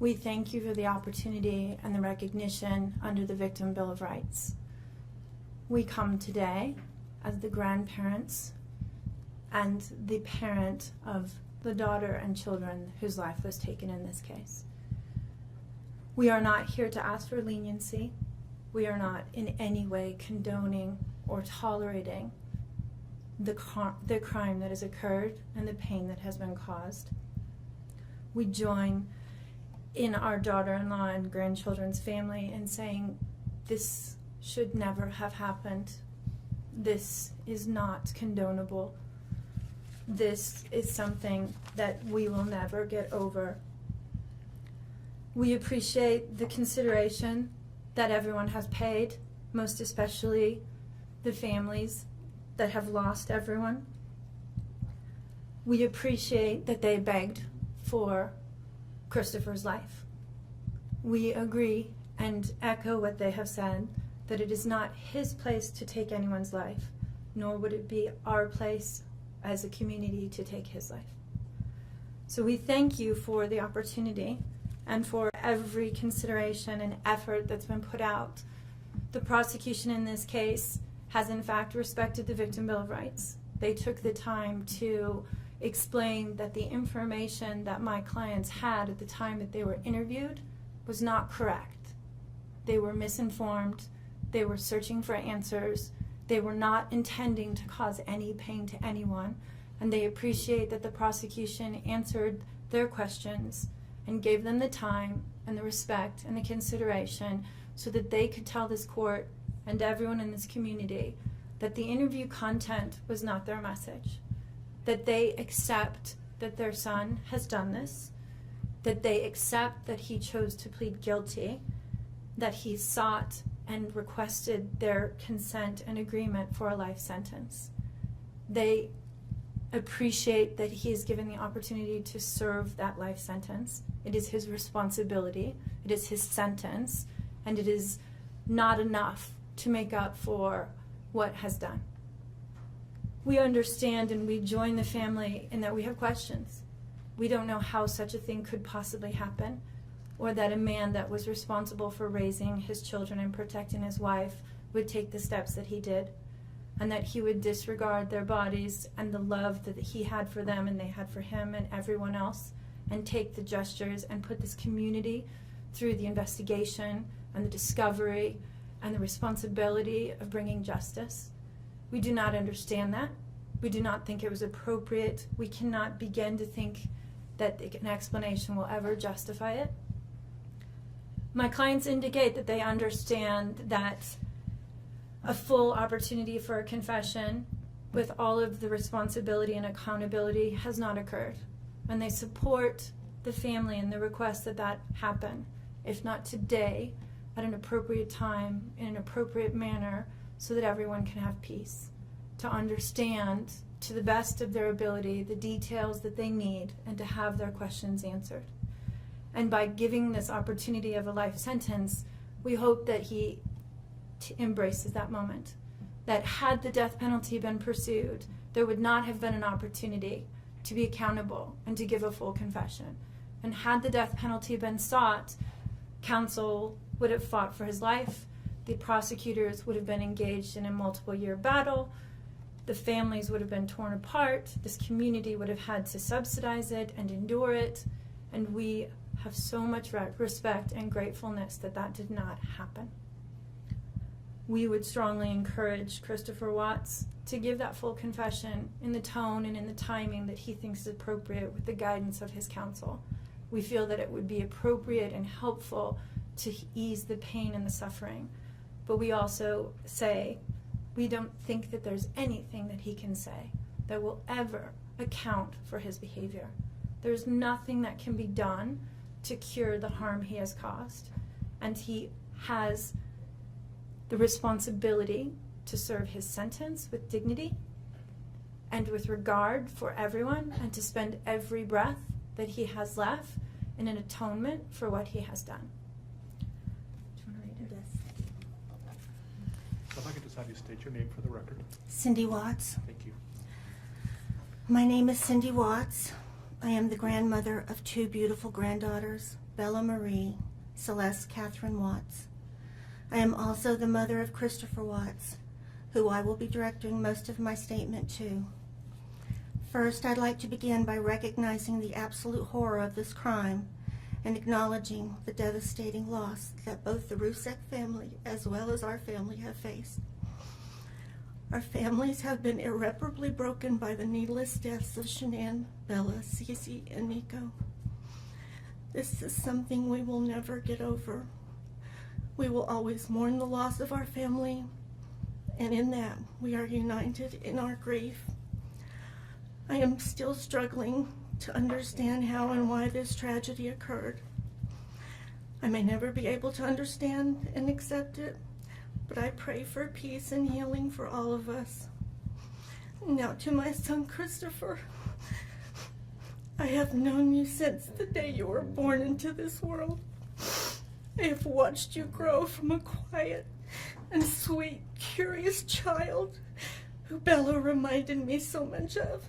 we thank you for the opportunity and the recognition under the Victim Bill of Rights. We come today as the grandparents and the parent of the daughter and children whose life was taken in this case. We are not here to ask for leniency. We are not in any way condoning or tolerating the crime that has occurred and the pain that has been caused. We join in our daughter-in-law and grandchildren's family in saying this should never have happened. This is not condonable. This is something that we will never get over. We appreciate the consideration that everyone has paid, most especially the families that have lost everyone. We appreciate that they begged for Christopher's life. We agree and echo what they have said, that it is not his place to take anyone's life, nor would it be our place as a community to take his life. So we thank you for the opportunity and for every consideration and effort that's been put out. The prosecution in this case has in fact respected the Victim Bill of Rights. They took the time to explain that the information that my clients had at the time that they were interviewed was not correct. They were misinformed. They were searching for answers. They were not intending to cause any pain to anyone. And they appreciate that the prosecution answered their questions and gave them the time and the respect and the consideration so that they could tell this court and everyone in this community that the interview content was not their message, that they accept that their son has done this, that they accept that he chose to plead guilty, that he sought and requested their consent and agreement for a life sentence. They appreciate that he is given the opportunity to serve that life sentence. It is his responsibility, it is his sentence, and it is not enough to make up for what has done. We understand and we join the family in that we have questions. We don't know how such a thing could possibly happen, or that a man that was responsible for raising his children and protecting his wife would take the steps that he did, and that he would disregard their bodies and the love that he had for them and they had for him and everyone else, and take the gestures and put this community through the investigation and the discovery and the responsibility of bringing justice. We do not understand that. We do not think it was appropriate. We cannot begin to think that an explanation will ever justify it. My clients indicate that they understand that a full opportunity for a confession with all of the responsibility and accountability has not occurred. And they support the family and the request that that happen, if not today, at an appropriate time, in an appropriate manner, so that everyone can have peace, to understand to the best of their ability the details that they need and to have their questions answered. And by giving this opportunity of a life sentence, we hope that he embraces that moment. That had the death penalty been pursued, there would not have been an opportunity to be accountable and to give a full confession. And had the death penalty been sought, counsel would have fought for his life, the prosecutors would have been engaged in a multiple-year battle, the families would have been torn apart, this community would have had to subsidize it and endure it, and we have so much respect and gratefulness that that did not happen. We would strongly encourage Christopher Watts to give that full confession in the tone and in the timing that he thinks is appropriate with the guidance of his counsel. We feel that it would be appropriate and helpful to ease the pain and the suffering. But we also say we don't think that there's anything that he can say that will ever account for his behavior. There's nothing that can be done to cure the harm he has caused. And he has the responsibility to serve his sentence with dignity and with regard for everyone, and to spend every breath that he has left in an atonement for what he has done. Do you want to read it? Yes. So if I could just have you state your name for the record. Cindy Watts. Thank you. My name is Cindy Watts. I am the grandmother of two beautiful granddaughters, Bella Marie, Celeste Catherine Watts. I am also the mother of Christopher Watts, who I will be directing most of my statement to. First, I'd like to begin by recognizing the absolute horror of this crime and acknowledging the devastating loss that both the Rusek family as well as our family have faced. Our families have been irreparably broken by the needless deaths of Shanann, Bella, Cece, and Nico. This is something we will never get over. We will always mourn the loss of our family, and in that we are united in our grief. I am still struggling to understand how and why this tragedy occurred. I may never be able to understand and accept it, but I pray for peace and healing for all of us. Now to my son Christopher. I have known you since the day you were born into this world. I have watched you grow from a quiet and sweet, curious child who Bella reminded me so much of,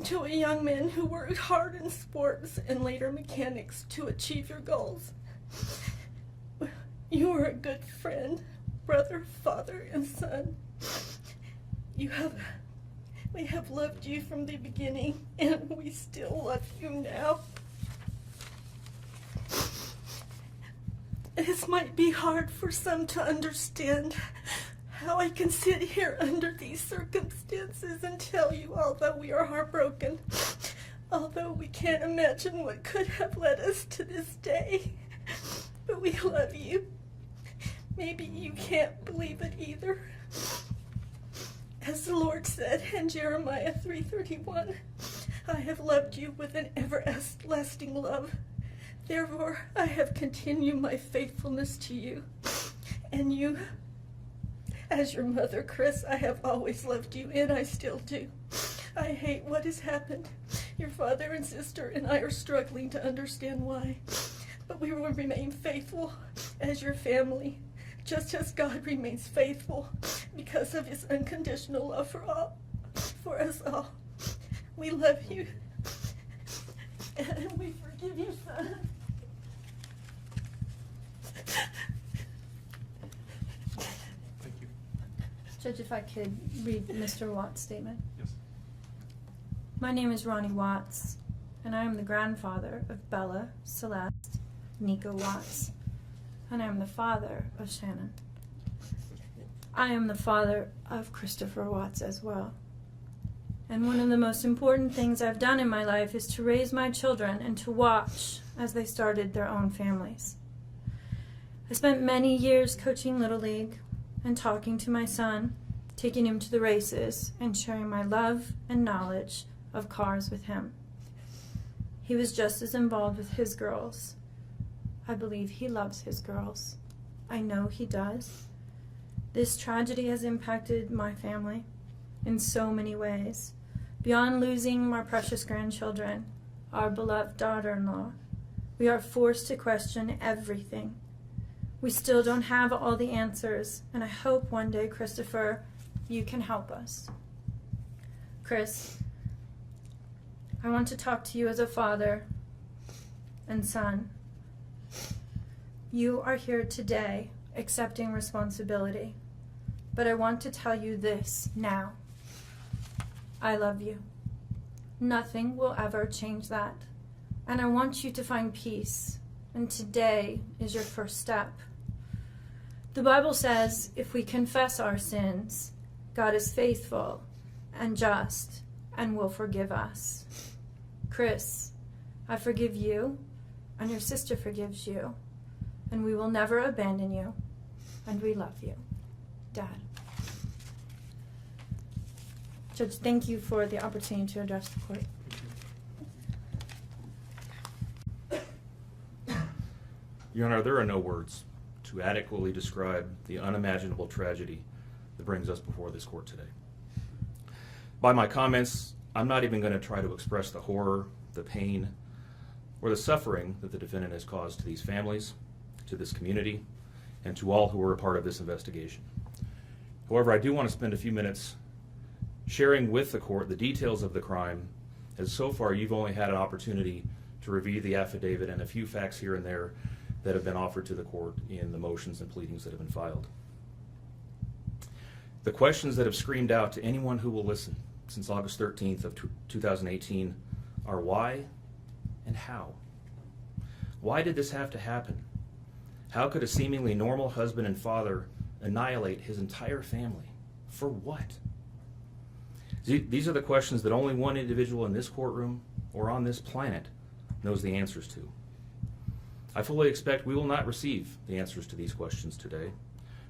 to a young man who worked hard in sports and later mechanics to achieve your goals. You are a good friend, brother, father, and son. We have loved you from the beginning, and we still love you now. This might be hard for some to understand, how I can sit here under these circumstances and tell you, although we are heartbroken, although we can't imagine what could have led us to this day, but we love you. Maybe you can't believe it either. As the Lord said in Jeremiah 3:31, I have loved you with an everlasting love. Therefore, I have continued my faithfulness to you. And you, as your mother, Chris, I have always loved you, and I still do. I hate what has happened. Your father and sister and I are struggling to understand why. But we will remain faithful as your family, just as God remains faithful because of his unconditional love for us all. We love you, and we forgive you, son. Thank you. Judge, if I could read Mr. Watts' statement. Yes. My name is Ronnie Watts, and I am the grandfather of Bella, Celeste, Nico Watts, and I am the father of Shannon. I am the father of Christopher Watts as well. And one of the most important things I've done in my life is to raise my children and to watch as they started their own families. I spent many years coaching Little League and talking to my son, taking him to the races, and sharing my love and knowledge of cars with him. He was just as involved with his girls. I believe he loves his girls. I know he does. This tragedy has impacted my family in so many ways. Beyond losing my precious grandchildren, our beloved daughter-in-law, we are forced to question everything. We still don't have all the answers, and I hope one day, Christopher, you can help us. Chris, I want to talk to you as a father and son. You are here today accepting responsibility, but I want to tell you this now. I love you. Nothing will ever change that, and I want you to find peace, and today is your first step. The Bible says if we confess our sins, God is faithful and just and will forgive us. Chris, I forgive you, and your sister forgives you, and we will never abandon you, and we love you. Dad. Judge, thank you for the opportunity to address the court. Your Honor, there are no words to adequately describe the unimaginable tragedy that brings us before this court today. By my comments, I'm not even going to try to express the horror, the pain, or the suffering that the defendant has caused to these families, to this community, and to all who were a part of this investigation. However, I do want to spend a few minutes sharing with the court the details of the crime, as so far you've only had an opportunity to review the affidavit and a few facts here and there that have been offered to the court in the motions and pleadings that have been filed. The questions that have screamed out to anyone who will listen since August 13th of 2018 are why and how. Why did this have to happen? How could a seemingly normal husband and father annihilate his entire family? For what? These are the questions that only one individual in this courtroom or on this planet knows the answers to. I fully expect we will not receive the answers to these questions today,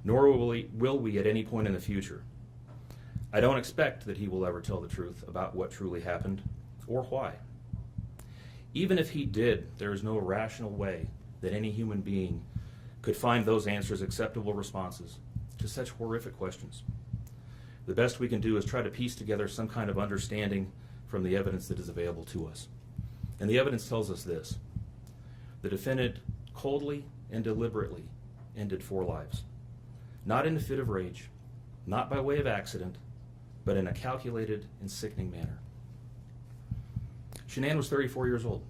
nor will we at any point in the future. I don't expect that he will ever tell the truth about what truly happened or why. Even if he did, there is no rational way that any human being could find those answers acceptable responses to such horrific questions. The best we can do is try to piece together some kind of understanding from the evidence that is available to us. And the evidence tells us this: the defendant coldly and deliberately ended 4 lives, not in a fit of rage, not by way of accident, but in a calculated and sickening manner. Shanann was 34 years old.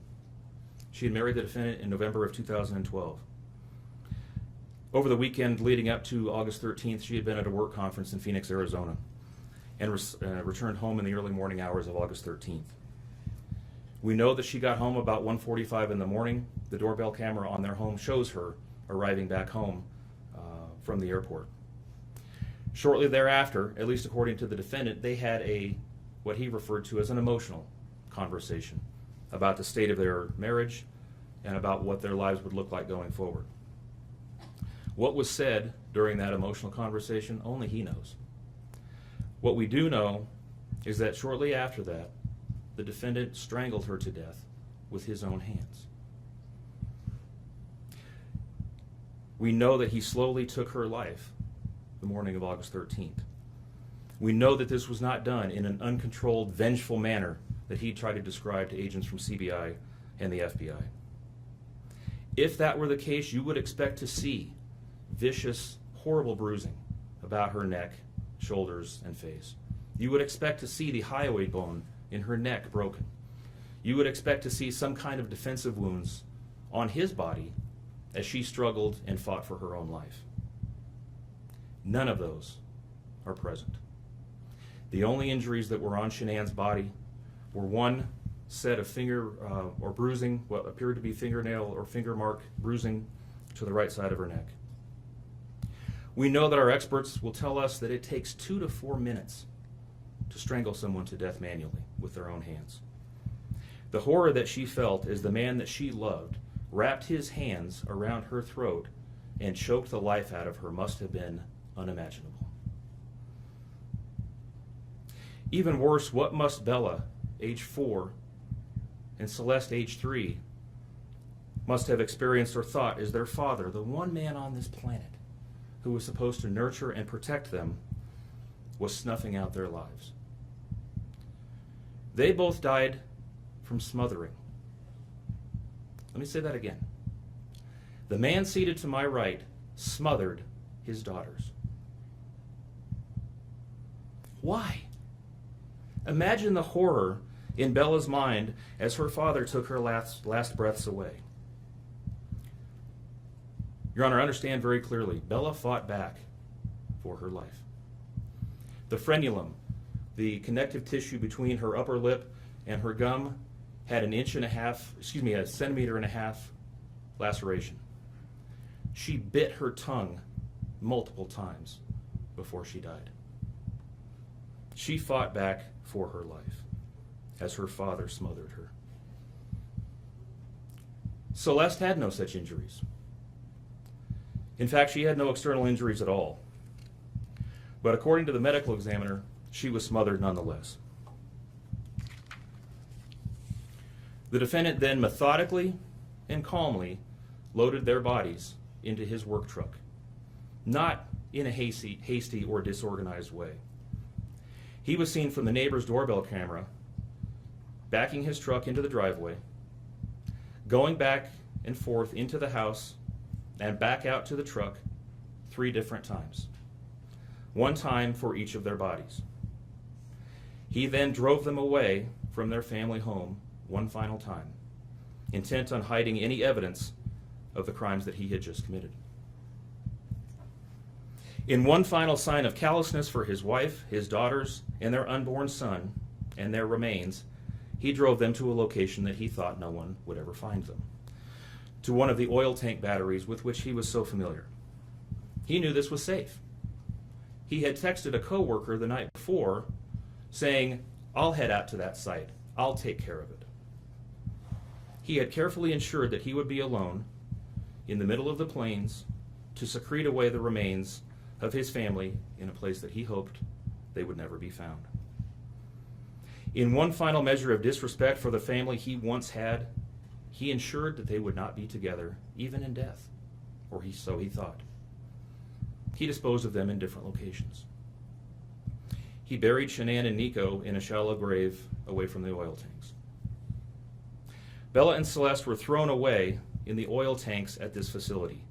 She had married the defendant in November of 2012. Over the weekend leading up to August 13th, she had been at a work conference in Phoenix, Arizona, and returned home in the early morning hours of August 13th. We know that she got home about 1:45 in the morning. The doorbell camera on their home shows her arriving back home from the airport. Shortly thereafter, at least according to the defendant, they had what he referred to as an emotional conversation about the state of their marriage and about what their lives would look like going forward. What was said during that emotional conversation, only he knows. What we do know is that shortly after that, the defendant strangled her to death with his own hands. We know that he slowly took her life the morning of August 13th. We know that this was not done in an uncontrolled, vengeful manner that he tried to describe to agents from CBI and the FBI. If that were the case, you would expect to see vicious, horrible bruising about her neck, shoulders, and face. You would expect to see the hyoid bone in her neck broken. You would expect to see some kind of defensive wounds on his body as she struggled and fought for her own life. None of those are present. The only injuries that were on Shanann's body were one set of finger or bruising, what appeared to be fingernail or finger mark bruising to the right side of her neck. We know that our experts will tell us that it takes 2 to 4 minutes to strangle someone to death manually with their own hands. The horror that she felt as the man that she loved wrapped his hands around her throat and choked the life out of her must have been unimaginable. Even worse, what must Bella, age 4, and Celeste, age 3, must have experienced or thought as their father, the one man on this planet who was supposed to nurture and protect them, was snuffing out their lives. They both died from smothering. Let me say that again. The man seated to my right smothered his daughters. Why? Imagine the horror in Bella's mind as her father took her last breaths away. Your Honor, understand very clearly, Bella fought back for her life. The frenulum, the connective tissue between her upper lip and her gum, had a centimeter and a half laceration. She bit her tongue multiple times before she died. She fought back for her life as her father smothered her. Celeste had no such injuries. In fact, she had no external injuries at all. But according to the medical examiner, she was smothered nonetheless. The defendant then methodically and calmly loaded their bodies into his work truck, not in a hasty or disorganized way. He was seen from the neighbor's doorbell camera backing his truck into the driveway, going back and forth into the house and back out to the truck 3 different times, 1 time for each of their bodies. He then drove them away from their family home 1 final time, intent on hiding any evidence of the crimes that he had just committed. In 1 final sign of callousness for his wife, his daughters, and their unborn son, and their remains, he drove them to a location that he thought no one would ever find them. to one of the oil tank batteries with which he was so familiar. He knew this was safe. He had texted a coworker the night before saying, "I'll head out to that site. I'll take care of it." He had carefully ensured that he would be alone in the middle of the plains to secrete away the remains of his family in a place that he hoped they would never be found. In one final measure of disrespect for the family he once had, he ensured that they would not be together, even in death, or so he thought. He disposed of them in different locations. He buried Shanann and Nico in a shallow grave away from the oil tanks. Bella and Celeste were thrown away in the oil tanks at this facility.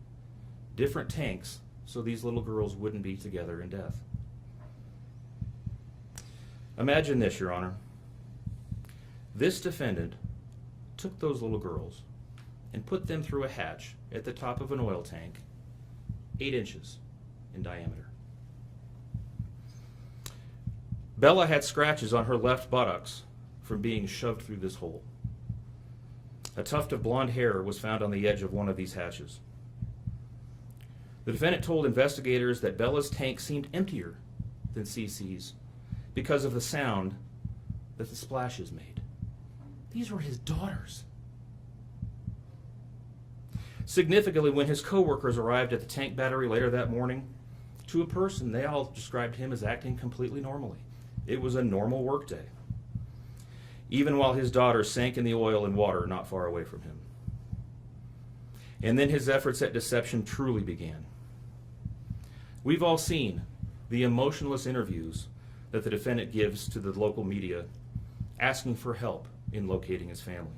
Different tanks, so these little girls wouldn't be together in death. Imagine this, Your Honor. This defendant took those little girls and put them through a hatch at the top of an oil tank, 8 inches in diameter. Bella had scratches on her left buttocks from being shoved through this hole. A tuft of blonde hair was found on the edge of one of these hatches. The defendant told investigators that Bella's tank seemed emptier than CC's because of the sound that the splashes made. These were his daughters. Significantly, when his co-workers arrived at the tank battery later that morning, to a person, they all described him as acting completely normally. It was a normal workday, even while his daughters sank in the oil and water not far away from him. And then his efforts at deception truly began. We've all seen the emotionless interviews that the defendant gives to the local media, asking for help in locating his family.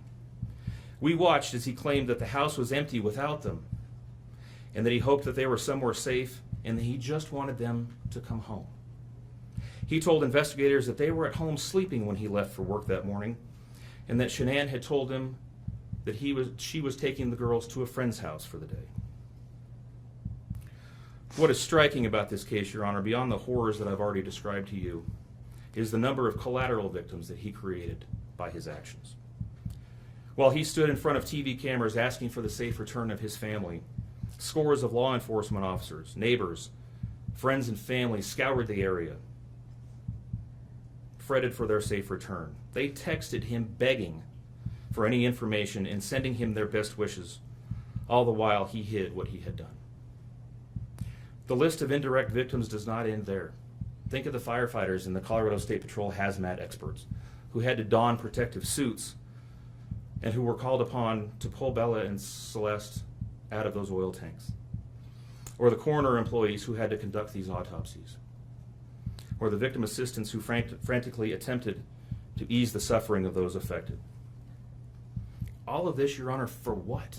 We watched as he claimed that the house was empty without them, and that he hoped that they were somewhere safe, and that he just wanted them to come home. He told investigators that they were at home sleeping when he left for work that morning, and that Shanann had told him that she was taking the girls to a friend's house for the day. What is striking about this case, Your Honor, beyond the horrors that I've already described to you, is the number of collateral victims that he created by his actions. While he stood in front of TV cameras asking for the safe return of his family, scores of law enforcement officers, neighbors, friends, and family scoured the area, fretted for their safe return. They texted him begging for any information and sending him their best wishes, all the while he hid what he had done. The list of indirect victims does not end there. Think of the firefighters and the Colorado State Patrol hazmat experts who had to don protective suits and who were called upon to pull Bella and Celeste out of those oil tanks. Or the coroner employees who had to conduct these autopsies. Or the victim assistants who frantically attempted to ease the suffering of those affected. All of this, Your Honor, for what?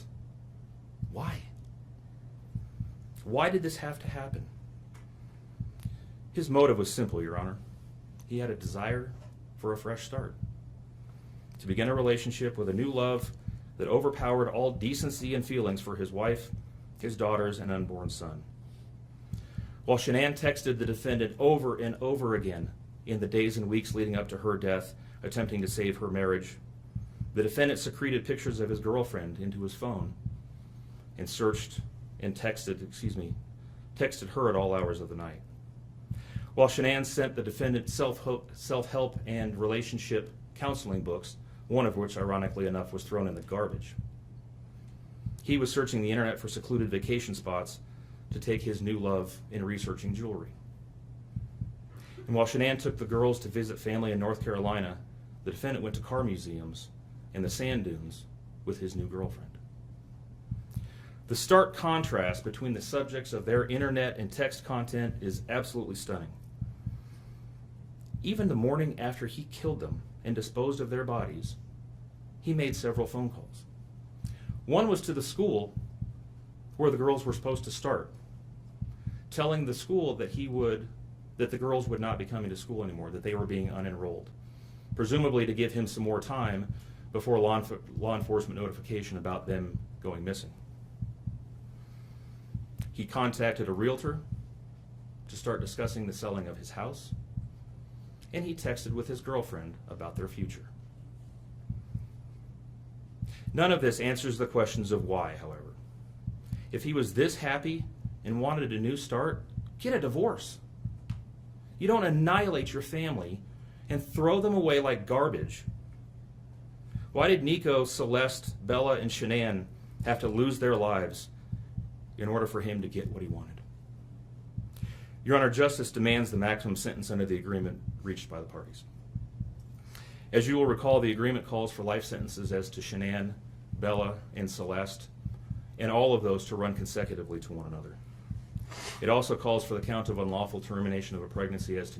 Why? Why did this have to happen? His motive was simple, Your Honor. He had a desire for a fresh start, to begin a relationship with a new love that overpowered all decency and feelings for his wife, his daughters, and unborn son. While Shanann texted the defendant over and over again in the days and weeks leading up to her death, attempting to save her marriage, the defendant secreted pictures of his girlfriend into his phone and searched and texted her at all hours of the night. While Shanann sent the defendant self-help and relationship counseling books, one of which, ironically enough, was thrown in the garbage. He was searching the internet for secluded vacation spots to take his new love in researching jewelry. And while Shanann took the girls to visit family in North Carolina, the defendant went to car museums and the sand dunes with his new girlfriend. The stark contrast between the subjects of their internet and text content is absolutely stunning. Even the morning after he killed them and disposed of their bodies, he made several phone calls. One was to the school where the girls were supposed to start, telling the school that the girls would not be coming to school anymore, that they were being unenrolled, presumably to give him some more time before law enforcement notification about them going missing. He contacted a realtor to start discussing the selling of his house, and he texted with his girlfriend about their future. None of this answers the questions of why, however. If he was this happy and wanted a new start, get a divorce. You don't annihilate your family and throw them away like garbage. Why did Nico, Celeste, Bella, and Shanann have to lose their lives in order for him to get what he wanted? Your Honor, justice demands the maximum sentence under the agreement reached by the parties. As you will recall, the agreement calls for life sentences as to Shanann, Bella, and Celeste, and all of those to run consecutively to one another. It also calls for the count of unlawful termination of a pregnancy as to